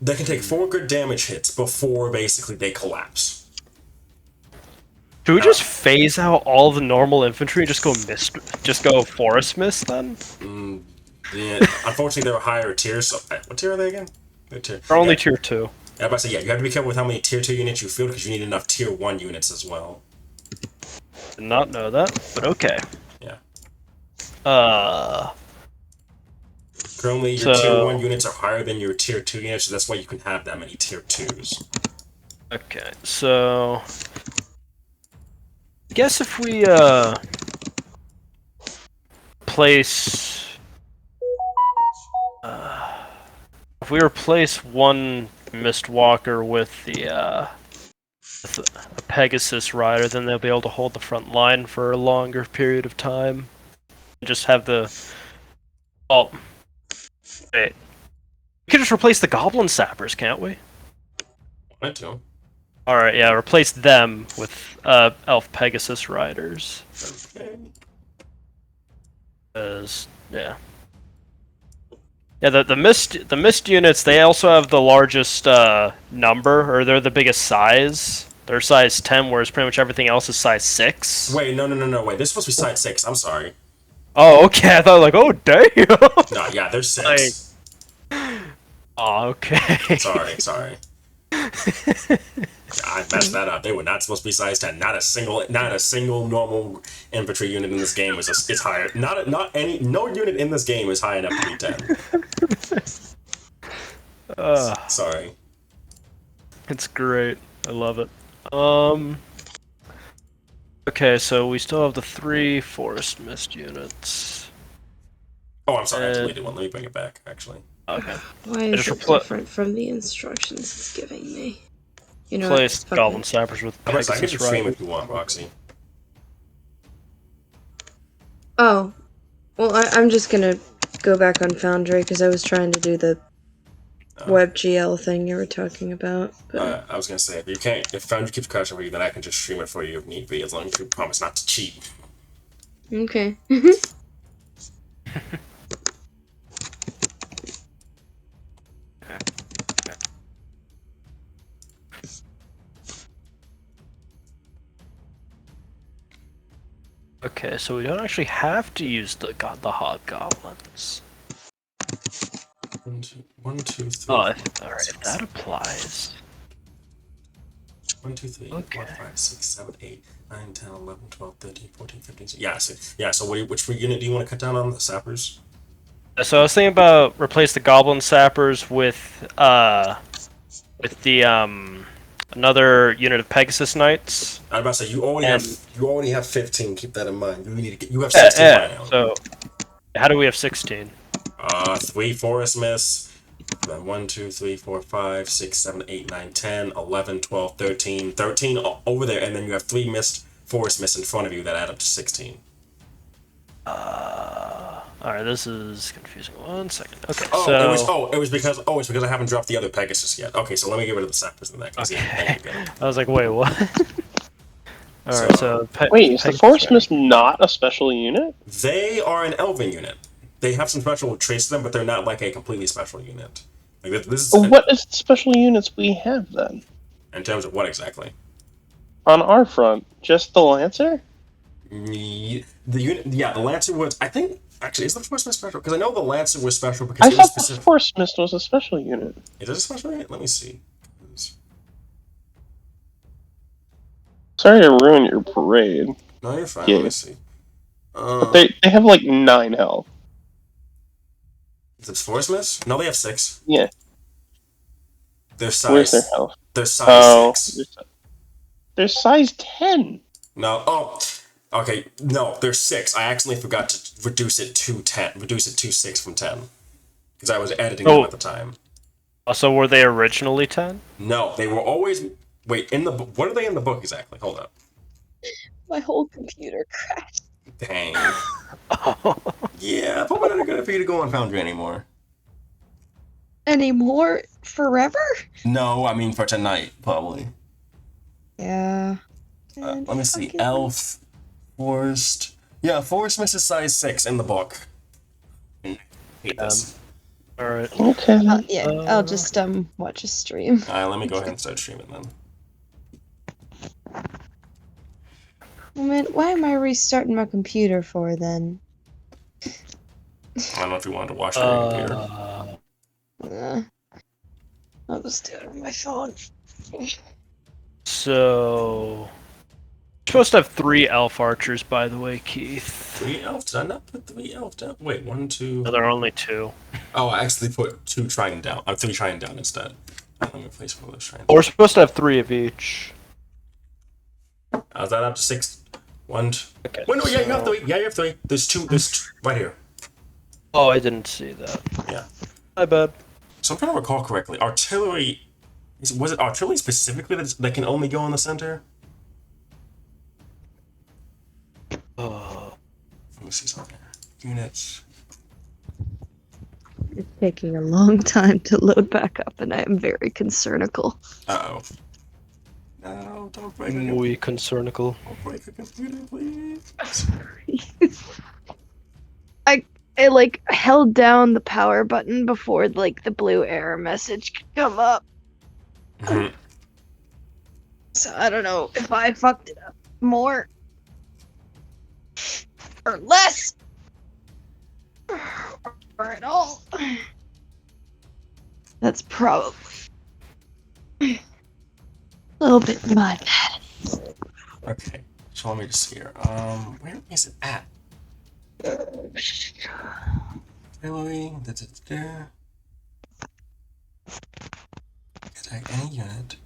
They can take 4 good damage hits before basically they collapse. Should we just phase out all the normal infantry and just go Forest Mist then? Yeah, unfortunately, they're higher tiers. So, what tier are they again? They're only tier 2. Yeah, I'm about to say, yeah, you have to be careful with how many tier 2 units you field because you need enough tier 1 units as well. Did not know that, but okay. Yeah. Currently, your tier 1 units are higher than your tier 2 units, so that's why you can have that many tier 2s. Okay, so... I guess if we, place... if we replace 1 Mistwalker with a Pegasus Rider, then they'll be able to hold the front line for a longer period of time. Just have the... Oh... Wait. We could just replace the Goblin Sappers, can't we? Wanted to. Alright, yeah, replace them with Elf Pegasus Riders. Okay. Yeah. Yeah, the mist units, they also have the largest number, or they're the biggest size. They're size 10, whereas pretty much everything else is size 6. Wait, no, wait, they're supposed to be size 6, I'm sorry. Oh, okay, I thought like, oh, damn! No, yeah, they're 6. Oh, okay. Sorry. I messed that up. They were not supposed to be size 10. Not a single normal infantry unit in this game is higher. No unit in this game is high enough to be 10. Sorry. It's great. I love it. Okay, so we still have the 3 Forest Mist units. Oh, I'm sorry, I deleted one. Let me bring it back, actually. Okay. Why I is just it different from the instructions it's giving me? You know what? Replace Fuck Goblin it. Sappers with I can Pegasus just stream Riders. if you want, Roxy. Oh. Well, I'm just gonna go back on Foundry because I was trying to do the WebGL thing you were talking about. But I was gonna say if Foundry keeps crashing for you, then I can just stream it for you if need be, as long as you promise not to cheat. okay. Okay, so we don't actually have to use the Hobgoblins. 1, 2, 3. Oh, alright, if that applies. 1, 2, 3, Okay. 4, 5, 6, 7, 8, 9, 10, 11, 12, 13, 14, 15. So which unit do you want to cut down on? The sappers? So I was thinking about replace the Goblin Sappers with the another unit of Pegasus Knights. I was about to say you already have 15. Keep that in mind. You have Yeah, 16 right now. So how do we have 16? 3 forest mists. Then 1, 2, 3, 4, 5, 6, 7, 8, 9, 10, 11, 12, 13. 13 over there, and then you have 3 forest mists in front of you that add up to 16. Alright, this is confusing. 1 second. Okay, It was because I haven't dropped the other Pegasus yet. Okay, so let me get rid of the sappers in that case. Okay. Yeah, I was like, wait, what? Alright, Wait, is the Forest Mist not a special unit? they are an elven unit. They have some special traits to them, but they're not like a completely special unit. Like this is What is the special units we have then? in terms of what exactly? On our front, just the Lancer? The Lancer was. I think actually is the Force Mist special because I know the Lancer was special because I it was thought the specific. Force Mist was a special unit. Is it a special unit? Let me see. Sorry to ruin your parade. No, you're fine. Yeah. Let me see. But they have like 9 health. Is it Force Mist? No, they have 6. Yeah. Their Where's size. their health? Their size 6. They're size 10. No. Oh. Okay. No, they're 6. I accidentally forgot to reduce it to 10. Reduce it to 6 from 10 because I was editing them at the time. So were they originally 10? No, they were always. Wait, in the book. What are they in the book exactly? Hold up. My whole computer crashed. Dang. Yeah, probably not good for you to go on Foundry anymore. Anymore? Forever? No, I mean for tonight, probably. Yeah. Let me see. Elf, Forest. Yeah, Forest Mist is size 6 in the book. Hate this. Alright. Okay. I'll just watch a stream. Alright, let me go ahead and start streaming then. Well, man, why am I restarting my computer for then? I don't know if you wanted to watch your computer. I'll just do it on my phone. So you're supposed to have 3 elf archers, by the way, Keith. 3 elf? Did I not put 3 elf down? Wait, 1, 2. No, there are only 2. Oh, I actually put 2 trying down. 3 trying down instead. Let me replace one of those trying. We're supposed to have 3 of each. Is that up to 6? 1, 2. Okay, Wait, no, yeah, you have 3. Yeah, you have 3. There's 2. There's 2 right here. Oh, I didn't see that. Yeah. My bad. So I'm trying to recall correctly. Artillery. Was it artillery specifically that can only go in the center? Let me see something here. Units. It's taking a long time to load back up, and I am very concernical. Uh-oh. No, don't break Muy concernical. Don't break the computer, please. I like held down the power button before like the blue error message could come up. So I don't know if I fucked it up more or less or at all. That's probably a little bit my bad. Okay, so let me just see here. Where is it at? Artillery. Attack any unit.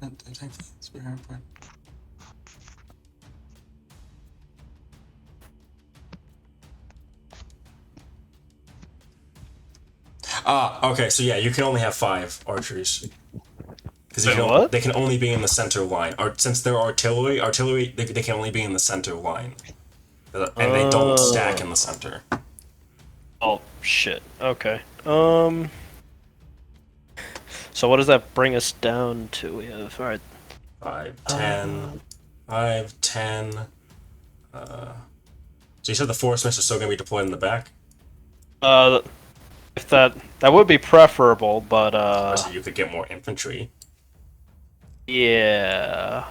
Attack spare part. Okay, so yeah, you can only have 5 archers. Because Wait, what? they can only be in the center line. Or since they're artillery, they can only be in the center line. And they don't stack in the center. Oh, shit. Okay. So what does that bring us down to? We have, alright. 5, 10, 5, 10. So you said the force mists are still going to be deployed in the back? If that would be preferable, but, So you could get more infantry. yeah.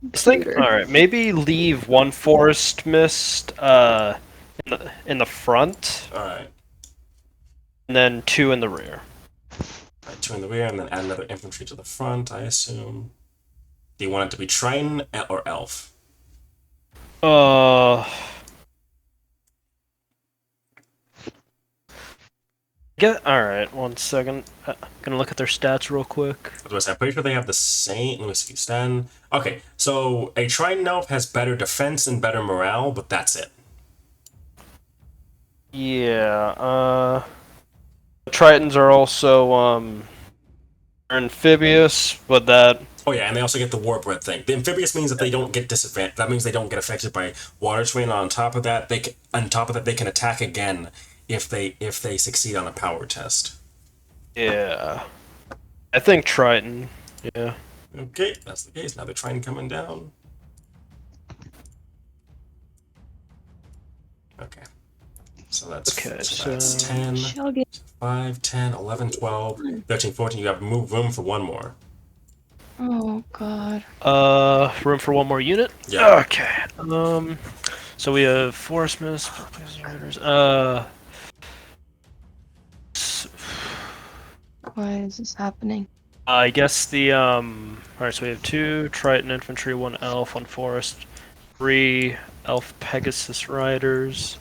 I think, alright, maybe leave 1 forest mist, in the front, Alright. and then 2 in the rear. 2 in the rear, and then add another infantry to the front, I assume. Do you want it to be Triton or Elf? Alright, 1 second. Gonna look at their stats real quick. I'm pretty sure they have the same. Let me see. Stand. Okay, so a Triton Elf has better defense and better morale, but that's it. Yeah, Tritons are also, amphibious, but that... Oh yeah, and they also get the War Breath thing. The amphibious means that they don't get disadvantaged. That means they don't get affected by water terrain. On top of that, they can attack again if they succeed on a power test. Yeah. I think Triton, yeah. Okay, that's the case. Now they're trying coming down. Okay. So that's, Okay, so that's so- 10, Shall get 5, 10, 11, 12, 13, 14. You have room for 1 more. Oh god. Room for 1 more unit? Yeah. Okay. So we have Forest Mist, Why is this happening? I guess the, alright, so we have 2 Triton Infantry, 1 Elf, 1 Forest, 3 Elf Pegasus Riders,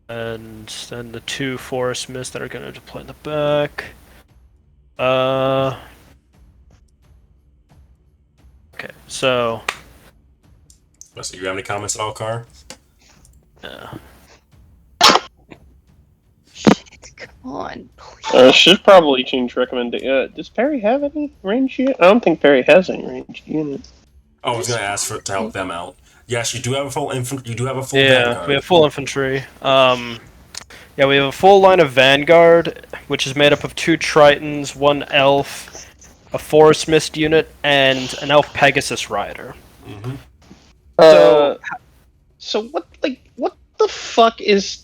and then the 2 Forest Mist that are going to deploy in the back. Okay, so... So you have any comments at all, Car? Yeah. Shit, come on, please. Should probably change recommendation. Does Perry have any range yet? I don't think Perry has any ranged units. Oh, I was gonna ask to help them out. Yes, you do have a full infantry. You do have a full Yeah, vanguard. we have full infantry. Yeah, we have a full line of Vanguard, which is made up of 2 Tritons, 1 Elf, a Forest Mist unit, and an Elf Pegasus Rider. Mm-hmm. So what the fuck is?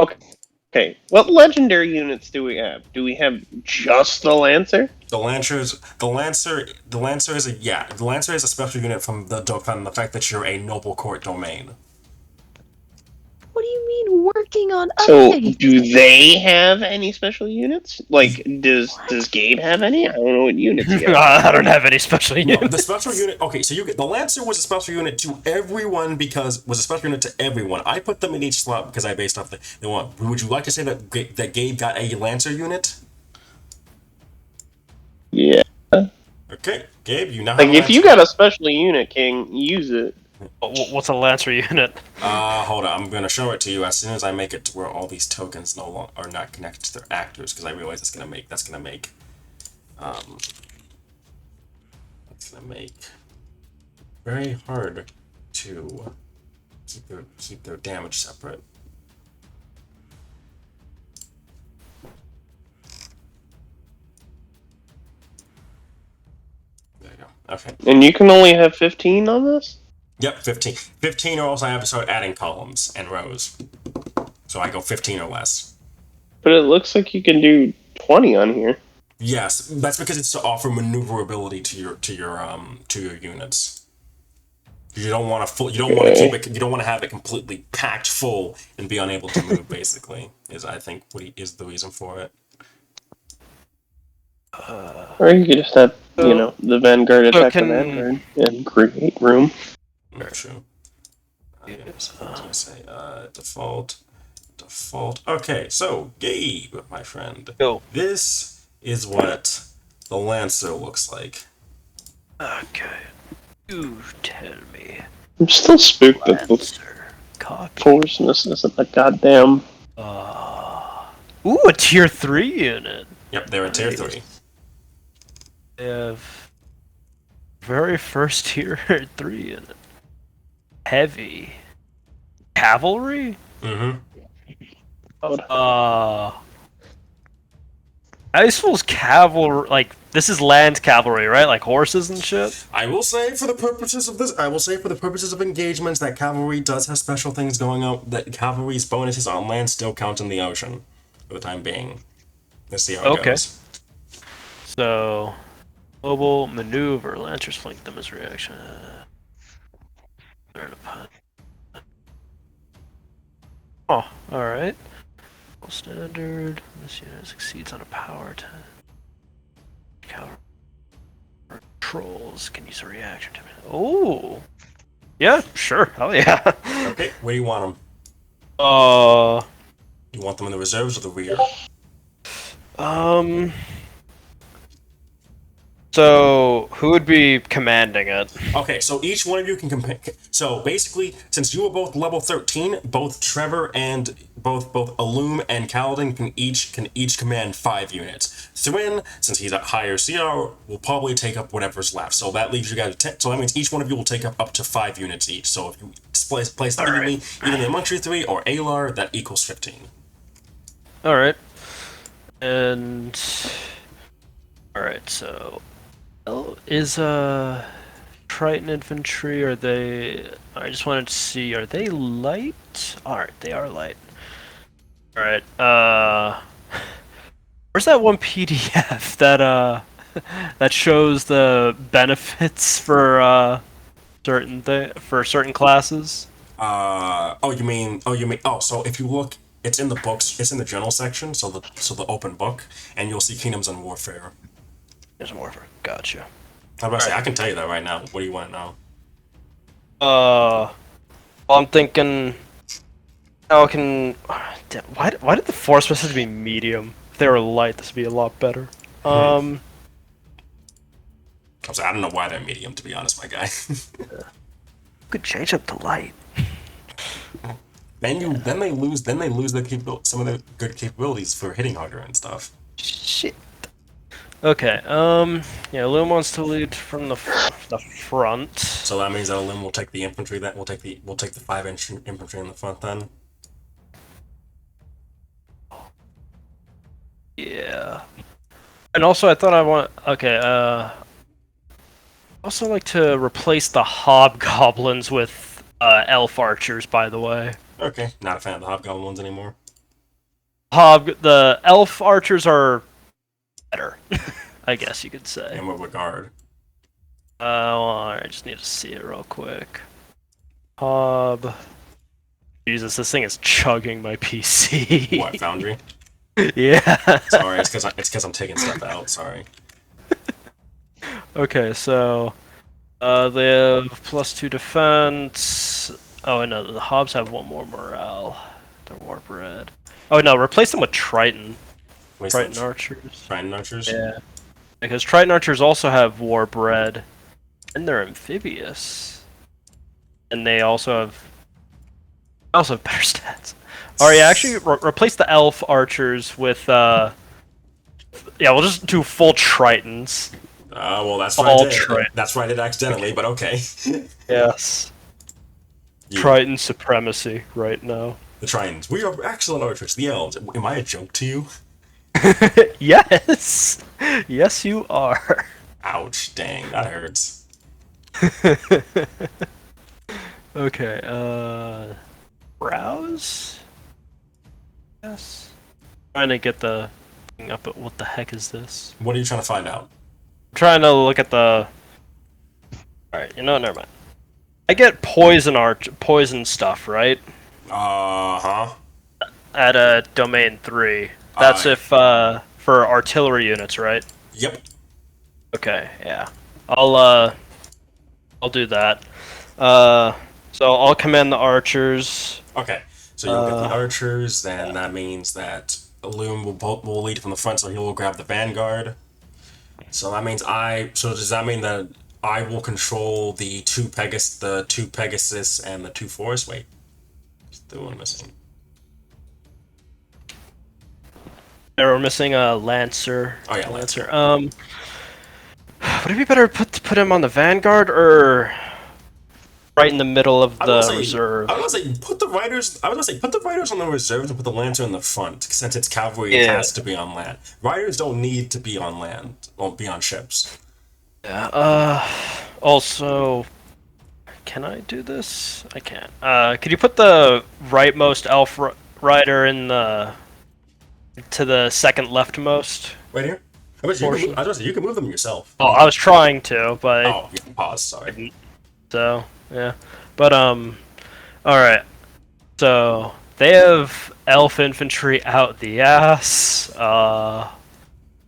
Okay. What legendary units do we have? Do we have just the Lancer? The Lancer is a special unit from the fact that you're a noble court domain. What do you mean working on So updates? do they have any special units? Like, does Gabe have any? I don't know what units he has. I don't have any special No, units. the special unit. Okay, so the Lancer was a special unit to everyone I put them in each slot because I based off the one. Would you like to say that Gabe got a Lancer unit? Yeah. Okay, Gabe, you now have Like, a if you Lancer. got a special unit, King, use it. What's a Lancer unit? Hold on. I'm gonna show it to you as soon as I make it to where all these tokens are not connected to their actors, because I realize that's gonna make very hard to keep their damage separate. There you go. Okay. And you can only have 15 on this? Yep, 15. 15 or else I have to start adding columns and rows. So I go 15 or less. But it looks like you can do 20 on here. Yes, that's because it's to offer maneuverability to your units. You don't want to have it completely packed full and be unable to move. Basically, is I think is the reason for it. Or you could just have, the Vanguard attack the Vanguard and create room. True. I was gonna say default. Okay, so Gabe, my friend. Go. This is what the Lancer looks like. Okay. You tell me. I'm still spooked that the Lancer. Copy. Force Mist isn't a goddamn... Ooh, a tier 3 unit. Yep, they're a tier 3. They have very first tier 3 unit. Heavy. Cavalry? Mm-hmm. Icefall's cavalry, like, this is land cavalry, right? Like horses and shit? I will say for the purposes of engagements that cavalry does have special things going on, that cavalry's bonuses on land still count in the ocean for the time being. Let's see how it goes. So, mobile maneuver, lancers flank them as reaction. Oh, alright. Standard. This unit succeeds on a power 10. Cavalry trolls can use a reaction to it. Oh! Yeah, sure. Hell yeah. Okay, where do you want them? You want them in the reserves or the rear? So, who would be commanding it? Okay, so each one of you can compare. So basically, since you are both level 13, both Trevor and both Alume and Kaladin can each command 5 units. Thrin, since he's at higher CR, will probably take up whatever's left. So that leaves you guys with 10. So that means each one of you will take up to 5 units each. So if you place them evenly amongst you 3 or Alar, that equals 15. All right. And all right, so is Triton infantry, are they... I just wanted to see, are they light? Alright, they are light. Alright, where's that one PDF that that shows the benefits for certain classes? So if you look, it's in the books, it's in the general section, so the open book, and you'll see Kingdoms and Warfare. There's Warfare. Gotcha. I'm about to say, I can tell you that right now. What do you want to know? Well, I'm thinking... Why did the force supposed to be medium? If they were light, this would be a lot better. I'm sorry, I don't know why they're medium, to be honest, my guy. You could change up to light. Then they lose some of their good capabilities for hitting harder and stuff. Shit. Okay, yeah, Alume wants to lead from the front. So that means that Alume will take the infantry. We'll take the 5-inch infantry in the front then. Yeah. And also, I thought also like to replace the hobgoblins with elf archers. By the way. Okay, not a fan of the hobgoblin ones anymore. The elf archers are better, I guess you could say. In what regard? Well, I just need to see it real quick. Hob. Jesus, this thing is chugging my PC. What, Foundry? Yeah. Sorry, it's because I'm taking stuff out. Sorry. Okay, so they have +2 defense. Oh no, the Hobbs have 1 more morale. They're warp red. Oh no, replace them with Triton. Triton archers. Triton archers? Yeah. Because Triton archers also have warp red, and they're amphibious. And they also have better stats. Alright, yeah, actually replace the elf archers with yeah, we'll just do full Tritons. Well, that's what I did. That's what I did accidentally, but okay. Yes. Yeah. Triton supremacy right now. The Tritons. We are excellent archers. The elves. Am I a joke to you? Yes! Yes, you are. Ouch. Dang, that hurts. Okay, browse? Yes. Trying to get the thing up, but what the heck is this? What are you trying to find out? I'm trying to look at the... Alright, you know what, never mind. I get poison stuff, right? Uh-huh. At domain 3. That's if, for artillery units, right? Yep. Okay, yeah. I'll do that. So I'll command the archers. Okay, so you'll get the archers, then that means that Alume will lead from the front, so he will grab the vanguard. So that means so does that mean that I will control the two Pegasus and the 2 Force? Wait, still one missing. We're missing a Lancer. Oh yeah, Lancer. Would it be better to put him on the Vanguard or right in the middle of the reserve? I was gonna say put the riders. I was gonna say put the riders on the reserves and put the Lancer in the front. Since it's cavalry, it Yeah. has to be on land. Riders don't need to be on land or be on ships. Yeah. Also, can I do this? I can't. Could you put the rightmost elf rider in the to the second leftmost? Right here. I was gonna say you can move them yourself. Oh, I was trying to, but Oh, you can pause. Sorry. so yeah. But all right. So they have elf infantry out the ass.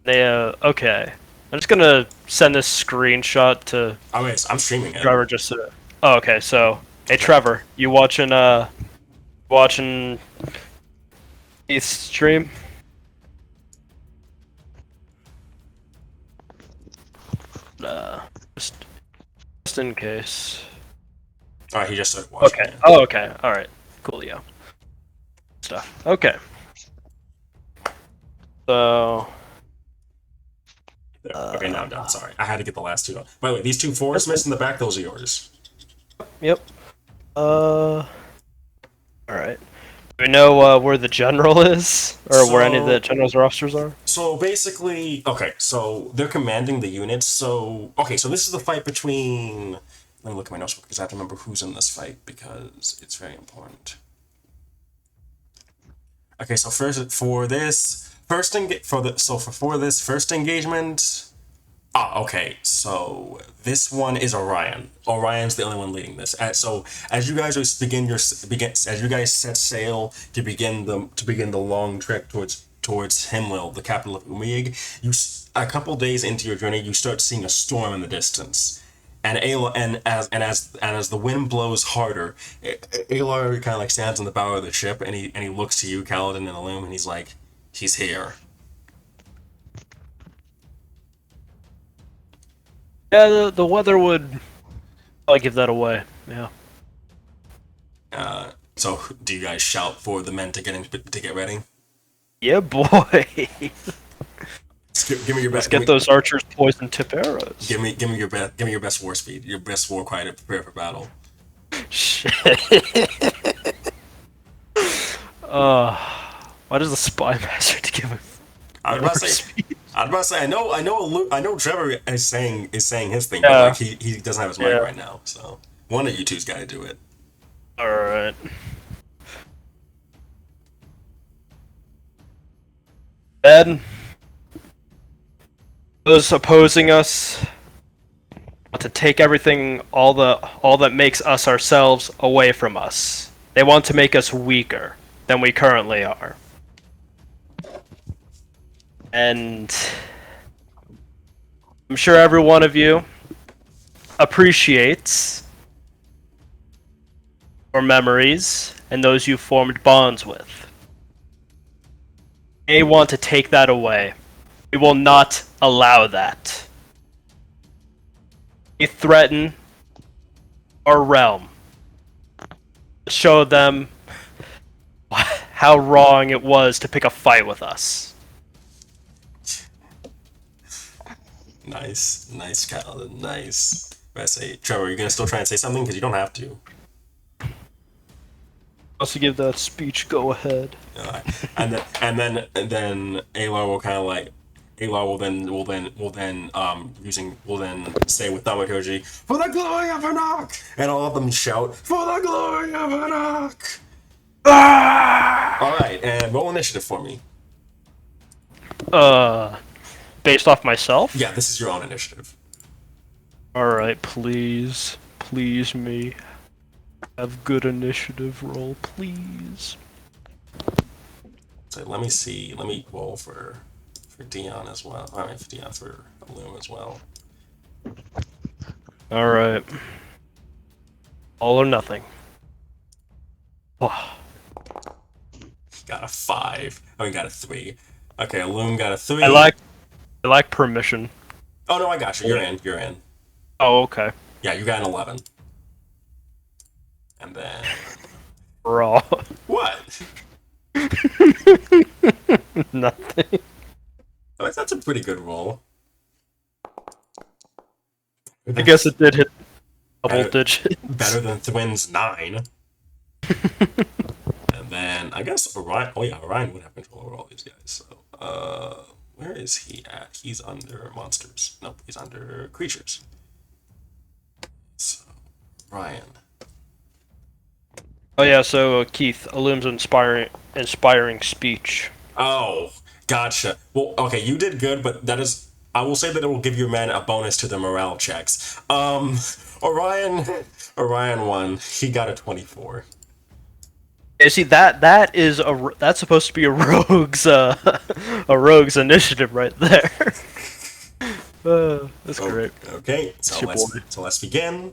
They okay. I'm just gonna send this screenshot to I'm streaming it. Trevor just to. Oh, okay. So hey, Trevor, you watching Keith's stream? Just in case. All right, he just started watching. Okay. Oh, okay. All right. Coolio. Stuff. Okay. So. There. Okay, now I'm done. Sorry, I had to get the last two. By the way, these two fours missed in the back. Those are yours. Yep. All right. Do we know where the general is, or where any of the generals or officers are? So basically, okay, so they're commanding the units. So okay, so this is the fight between. Let me look at my notes because I have to remember who's in this fight because it's very important. Okay, so for this first engagement. Ah, okay. So this one is Orion. Orion's the only one leading this. So as you guys as you guys set sail to begin the long trek towards Himwell, the capital of Imuyueg, a couple days into your journey, you start seeing a storm in the distance. And as the wind blows harder, Alar kind of like stands on the bow of the ship and he looks to you, Kaladin and Alume, and he's like, he's here. Yeah, the weather would probably give that away. Yeah. So do you guys shout for the men to get ready? Yeah, boy. Give me your best. Let's get those archers poison tip arrows. Give me your best war speed, your best war cry to prepare for battle. Shit. Why does the spy master to give him? I was about to say. I know. Trevor is saying his thing, Yeah. but like he doesn't have his mic Yeah. right now. So one of you two's got to do it. All right. Then those opposing us want to take everything, all that makes us ourselves away from us. They want to make us weaker than we currently are. And I'm sure every one of you appreciates your memories and those you formed bonds with. They want to take that away. We will not allow that. We threaten our realm. Show them how wrong it was to pick a fight with us. Nice, Kaladin, nice. I say, Trevor, you're gonna still try and say something because you don't have to. Also, give that speech go ahead. And then Alar will kind of like. Alar will then say with thaumaturgy, "For the glory of Hanoc!" And all of them shout, "For the glory of Hanoc!" All right, and roll initiative for me. Based off myself? Yeah, this is your own initiative. Alright, please. Please me. Have good initiative roll, please. So let me see. Let me roll for Dion as well. All right, for Dion, for Alume as well. Alright. All or nothing. Oh. Got a 5. I mean, got a 3. Okay, Alume got a 3. I like permission. Oh no, I got you. You're in. Oh, okay. Yeah, you got an 11. And then Raw. what? Nothing. that thing. That's a pretty good roll. I guess it did hit double Better- digit. Better than Thwin's 9. And then I guess Orion. Oh yeah, Orion would have control over all these guys. So, where is he at? He's under monsters. Nope, he's under creatures. So, Orion. Oh yeah, so Keith, Alume's inspiring speech. Oh, gotcha. Well, okay, you did good, but that is. I will say that it will give your men a bonus to the morale checks. Orion won. He got a 24. You see that's supposed to be a rogue's initiative right there. That's great. Okay, so Your boy. let's begin.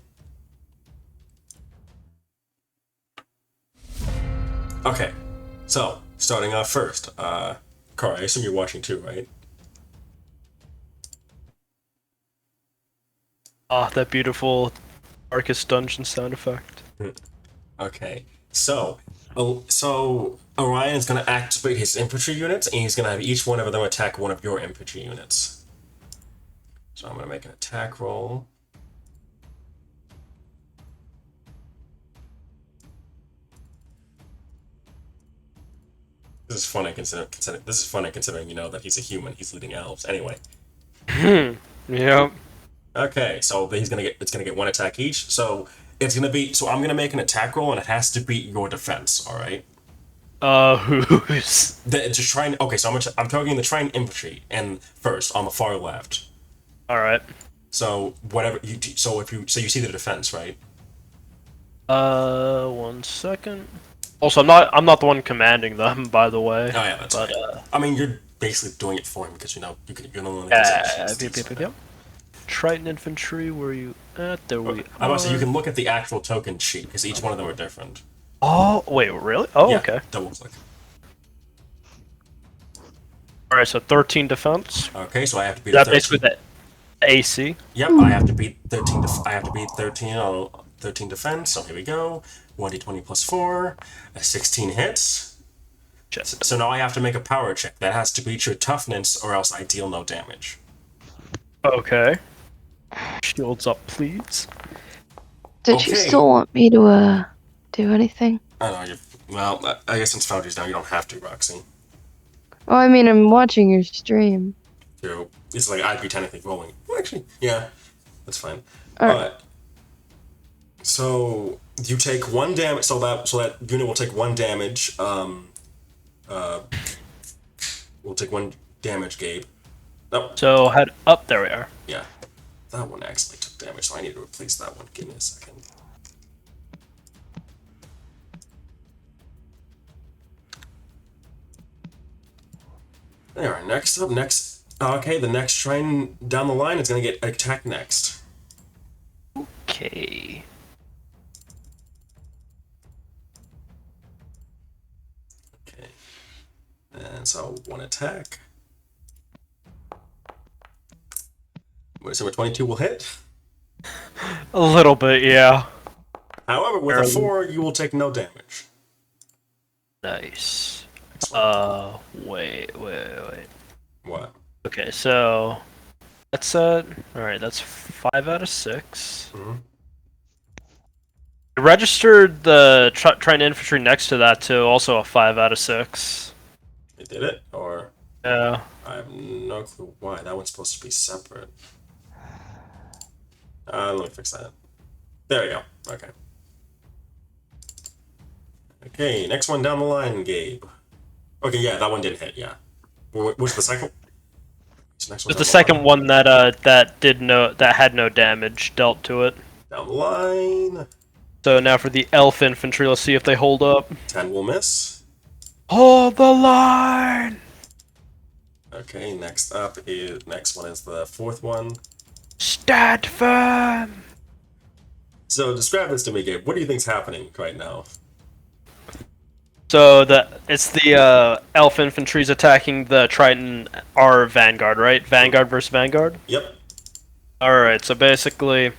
Okay, so starting off first, Carl, I assume you're watching too, right? Ah, that beautiful Darkest Dungeon sound effect. Okay, so Orion's gonna activate his infantry units, and he's gonna have each one of them attack one of your infantry units. So I'm gonna make an attack roll. This is funny considering you know that he's a human. He's leading elves. Anyway. Yep. Okay, so it's gonna get one attack each. So I'm gonna make an attack roll, and it has to beat your defense. All right. Who's? Okay, so I'm targeting the Trine infantry, and first on the far left. All right. So whatever you you see the defense, right? 1 second. Also, I'm not the one commanding them, by the way. Oh yeah, that's right. I mean, you're basically doing it for him because you're the only one that can Yep. Triton infantry, where you at? There we I are. must say you can look at the actual token sheet because each one of them are different. Oh, wait, really? Oh, Yeah, okay. double click. Alright, so 13 defense. Okay, so I have to beat Is that 13. basically the AC? Yep, I have to beat 13. I have to beat 13 on 13 defense. So here we go. 1d20 plus 4. 16 hits. Shit. So now I have to make a power check. That has to beat your toughness, or else I deal no damage. Okay. Shields up, please. Did you Okay. still want me to do anything? I know well, I guess since Foundry's down, you don't have to, Roxy. Oh, I mean, I'm watching your stream. It's like I'd be technically rolling. Well, actually, yeah, that's fine. Alright. So you take 1 damage. So that unit will take 1 damage. We'll take 1 damage, Gabe. Nope. So head up. There we are. Yeah, that one actually took damage, so I need to replace that one. Give me a second. There. Next up, okay, the next train down the line is gonna get attacked next. Okay. Okay, and so 1 attack. So 22 will hit. A little bit, yeah. However, with a 4, you will take no damage. Nice. Wait. What? Okay, so that's alright, that's 5 out of 6. Mhm. I registered the Triton infantry next to that too, also a 5 out of 6. It did it? Or Yeah. I have no clue why. That one's supposed to be separate. Let me fix that. There we go. Okay. Okay, next one down the line, Gabe. Okay, yeah, that one didn't hit, yeah. What's the second? Next one It's the second one that that had no damage dealt to it. down the line. So now for the elf infantry, let's see if they hold up. 10 will miss. Hold the line! Okay, next one is the 4th one. Stand firm! So describe this to me, Gabe. What do you think's happening right now? So it's the elf infantry's attacking the Triton R Vanguard, right? Vanguard versus Vanguard? Yep. Alright, so basically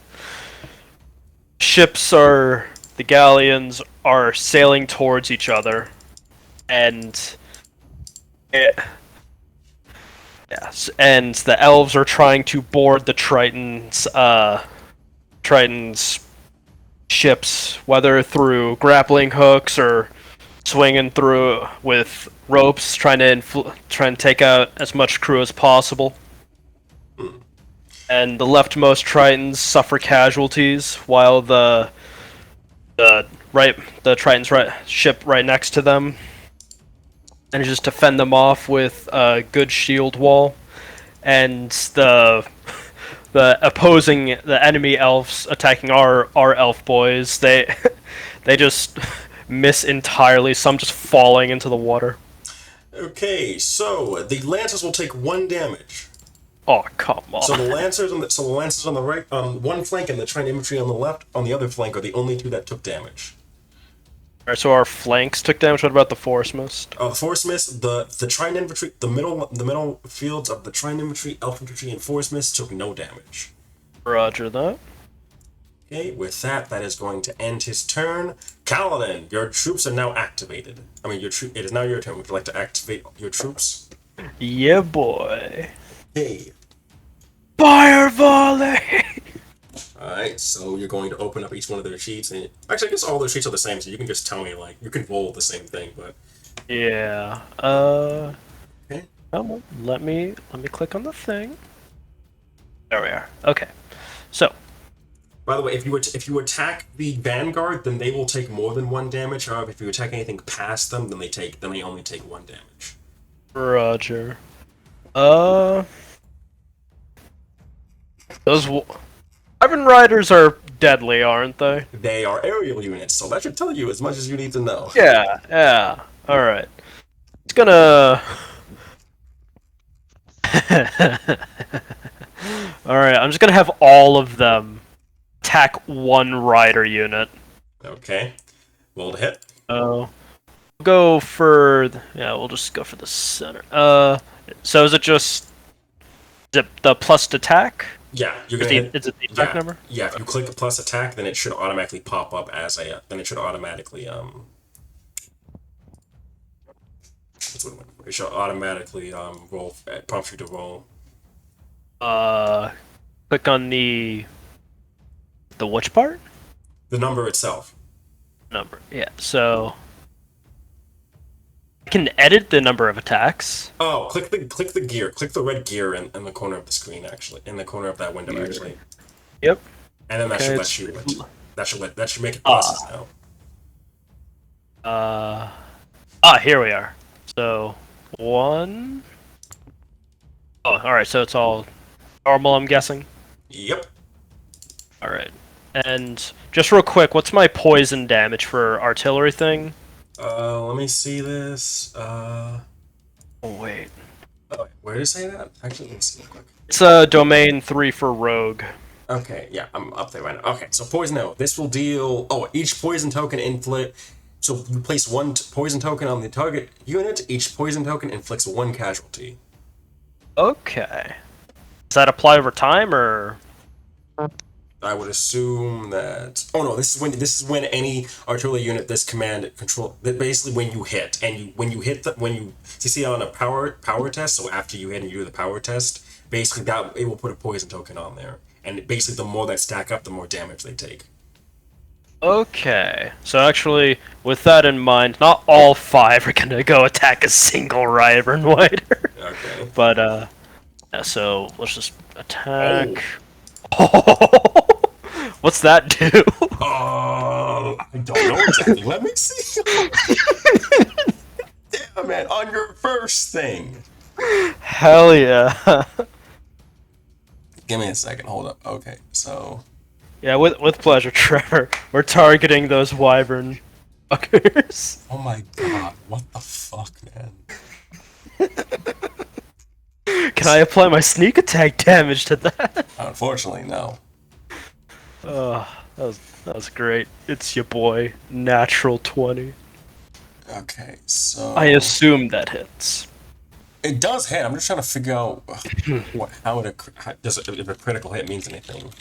the galleons are sailing towards each other, and Yes, and the elves are trying to board the Triton's ships, whether through grappling hooks or swinging through with ropes, trying to take out as much crew as possible. And the leftmost Tritons suffer casualties, while the Triton's ship right next to them manages to fend them off with a good shield wall, and the enemy elves attacking our elf boys, they just miss entirely, some just falling into the water. Okay, so the Lancers will take 1 damage. Oh, come on. So the Lancers on the right, one flank, and the Triton infantry on the left, on the other flank, are the only 2 that took damage. Alright, so our flanks took damage. What about the Force Mist? Force Mist, the Triton infantry, the middle fields of the Triton infantry, Elf infantry, and Force Mist took no damage. Roger that. Okay, with that is going to end his turn. Kaladin, your troops are now activated. I mean, it is now your turn. Would you like to activate your troops? Yeah, boy. Hey. Fire volley! Alright, so you're going to open up each one of their sheets, and actually, I guess all their sheets are the same, so you can just tell me, like, you can roll the same thing, but... Yeah, Okay. Oh, let me click on the thing. There we are. Okay. So, By the way, if you attack the Vanguard, then they will take more than 1 damage. However, if you attack anything past them, then they only take 1 damage. Roger. Those Wyvern Riders are deadly, aren't they? They are aerial units, so that should tell you as much as you need to know. Yeah. Alright. It's gonna... Alright, I'm just gonna have all of them attack 1 rider unit. Okay. Roll to hit. We'll go for... we'll just go for the center. So is it just... the plus attack? Yeah, you're gonna hit. Is it the attack number? Yeah, if you click a plus attack, then it should automatically pop up as a. Then it should automatically It should automatically roll. Prompt you to roll. Click on the which part? The number itself. Number. Yeah. So I can edit the number of attacks. Oh, click the gear. Click the red gear in the corner of the screen, actually, in the corner of that window, actually. Yep. And then that should let you. That should make it pluses now. Here we are. So 1. Oh, all right. So it's all normal, I'm guessing. Yep. All right. And just real quick, what's my poison damage for artillery thing? Let me see this. Oh wait. Oh, where did it say that? Actually, let me see real quick. It's domain 3 for rogue. Okay, yeah, I'm up there right now. Okay, so poison arrow. This will deal. Oh, each poison token inflict. So you place 1 poison token on the target unit. Each poison token inflicts 1 casualty. Okay. Does that apply over time, or? I would assume that. Oh no, this is when any artillery unit this command control. That basically when you hit and when you see on a power test. So after you hit and you do the power test, basically that it will put a poison token on there, and basically the more that stack up, the more damage they take. Okay. So actually, with that in mind, not all 5 are gonna go attack a single Wyvern Rider. Okay. But yeah, so let's just attack. What's that do? I don't know exactly. Let me see. Damn, man, on your first thing. Hell yeah. Give me a second. Hold up. Okay, so. Yeah, with pleasure, Trevor. We're targeting those Wyvern fuckers. Oh my god, what the fuck, man? Can I apply my sneak attack damage to that? Unfortunately, no. Oh, that was great. It's your boy, natural 20. Okay, so. I assume that hits. It does hit. I'm just trying to figure out if a critical hit means anything. It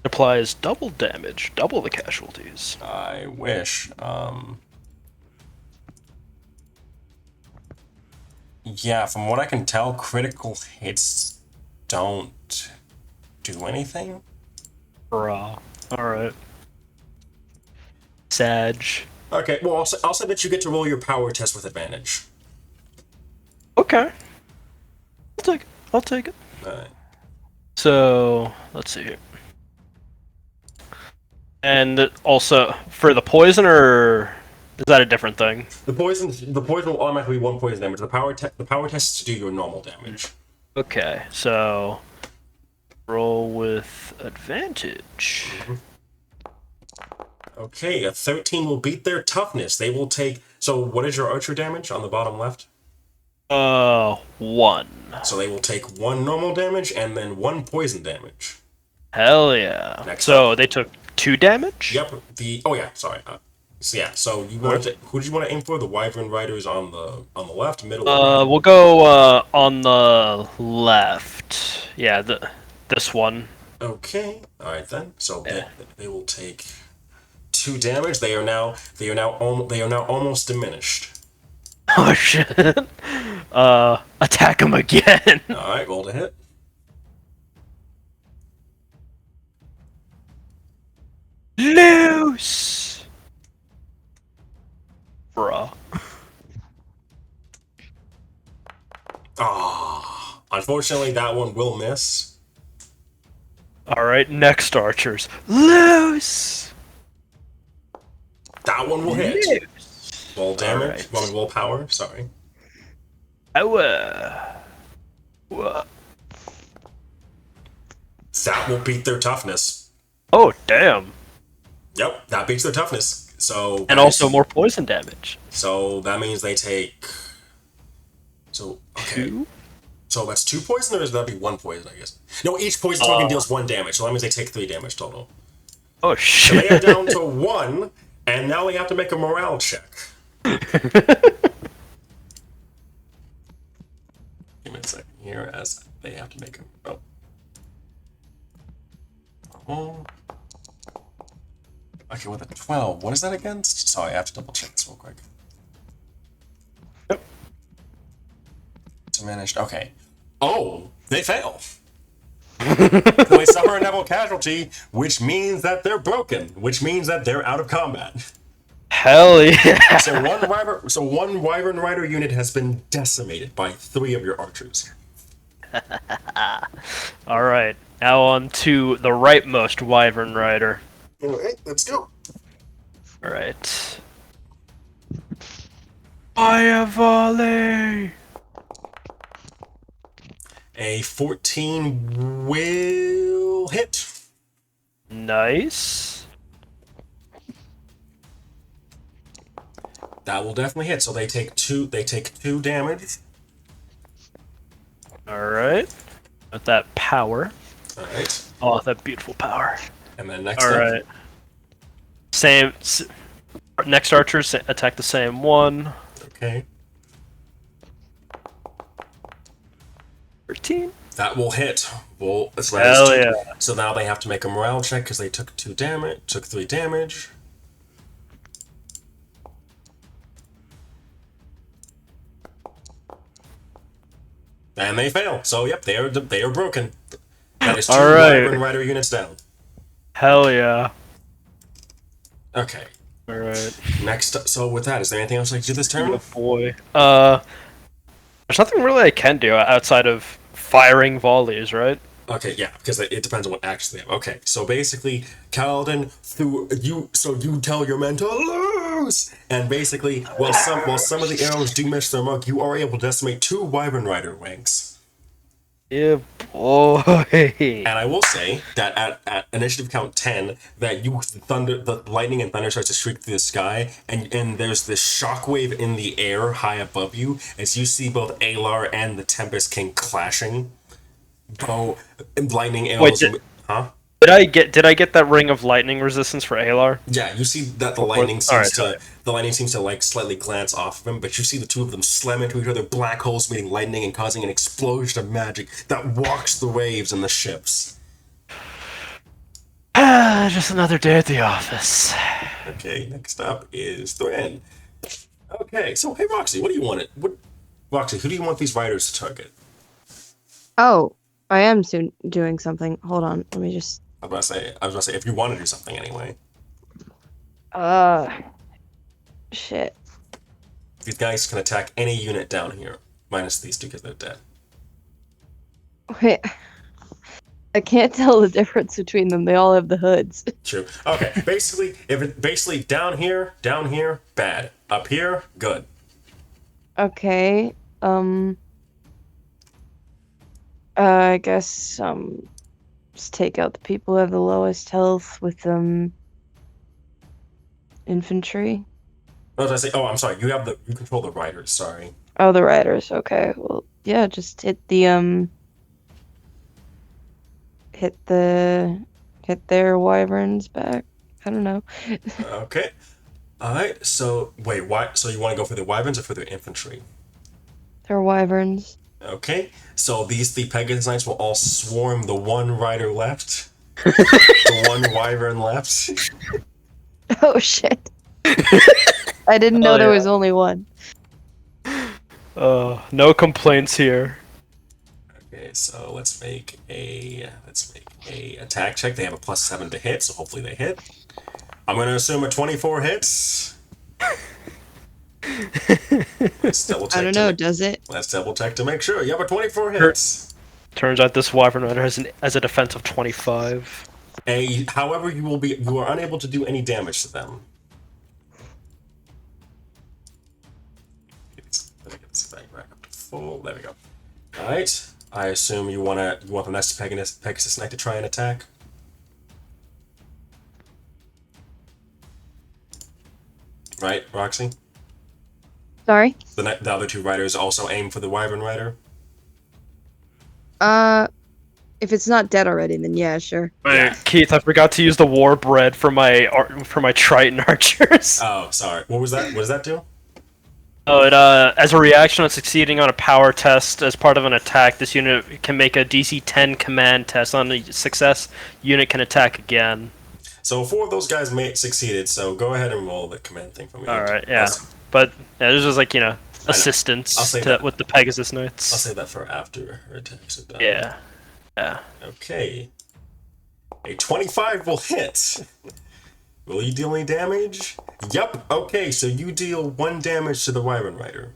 applies double damage, double the casualties. I wish. Yeah, from what I can tell, critical hits don't do anything. Bruh. Alright. Sag. Okay, well, I'll say that you get to roll your power test with advantage. Okay. I'll take it. Alright. So, let's see here. And also, for the poison, or is that a different thing? The poison will automatically be 1 poison damage. The power test is to do your normal damage. Okay, so roll with advantage. Okay, a 13 will beat their toughness. They will take. So, what is your archer damage on the bottom left? 1. So they will take 1 normal damage and then 1 poison damage. Hell yeah. Next so up. they took 2 damage? Yep. Oh yeah. Sorry. So you want to? Who did you want to aim for? The Wyvern Riders on the left, middle. Or right? We'll go on the left. Yeah, this one. Okay. All right then. So they will take 2 damage. They are now almost diminished. Oh shit. Attack him again. All right. Roll to hit. Loose. Bruh. Ah. Unfortunately, that one will miss. Alright, next archers. Loose! That one will hit. Loose! Roll damage. Alright. Well, roll power. Sorry. What? That will beat their toughness. Oh, damn. Yep, that beats their toughness. So And also more poison damage. So that means they take. So okay. 2? So that's 2 poison, or does that be 1 poison? I guess. No, each poison token deals 1 damage. So that means they take 3 damage total. Oh, So shit. they are down to 1, and now they have to make a morale check. Give me a second here, as they have to make a. Oh. Okay, with a 12, what is that against? Sorry, I have to double check this real quick. Yep. Diminished. Okay. Oh, they fail. They suffer a level casualty, which means that they're broken, which means that they're out of combat. Hell yeah. So one Wyvern Rider unit has been decimated by 3 of your archers. Alright, now on to the rightmost Wyvern Rider. Alright, let's go. Alright. Fire volley! A 14 will hit. Nice. That will definitely hit. So they take 2 damage. Alright. With that power. Alright. Oh, that beautiful power. And then next Alright. Next archers attack the same one. Okay. 13. That will hit. Well, that's right. Hell yeah. So now they have to make a morale check because they took 3 damage. And they fail. So yep, they are broken. That is 2 Alright. Wyvern Rider units down. Hell yeah. Okay. Alright. Next, so with that, is there anything else I can do this turn? Oh boy. There's nothing really I can do outside of firing volleys, right? Okay, yeah, because it depends on what actions they have. Okay, so basically, Kaladin, you tell your men to lose, and basically, while some of the arrows do miss their mark, you are able to decimate 2 Wyvern Rider ranks. Yeah, boy. And I will say that at initiative count 10, that the lightning and thunder starts to shriek through the sky, and there's this shockwave in the air high above you as you see both Alar and the Tempest King clashing. Lightning arrows. Wait, Huh? Did I get that ring of lightning resistance for Alar? Yeah, you see that the lightning seems to like slightly glance off of him, but you see the 2 of them slam into each other, black holes meeting lightning and causing an explosion of magic that walks the waves and the ships. Just another day at the office. Okay, next up is Thran. Okay, so hey Roxy, what do you want? Roxy, who do you want these riders to target? Oh, I am soon doing something. Hold on, let me just. I was about to say, if you want to do something anyway. Shit. These guys can attack any unit down here, minus these two because they're dead. Wait. I can't tell the difference between them. They all have the hoods. True. Okay, basically down here, bad. Up here, good. Okay. I guess just take out the people who have the lowest health with infantry. What was I say? Oh, I'm sorry. You control the riders. Sorry. Oh, the riders. Okay. Well, yeah. Just hit their wyverns back. I don't know. Okay. All right. So wait, why? So you want to go for the wyverns or for the infantry? Their wyverns. Okay. So these three Pegasus Knights will all swarm the one rider left, the one wyvern left. Oh shit! I didn't know there was only one. No complaints here. Okay, so let's make a attack check. They have a +7 to hit, so hopefully they hit. I'm gonna assume a 24 hits. Let's double check. I don't know. Does it? Let's double check to make sure. You have a 24 hits. Turns out this Wyvern Rider has a defense of 25. However, you are unable to do any damage to them. Let me get this thing back up to full. There we go. All right. I assume you want the next Pegasus Knight to try and attack. Right, Roxy? Sorry. The other two riders also aim for the Wyvern Rider. If it's not dead already, then yeah, sure. Yeah. Keith, I forgot to use the war bread for my Triton archers. Oh, sorry. What was that? What does that do? Oh, it as a reaction on succeeding on a power test as part of an attack, this unit can make a DC 10 command test. On a success, unit can attack again. So 4 of those guys succeeded. So go ahead and roll the command thing for me. All right, yeah. But yeah, this was like assistance with the Pegasus Knights. I'll say that for after her attacks are done. Yeah. Yeah. Okay. A 25 will hit. Will you deal any damage? Yup. Okay, so you deal 1 damage to the Wyvern Rider.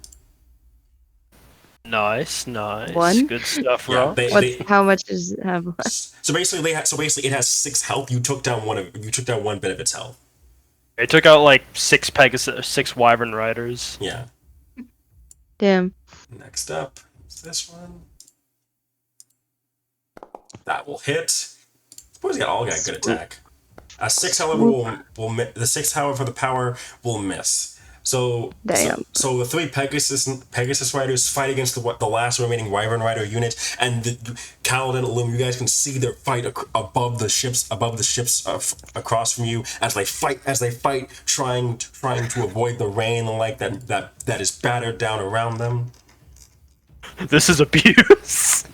Nice. 1? Good stuff, Yeah, Rob. How much does it have left? So basically, it has 6 health. You took down one bit of its health. It took out like 6 Wyvern Riders. Yeah. Damn. Next up is this one. That will hit. Suppose you all got good attack. A 6, however, the 6, however, the power will miss. So, Damn. so the 3 Pegasus Riders fight against the last remaining Wyvern Rider unit, and Kaladin and Alume, you guys can see their fight above the ships across from you as they fight, trying to avoid the rain like that is battered down around them. This is abuse.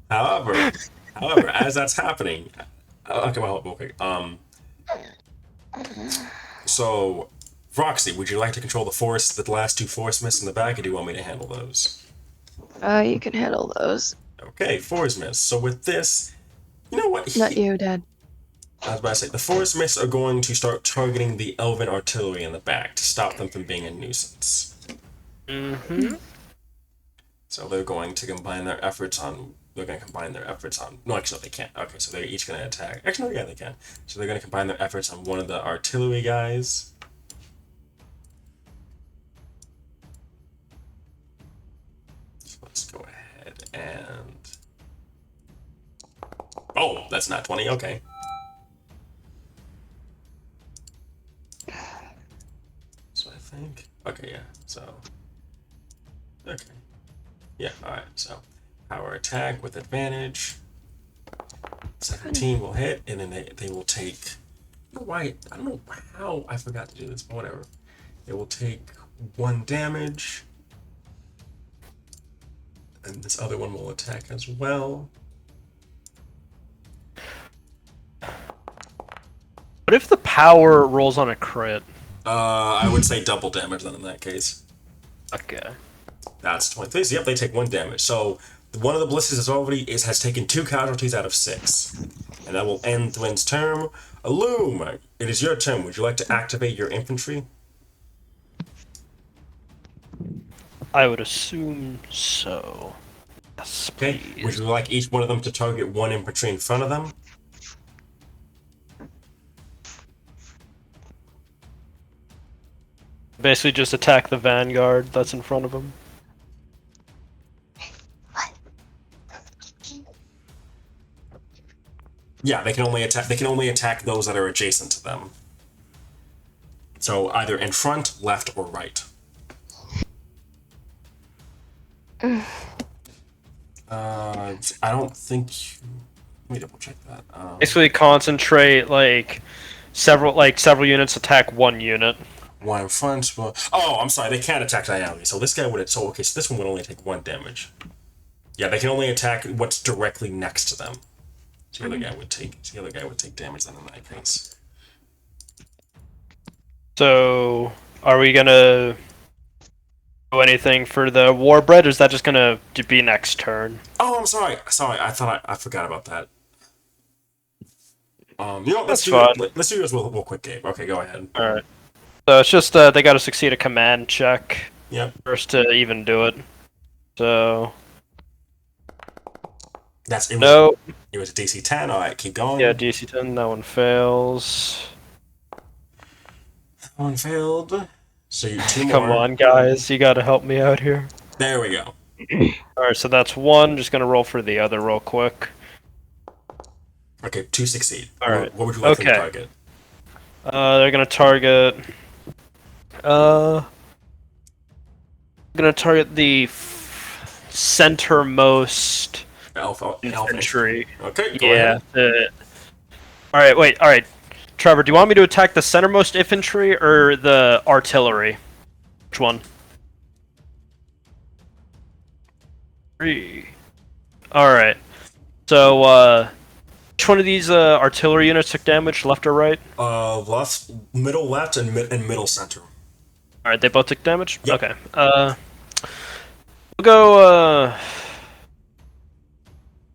However, as that's happening, okay, well, real quick. So, Roxy, would you like to control the last 2 force miss in the back, or do you want me to handle those? You can handle those. Okay, force miss. So with this, you know what? Not you, Dad. I was about to say, the force miss are going to start targeting the elven artillery in the back to stop them from being a nuisance. Mm-hmm. So they're going to combine their efforts on. No, actually, they can't. Okay, so they're each going to attack. Actually, no, yeah, they can. So they're going to combine their efforts on one of the artillery guys. So let's go ahead and. Oh, that's not 20. Okay. So I think. Okay, yeah. So. Okay. Yeah. All right. So. Power attack with advantage. 17 will hit, and then they will take. I don't know how I forgot to do this, but whatever. They will take 1 damage, and this other one will attack as well. What if the power rolls on a crit? I would say double damage then in that case. Okay. That's 23. So, yep, they take 1 damage. So one of the ballistas has taken 2 casualties out of 6, and that will end Thwin's turn. Alume, it is your turn. Would you like to activate your infantry? I would assume so. Yes, Okay. please. Would you like each one of them to target 1 infantry in front of them? Basically, just attack the vanguard that's in front of him. Yeah, they can only attack. They can only attack those that are adjacent to them. So either in front, left, or right. I don't think. Let me double check that. Basically, concentrate several units attack 1 unit. 1 in front. Well, oh, I'm sorry. They can't attack diagonally. So this guy would. So okay. So this one would only take 1 damage. Yeah, they can only attack what's directly next to them. So the other guy would take damage then in that case. So, are we gonna do anything for the war bread, or is that just gonna be next turn? Oh, I'm sorry. Sorry, I thought I forgot about that. That's fine. Let's do this real quick, Gabe. Okay, go ahead. All right. So it's just they got to succeed a command check Yep. first to even do it. So It was a DC 10. All right, keep going. yeah, DC 10. That one fails. One failed. So you 2 more. Come on, guys, you got to help me out here. There we go. All right, so that's 1. Just gonna roll for the other real quick. Okay, 2 succeed. All right. What would you like them to Okay. target? They're gonna target. Gonna target the centermost Alpha. infantry. Okay, go Yeah. ahead. All right. Wait. All right. Trevor, do you want me to attack the centermost infantry or the artillery? Which one? 3. All right. So, which one of these artillery units took damage, left or right? Left, middle left, and middle center. All right, they both took damage. Yep. Okay. We'll go.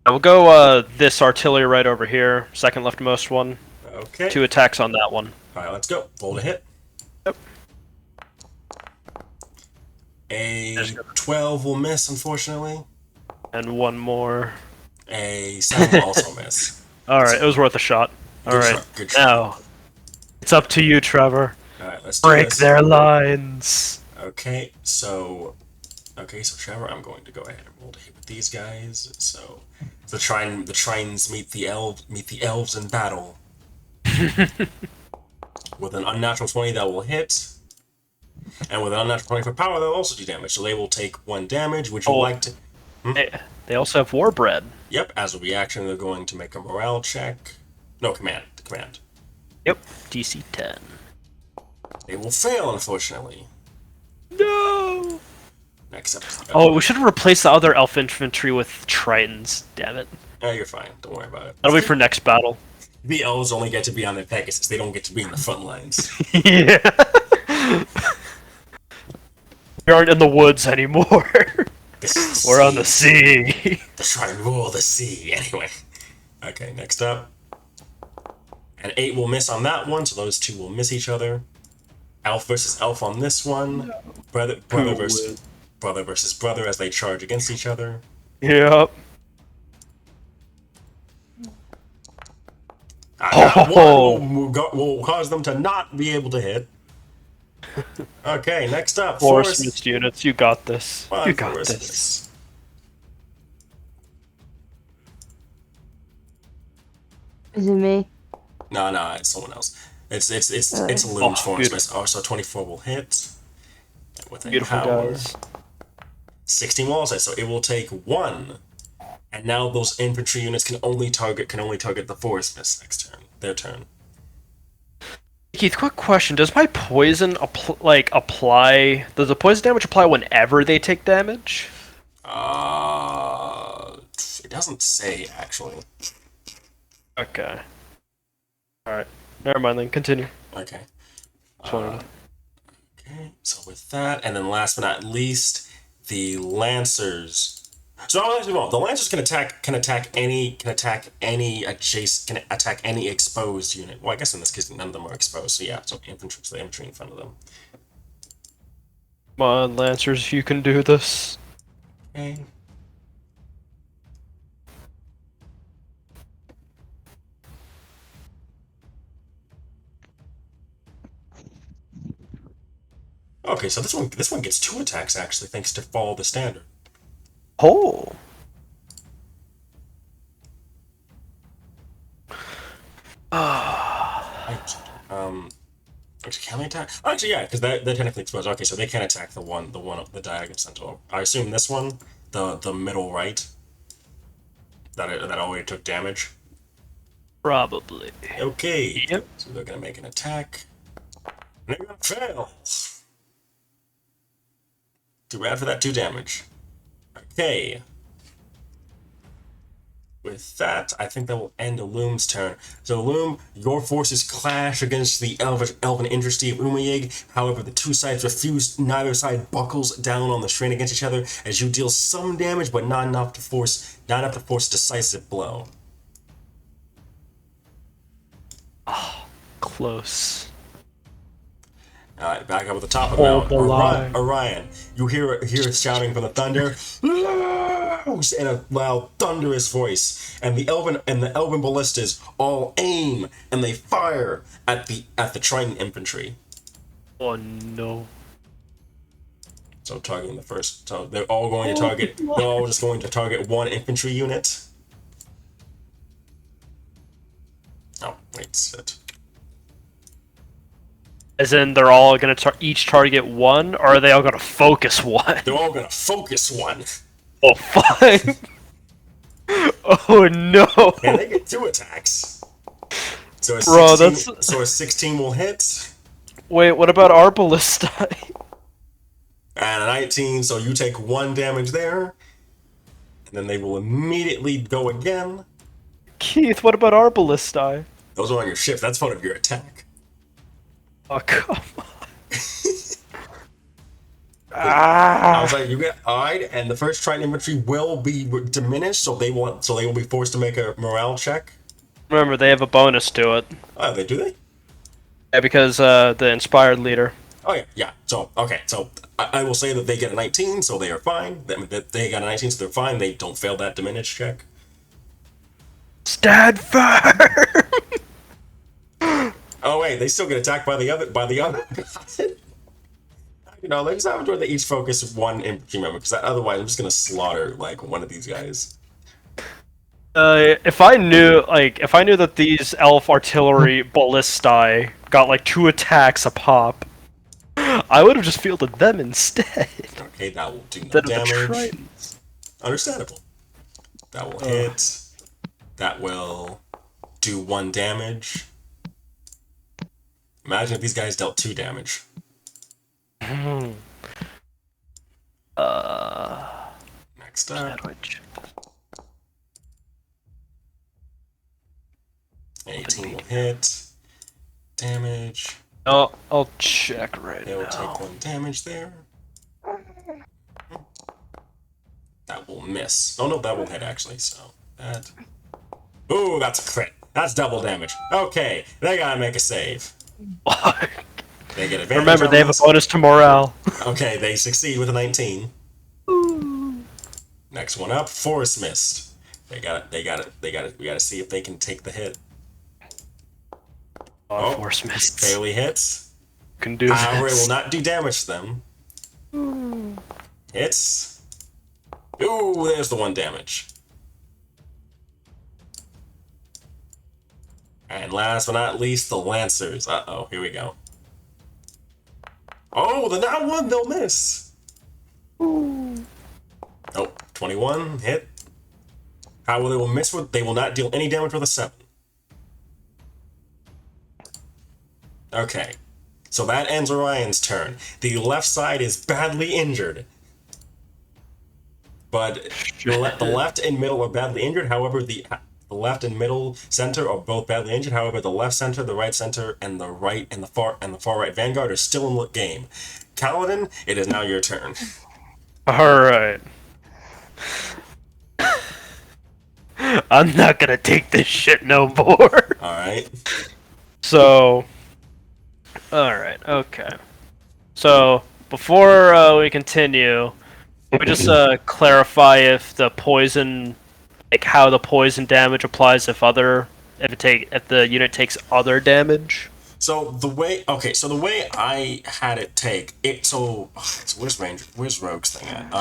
We'll go. This artillery right over here, second leftmost one. Okay. 2 attacks on that one. All right, let's go. Roll to hit. Yep. A 12 will miss, unfortunately. And 1 more. A 7 will also miss. All right, it was worth a shot. All Good right, shot, good shot. now it's up to you, Trevor. All right, let's do Break this. their lines. Okay, so Trevor, I'm going to go ahead and roll to hit with these guys. So the trines meet the elves in battle. With an unnatural 20 that will hit. And with an unnatural 20 for power, they'll also do damage. So they will take 1 damage. Would you like to? They also have war bread. Yep, as a reaction, they're going to make a morale check. No, command. Yep, DC 10. They will fail, unfortunately. No. Next up. Oh, we should have replaced the other elf infantry with tritons. Damn it. Oh, you're fine. Don't worry about it. That'll be for next battle. The elves only get to be on their Pegasus. They don't get to be in the front lines. Yeah. We aren't in the woods anymore. We're on the sea. The shrine rule the sea. Anyway. Okay, next up. An 8 will miss on that one, so those 2 will miss each other. Elf versus elf on this one. Brother versus brother as they charge against each other. Yep. That one will cause them to not be able to hit. Okay, next up. Forest units, you got this. Well, You got Forest this. Miss. Is it me? No, it's someone else. It's Alume's Forest Miss. Oh, so 24 will hit. With a Beautiful power. guys. 16 will also, so it will take 1. And now those infantry units can only target the Forest Miss next turn. Their turn. Keith, quick question: does my poison apply? Does the poison damage apply whenever they take damage? It doesn't say actually. Okay. All right. Never mind then. Continue. Okay. Just wanted to- Okay. So with that, and then last but not least, the Lancers. So the Lancers can attack any exposed unit. Well, I guess in this case none of them are exposed. So yeah, so infantry, so the infantry in front of them. Come on, Lancers, you can do this. Okay. Okay, so this one gets 2 attacks actually, thanks to follow the standard. Oh. Actually, can they attack? Actually, yeah, because they're technically exposed. Okay, so they can attack the diagonal center. I assume this one, the middle right, that already took damage. Probably. Okay. Yep. So they're gonna make an attack. And they're gonna fail. Too bad for that 2 damage. Okay. With that, I think that will end Alume's turn. So Alume, your forces clash against the elven industry of Imuyueg. However, the 2 sides refuse. Neither side buckles down on the strain against each other as you deal some damage, but not enough to force a decisive blow. Close. Alright, back up at the top of the mountain. the line. Orion, you hear shouting from the thunder in a loud, thunderous voice, and the elven ballistas all aim and they fire at the Triton infantry. Oh no. So targeting the first. So they're all going to target. They're all just going to target 1 infantry unit. Oh wait, shit. As in, they're all gonna each target 1, or are they all gonna focus 1? They're all gonna focus 1. Oh, fine. Oh no. And they get 2 attacks. So a 16, Bro, that's... so a 16 will hit. Wait, what about our ballistae? And a 19, so you take 1 damage there. And then they will immediately go again. Keith, what about our ballistae? Those are on your ship. That's part of your attack. Oh, come on. I was like, you get alright, and the first Triton infantry will be diminished, so they will be forced to make a morale check. Remember, they have a bonus to it. Oh, they do they? Yeah, because the inspired leader. Oh yeah. So okay, so I will say that they get a 19, so they are fine. They got a 19, so they're fine. They don't fail that diminished check. Stand firm. Oh wait, they still get attacked by the other. You know, let's have where they each focus 1 infantry member, because otherwise I'm just gonna slaughter like one of these guys. If I knew that these elf artillery ballistae got like 2 attacks a pop, I would have just fielded them instead. Okay, that will do no Instead of the damage. Tritons. Understandable. That will hit. That will do 1 damage. Imagine if these guys dealt 2 damage. Next up. 18 will hit. Damage. Oh, I'll check right They will now. take 1 damage there. That will miss. Oh no, that will hit actually, so that. Ooh, that's a crit. That's double damage. Okay, they gotta make a save. They get advantage. Remember, on they have a this. bonus to morale. Okay, they succeed with a 19. Next one up, Force Mist. We gotta see if they can take the hit. Force mists. Barely hits. Can do However, it this. will not do damage to them. Hits. Ooh, there's the 1 damage. And last but not least, the Lancers. Uh-oh, here we go. Oh, the not 1, they'll miss. Oh, 21, hit. However, they will miss they will not deal any damage with a 7. Okay, so that ends Orion's turn. The left side is badly injured. But the left and middle are badly injured. However, the left and middle center are both badly injured. However, the left center, the right center, and the far right vanguard are still in the game. Kaladin, it is now your turn. Alright. I'm not gonna take this shit no more. Alright. So... Alright, okay. So, before we continue, we just clarify if the poison... Like, how the poison damage applies if the unit takes other damage. So the way I had it take it, so where's Rogue's thing at?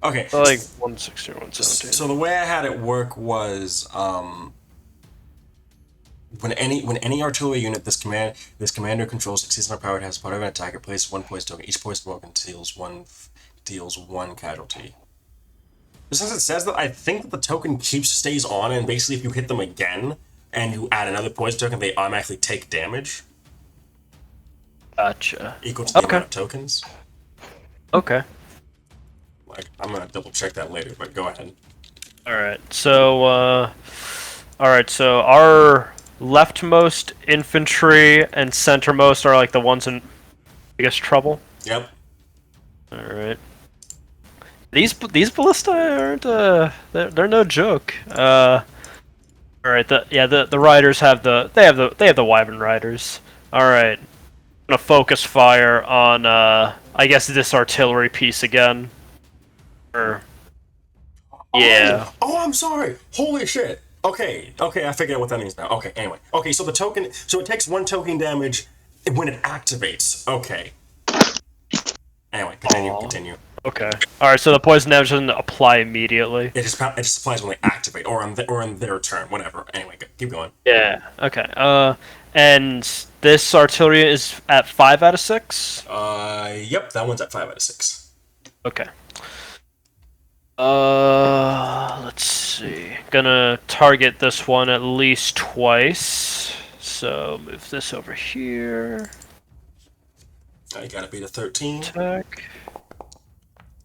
Okay. Like 160 or 117. So the way I had it work was when any artillery unit this commander controls succeeds on a power, it has part of an attack. It places 1 poison token. Each poison token deals one casualty. Since it says that, I think that the token stays on, and basically if you hit them again and you add another poison token, they automatically take damage. Gotcha. Equal to the amount of tokens. Okay. Like, I'm gonna double check that later, but go ahead. Alright, so our leftmost infantry and centermost are like the ones in biggest trouble. Yep. Alright. These ballista aren't they're no joke. Alright, the riders have the wyvern riders. Alright. I'm gonna focus fire on I guess this artillery piece again. Yeah. Oh, I'm sorry. Holy shit. Okay, I figured out what that means now. Okay, anyway. Okay, so it takes 1 token damage when it activates. Okay. Anyway, continue. Okay. Alright, so the poison damage doesn't apply immediately. It just applies when they activate, or on their turn, whatever. Anyway, keep going. Yeah, okay. And this artillery is at 5 out of 6? Yep, that one's at 5 out of 6. Okay. Let's see. Gonna target this one at least twice. So move this over here. You gotta beat a 13. Attack.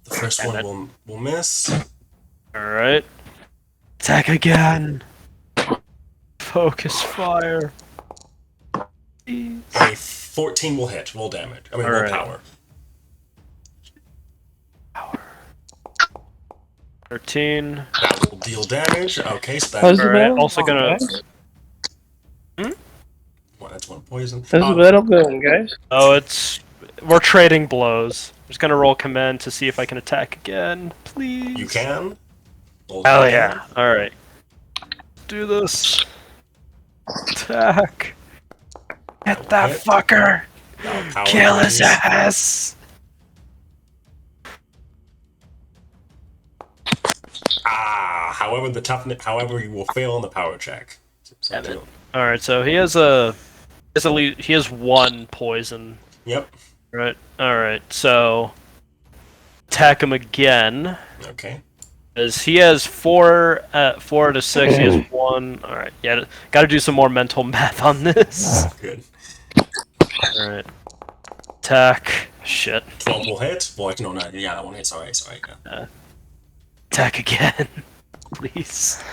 The first one will miss. Alright. Attack again. Focus fire. Please. A 14 will hit. Roll damage. I mean, roll power. 13. That will deal damage. Okay, so that's also gonna. Well, that's 1 poison. How's the battle going, guys? Oh, we're trading blows. I'm just gonna roll command to see if I can attack again, please. You can. Hell yeah! All right. Do this. Attack. Hit that fucker. Kill his ass. However, you will fail on the power check. All right, so he has 1 poison. Yep. Right. All right. So attack him again. Okay. As he has 4 at 4 to 6, he has 1. All right. Yeah. Got to do some more mental math on this. Good. All right. Attack. Shit. 12 will hit. Well, no, no, yeah, that one hits. Sorry. Yeah. Attack again, please.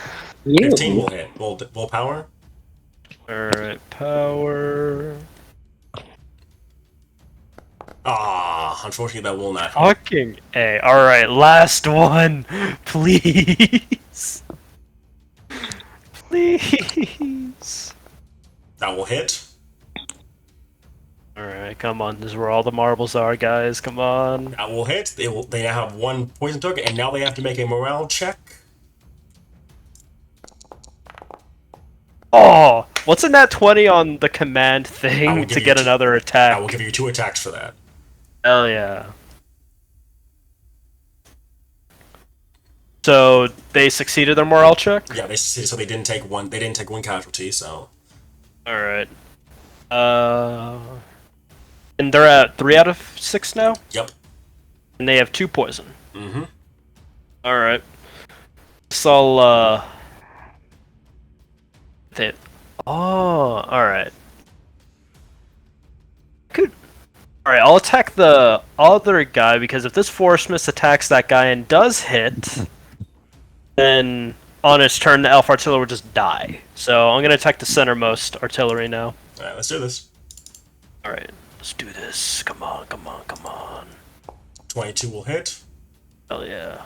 15 will hit. Will power. All right. Power. Unfortunately, that will not hit. Fucking A. Alright, last one. Please. Please. That will hit. Alright, come on. This is where all the marbles are, guys. Come on. That will hit. They now have 1 poison token, and now they have to make a morale check. Oh! What's in that 20 on the command thing to get another attack? I will give you 2 attacks for that. Hell yeah. So they succeeded their morale check? Yeah, they succeeded, so they didn't take 1 casualty, so. Alright. And they're at 3 out of 6 now? Yep. And they have 2 poison. Mm-hmm. Alright. So I'll alright. Alright, I'll attack the other guy, because if this Force Mist attacks that guy and does hit, then on its turn the Elf Artillery will just die. So I'm gonna attack the centermost artillery now. Alright, let's do this. Alright, let's do this. Come on. 22 will hit. Hell yeah.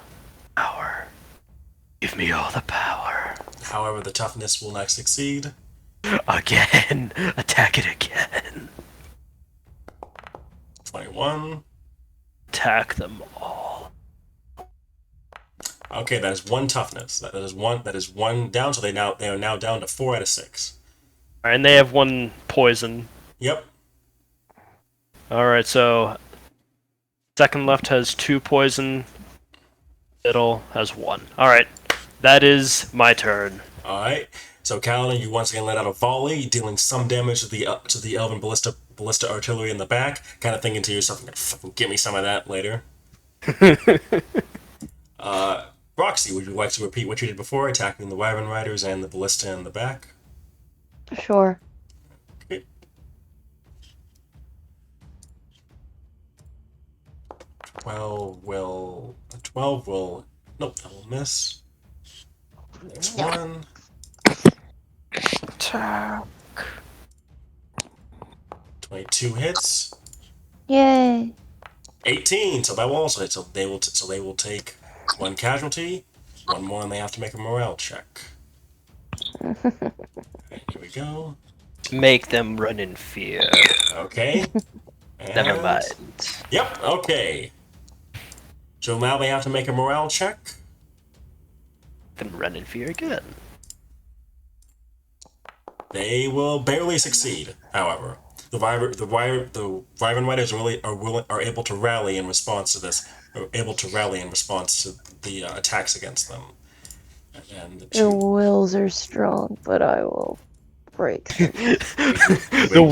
Power. Give me all the power. However, the toughness will not succeed. Again. Attack it again. 21. Attack them all. Okay, that is 1 toughness. That is one down, so they are now down to 4 out of 6. Alright, and they have 1 poison. Yep. Alright, so second left has 2 poison. Middle has 1. Alright. That is my turn. Alright. So Kaladin, you once again let out a volley, dealing some damage to the elven ballista artillery in the back, kind of thinking to yourself, I'm gonna fucking get me some of that later. Roxy, would you like to repeat what you did before, attacking the Wyvern Riders and the ballista in the back? Sure. Okay. 12 will... Nope, that will miss. Next one. Attack. 22 hits. Yay. 18, so that will also hit. So they will take 1 casualty, 1 more, and they have to make a morale check. Alright, here we go. Make them run in fear. Okay. Never And- mind. Yep, okay. So now they have to make a morale check. Them run in fear again. They will barely succeed, however. The Wyvern Riders are able to rally in response to this. Are able to rally in response to the attacks against them. And the Their two, wills are strong, but I will break them. The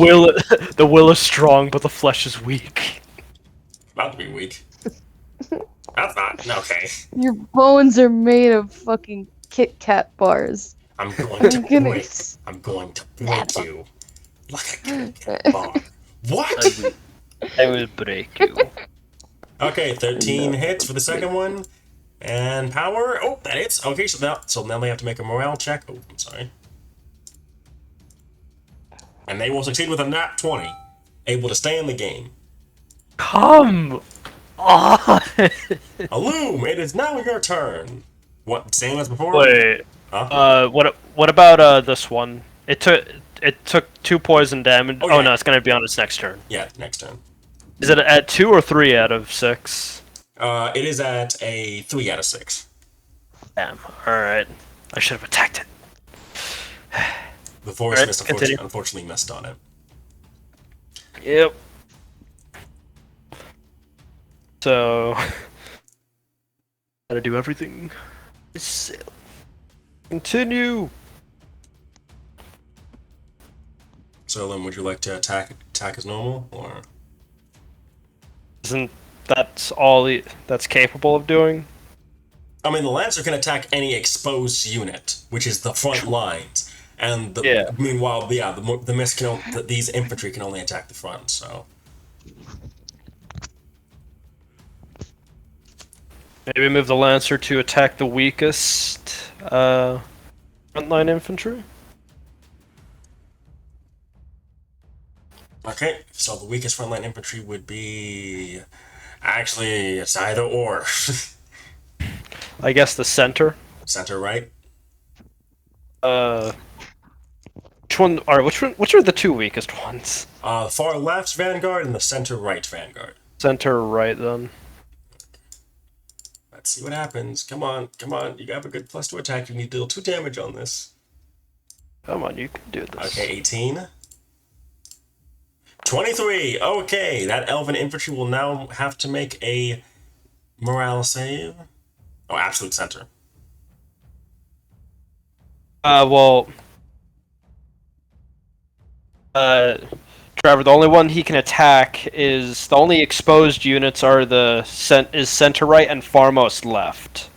will is strong, but the flesh is weak. about to be weak. That's not okay. Your bones are made of fucking Kit Kat bars. I'm going to I'm gonna break. s- I'm going to break you like a cricket bar. What? I will break you. Okay, 13 hits for the second one, and power. Oh, that hits. Okay, so now they have to make a morale check. Oh, I'm sorry. And they will succeed with a nat 20, able to stay in the game. Come on! Alume, it is now your turn. What? Same as before? Wait. Huh? What about this one? It took 2 poison damage. Oh, Oh, yeah. no, it's gonna be on its next turn. Yeah, next turn. Is it at 2 or 3 out of 6? It is at a 3 out of 6. Damn. Alright. I should have attacked it. The force Alright, missed, continue. unfortunately missed on it. Yep. So gotta do everything. Continue. So, Alume, would you like to attack as normal, or? Isn't that all that's capable of doing? I mean, the Lancer can attack any exposed unit, which is the front lines, and meanwhile, the mist these infantry can only attack the front. So Maybe move the Lancer to attack the weakest frontline infantry? okay, so the weakest frontline infantry would be actually it's either or. I guess the center. Center right. Which one? Alright, which are the 2 weakest ones? Far left vanguard and the center right vanguard. Center right then. Let's see what happens. Come on. You have a good +2 attack. You need to deal 2 damage on this. Come on, you can do this. Okay, 18. 23. Okay, that elven infantry will now have to make a morale save. Oh, absolute center. Trevor, the only one he can attack is the only exposed units are is center right and farmost left.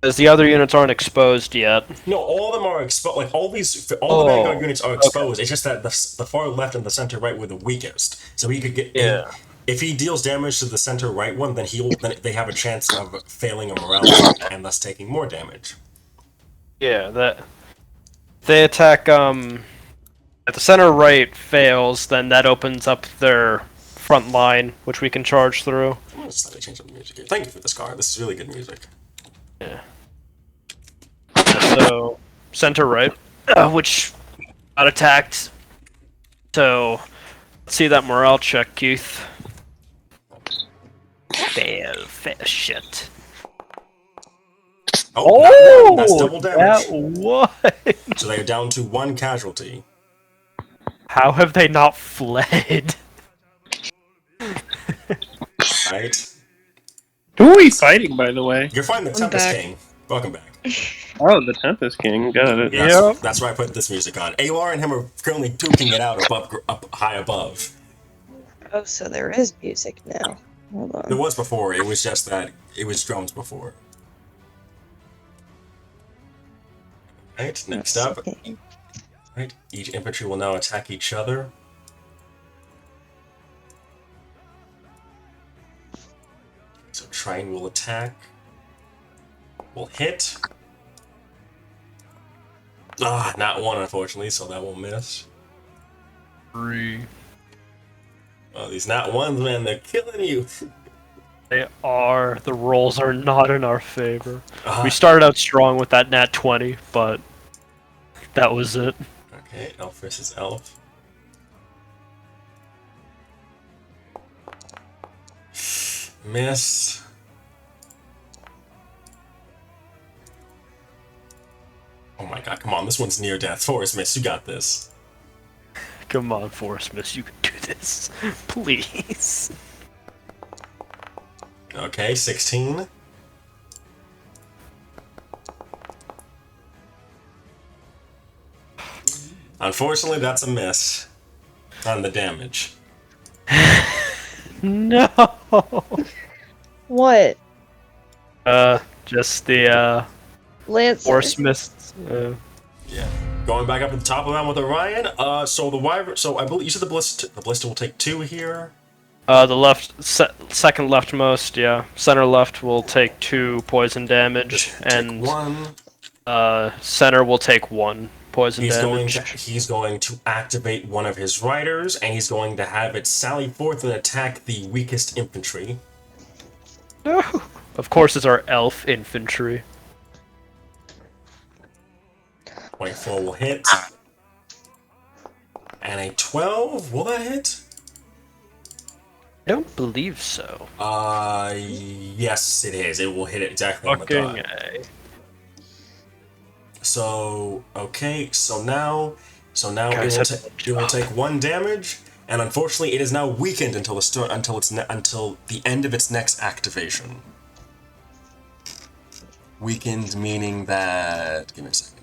As the other units aren't exposed yet. No, all of them are exposed. Like all the Oh, vanguard units are exposed. It's just that the far left and the center right were the weakest. So he could get. Yeah. If he deals damage to the center right one, then they have a chance of failing a morale check and thus taking more damage. Yeah, that if they attack if the center right fails, then that opens up their front line, which we can charge through. I'm gonna slightly change up the music here. Thank you for this card. This is really good music. Yeah. So, center right, which got attacked. So, let's see that morale check, Keith. Fail shit. Oh, that's double damage. That what? So they are down to 1 casualty. How have they not fled? Right? Who are we fighting, by the way? You're fighting the Tempest King. Welcome back. Oh, the Tempest King. Got it. Yeah, that's why I put this music on. Alar and him are currently duking it out up high above. Oh, so there is music now. Hold on. There was before. It was just that it was drums before. Right. Next up. Okay. Right. Each infantry will now attack each other. So Train will attack. Will hit. Ah, not 1 unfortunately, so that will miss. 3. Oh, these not ones, man, they're killing you. They are. The rolls are not in our favor. Ah. We started out strong with that nat 20, but that was it. Okay, elf versus elf. Miss. Oh my god, come on, this one's near death. Forest miss, you got this. Come on, Forest Miss, you can do this. Please. Okay, 16. Unfortunately, that's a miss on the damage. No. What? Just the Lance. Forest Miss. Yeah. Going back up to the top of that with Orion. So the wyvern. So I believe you said the ballista will take 2 here. The left, second leftmost, yeah. Center left will take 2 poison damage, and 1. Center will take 1 poison damage. He's going to activate one of his riders, and he's going to have it sally forth and attack the weakest infantry. No. Of course, it's our elf infantry. 24 will hit. And a 12, will that hit? I don't believe so. Yes, it is. It will hit it exactly on the Fucking dot. A. So, okay, so now Guys, it will take 1 damage, and unfortunately, it is now weakened until the end of its next activation. Weakened meaning that. Give me a second.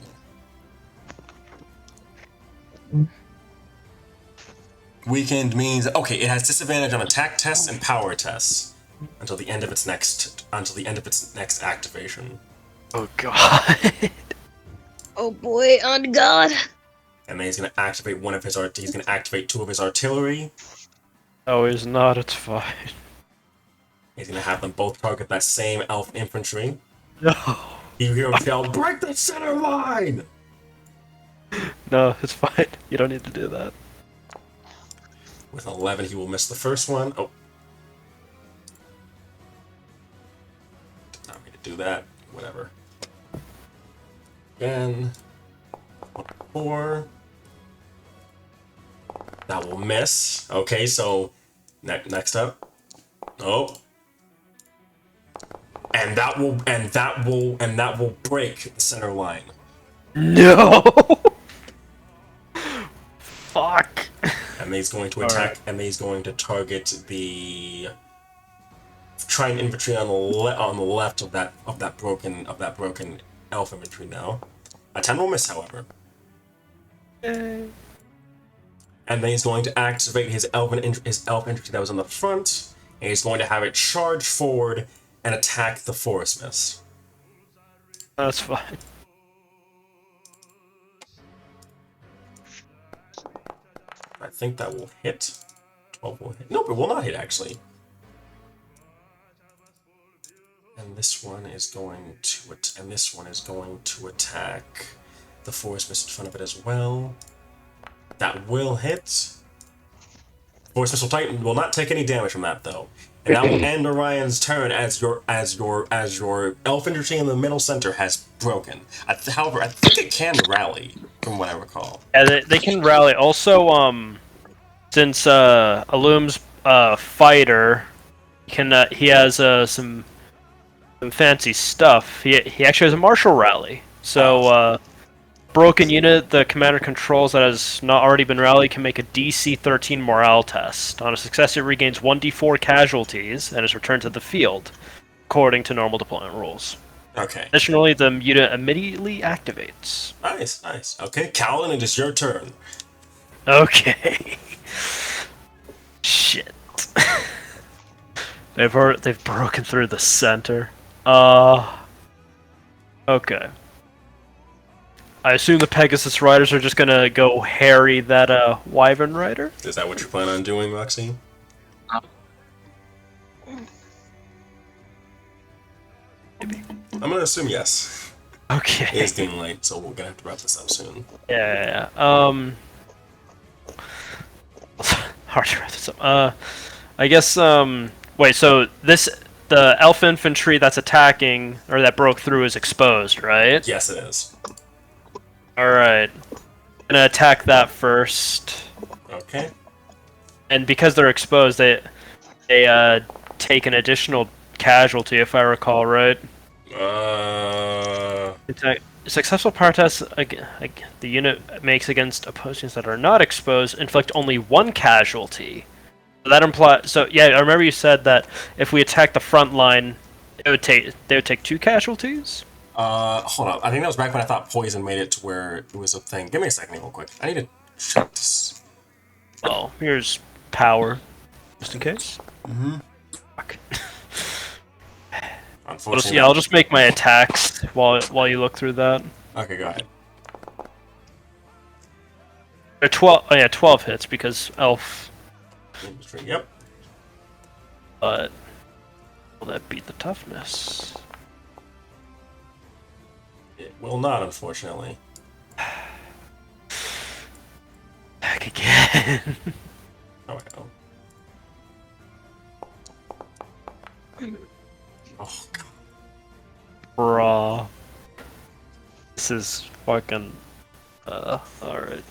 Weakened means it has disadvantage on attack tests and power tests until the end of its next activation. Oh god. Oh boy, on God. And then he's gonna activate he's gonna activate 2 of his artillery. No, he's not. It's fine. He's gonna have them both target that same elf infantry. No. You hear him yell, "Break the center line!" No, it's fine. You don't need to do that. With 11, he will miss the first one. Oh. Did not mean to do that. Whatever. Again. 4. That will miss. Okay, so next up. Oh. And that will break the center line. No. Fuck. And he's going to attack, and he's going to target the Trident infantry on the left of that broken elf infantry now. A 10 will miss, however. And then he's going to activate his elf infantry that was on the front, and he's going to have it charge forward and attack the forest miss. That's fine. I think that will hit. 12 will hit. Nope, it will not hit, actually. And this one is going to attack the forest miss in front of it as well. That will hit. Force Missile Titan will not take any damage from that though. And that will end Orion's turn as your elf infantry in the middle center has broken. However, I think it can rally, from what I recall. Yeah, they can rally. Also, since Alume's fighter, he has some fancy stuff. He actually has a martial rally. So broken unit the commander controls that has not already been rallied can make a DC 13 morale test. On a success, it regains 1d4 casualties and is returned to the field, according to normal deployment rules. Okay. Additionally, the unit immediately activates. Nice. Okay, Kaladin, it is your turn. Okay. Shit. They've broken through the center. Okay. I assume the Pegasus Riders are just gonna go harry that Wyvern Rider? Is that what you plan on doing, Roxy? Maybe. I'm gonna assume yes. Okay. It's getting late, so we're gonna have to wrap this up soon. Yeah. Hard to wrap this up. I guess. Wait. So the elf infantry that's attacking or that broke through is exposed, right? Yes, it is. All right. Gonna attack that first. Okay. And because they're exposed, they take an additional casualty, if I recall right. Successful power tests the unit makes against opponents that are not exposed inflict only one casualty. So that implies. So yeah, I remember you said that if we attack the front line, they would take 2 casualties. Hold on. I think that was back when I thought poison made it to where it was a thing. Give me a second, real quick. I need to check this. Oh, here's power, just in case. Mm-hmm. Fuck. Unfortunately, Yeah, I'll just make my attacks while you look through that. Okay, go ahead. 12. Oh yeah, 12 hits because elf. Yep. But will that beat the toughness? It will not, unfortunately. Back again. Oh, oh god. Bruh. This is fucking. Alright.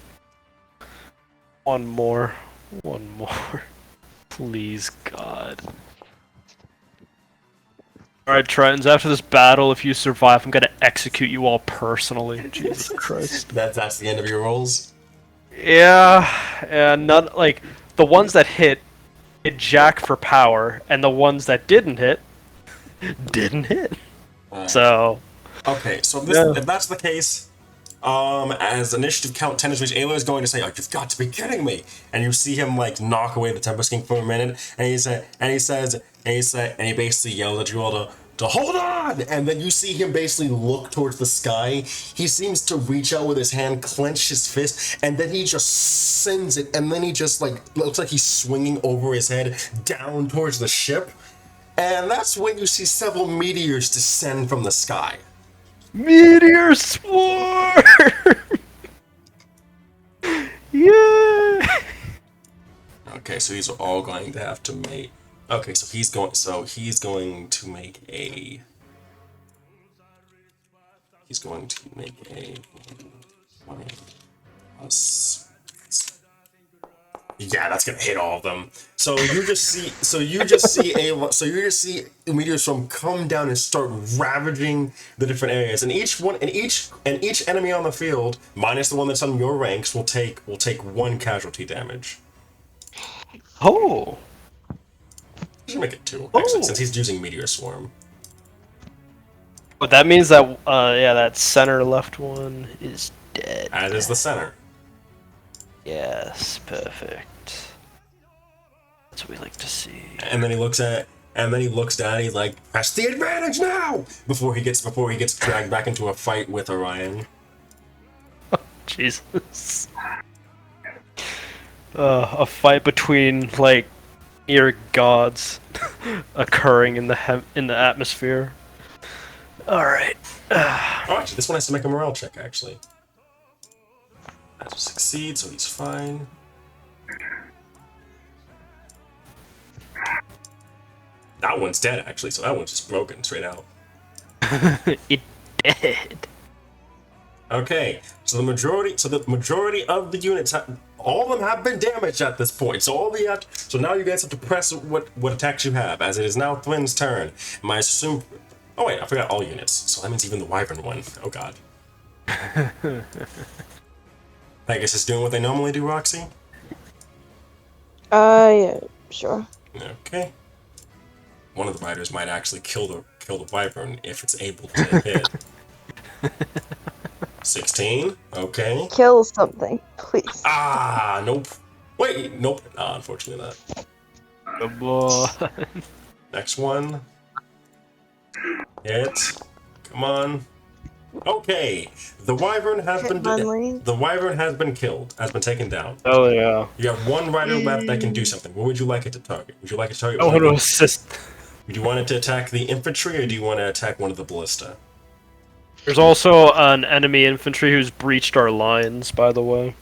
One more. Please, God. Alright, Tritons, after this battle, if you survive, I'm gonna execute you all personally. Jesus Christ. That's the end of your rolls? Yeah, and none, like, the ones that hit Jack for power, and the ones that didn't hit, didn't hit. So. Okay, so Yeah. If that's the case, as initiative count 10 is reached, Ayla is going to say, "Oh, you've got to be kidding me!" And you see him like knock away the Tempest King for a minute, and he basically yelled at you all to hold on, and then you see him basically look towards the sky. He seems to reach out with his hand, clench his fist, and then he just sends it, and then he just like looks like he's swinging over his head down towards the ship, and that's when you see several meteors descend from the sky. Meteor swarm! Yeah! Okay, so these are all going to have to make. Okay, so he's going to make a. He's going to make a. Yeah, that's gonna hit all of them. So you just see meteor swarm come down and start ravaging the different areas, and each enemy on the field, minus the one that's on your ranks, will take 1 casualty damage. Oh! You should make it 2, actually, since he's using meteor swarm. But that means that that center left one is dead. As is the center. Yes, perfect. That's what we like to see. And then he looks down. And he's like, "Press the advantage now!" Before he gets dragged back into a fight with Orion. Jesus. A fight between like near gods occurring in the atmosphere. All right. Oh, actually, this one has to make a morale check. Actually, that will succeed, so he's fine. That one's dead, actually, so that one's just broken straight out. It did. Okay, so the majority of the units, all of them have been damaged at this point. So so now you guys have to press what attacks you have, as it is now Thwin's turn. I assume. Oh wait, I forgot all units. So that means even the Wyvern one. Oh god. I guess it's doing what they normally do, Roxy. Yeah, sure. Okay. One of the riders might actually kill the Wyvern if it's able to hit. 16. Okay. Kill something, please. Ah, nope. Wait, nope. Ah, unfortunately not. Good boy. Next one. Hit. Come on. Okay. The Wyvern has been killed. Has been taken down. Oh yeah. You have one rider left that can do something. What would you like it to target? Would you like it to target? I want to assist. Would you want it to attack the infantry, or do you want to attack one of the ballista? There's also an enemy infantry who's breached our lines, by the way.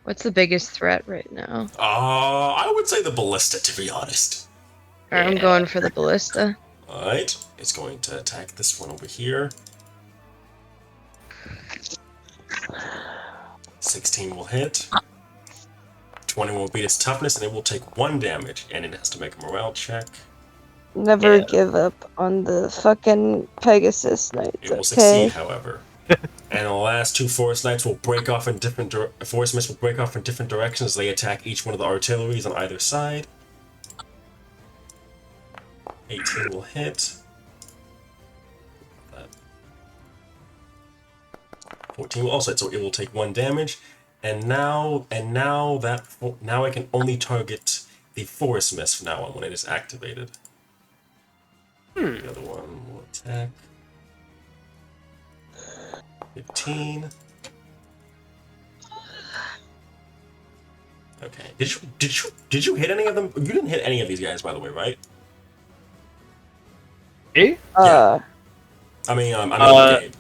What's the biggest threat right now? I would say the ballista, to be honest. I'm going for the ballista. Alright, it's going to attack this one over here. 16 will hit. 20 will beat its toughness, and it will take 1 damage, and it has to make a morale check. Never give up on the fucking Pegasus Knights, It will okay? succeed, however. And the last 2 Forest Knights will break off in different Forest Mists will break off in different directions as they attack each one of the artilleries on either side. 18 will hit. 14 will also hit, so it will take 1 damage. And now I can only target the Forest Mist from now on when it is activated. The other one will attack. 15. Okay. Did you hit any of them? You didn't hit any of these guys, by the way, right? Eh? Yeah. I mean, Gabe.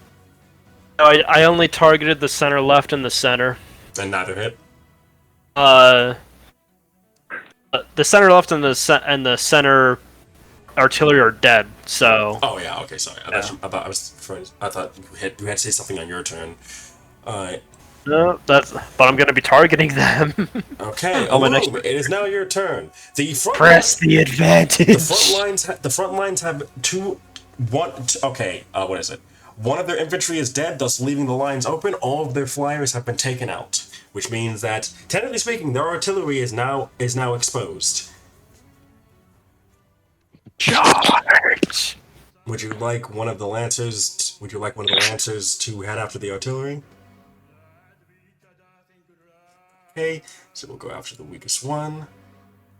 No, I only targeted the center left and the center. And neither hit. The center left and the center artillery are dead. So. Oh yeah. Okay. Sorry. I thought you had to say something on your turn. No, but I'm gonna be targeting them. Okay. It is now your turn. Press the advantage. The front lines have okay. What is it? One of their infantry is dead, thus leaving the lines open. All of their flyers have been taken out, which means that, technically speaking, their artillery is now exposed. Charge! Would you like one of the lancers? To head after the artillery? Okay, so we'll go after the weakest one.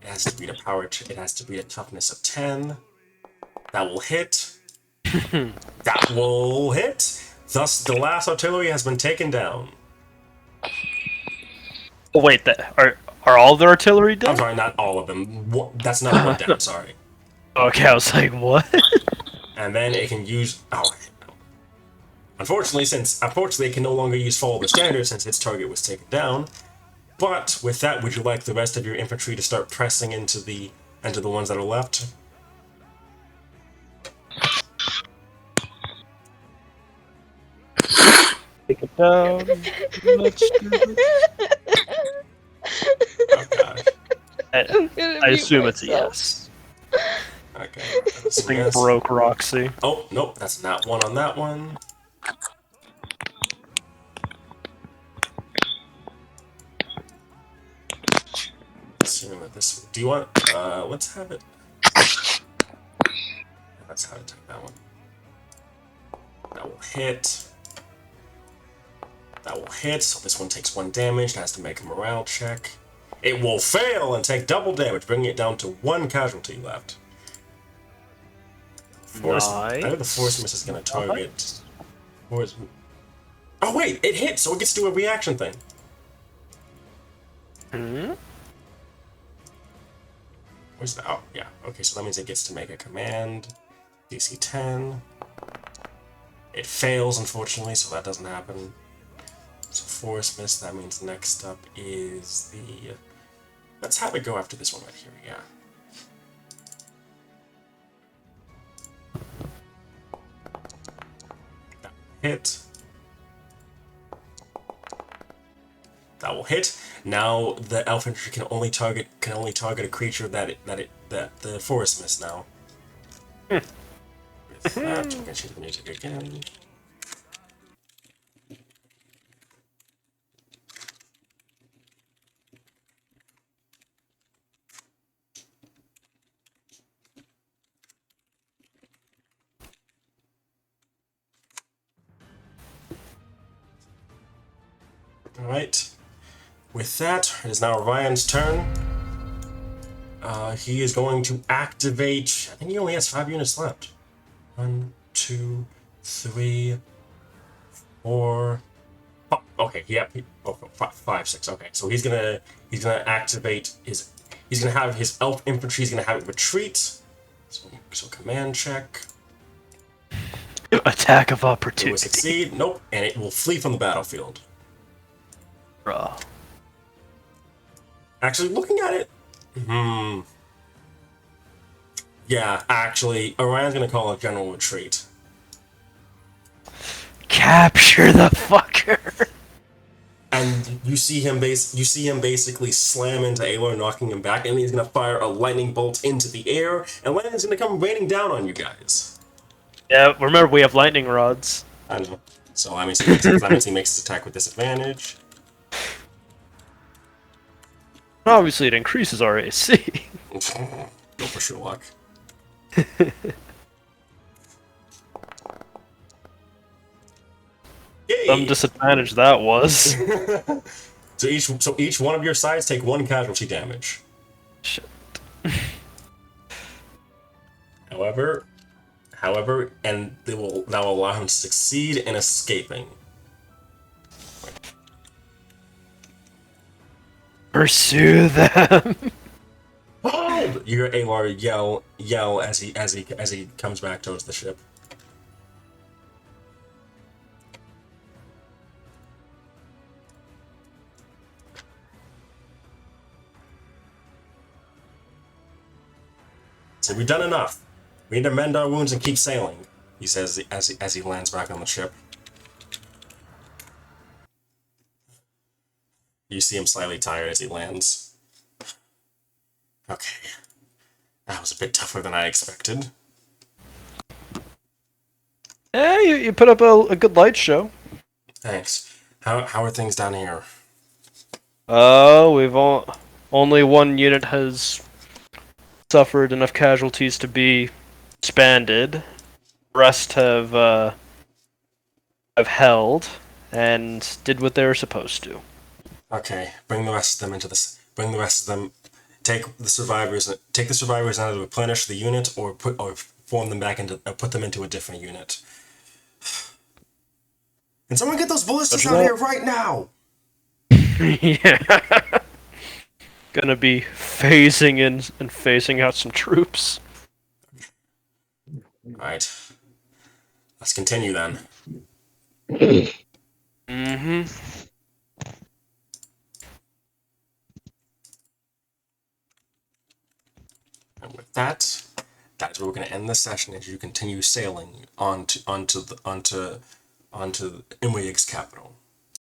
It has to beat a toughness of 10. That will hit. That will hit. Thus, the last artillery has been taken down. Oh wait, are all the artillery dead? I'm sorry, not all of them. That's not one down. Sorry. Okay, I was like, what? And then it can use. Oh, unfortunately, it can no longer use follow the standard since its target was taken down. But with that, would you like the rest of your infantry to start pressing into the ones that are left? Take it down. Let's do this. Oh gosh. I assume it's a yes. Okay. Thing broke Roxy. Oh nope, that's not one on that one. Assuming that this. Do you want? Let's have it. That's how to type that one. That will hit. That will hit, so this one takes 1 damage and has to make a morale check. It will fail and take double damage, bringing it down to 1 casualty left. Nice. I know the Force Miss is going to target. Oh wait, it hit, so it gets to do a reaction thing. Where's that? Oh, yeah. Okay, so that means it gets to make a command. DC 10. It fails, unfortunately, so that doesn't happen. So Force Miss, that means next up is the... Let's have it go after this one right here, yeah. hit. That will hit. Now the elf infantry can only target a creature that the forest missed now. With that, we can change the music again. Alright. With that, it is now Orion's turn. He is going to activate. I think he only has 5 units left. 1, 2, 3, 4. Oh, okay, yeah. 5, 6. Okay, so he's gonna activate his. He's gonna have his elf infantry. He's gonna have it retreat. So command check. Attack of It will opportunity. succeed. Nope, and it will flee from the battlefield. Bruh. Actually, looking at it, yeah, actually, Orion's gonna call a general retreat. Capture the fucker. And you see him basically slam into Aelor, knocking him back, and he's gonna fire a lightning bolt into the air, and lightning's gonna come raining down on you guys. Yeah, remember we have lightning rods. I know. So that means he makes his attack with disadvantage. Obviously, it increases our AC. Go for Sherlock. Yay! Some disadvantage that was. So each one of your sides take 1 casualty damage. Shit. However, and that will allow him to succeed in escaping. Pursue them. Oh! You hear Alar yell as he comes back towards the ship. So we've done enough. We need to mend our wounds and keep sailing, he says as he lands back on the ship. You see him slightly tired as he lands. Okay. That was a bit tougher than I expected. Yeah, you put up a good light show. Thanks. How are things down here? Only one unit has suffered enough casualties to be disbanded. The rest have held and did what they were supposed to. Okay, bring the rest of them take the survivors and either replenish the unit or form them back into put them into a different unit. And someone get those ballistas out of here right now! Yeah. Gonna be phasing in and phasing out some troops. Alright. Let's continue then. Mm-hmm. And with that is where we're going to end this session as you continue sailing onto Imuyeg's capital.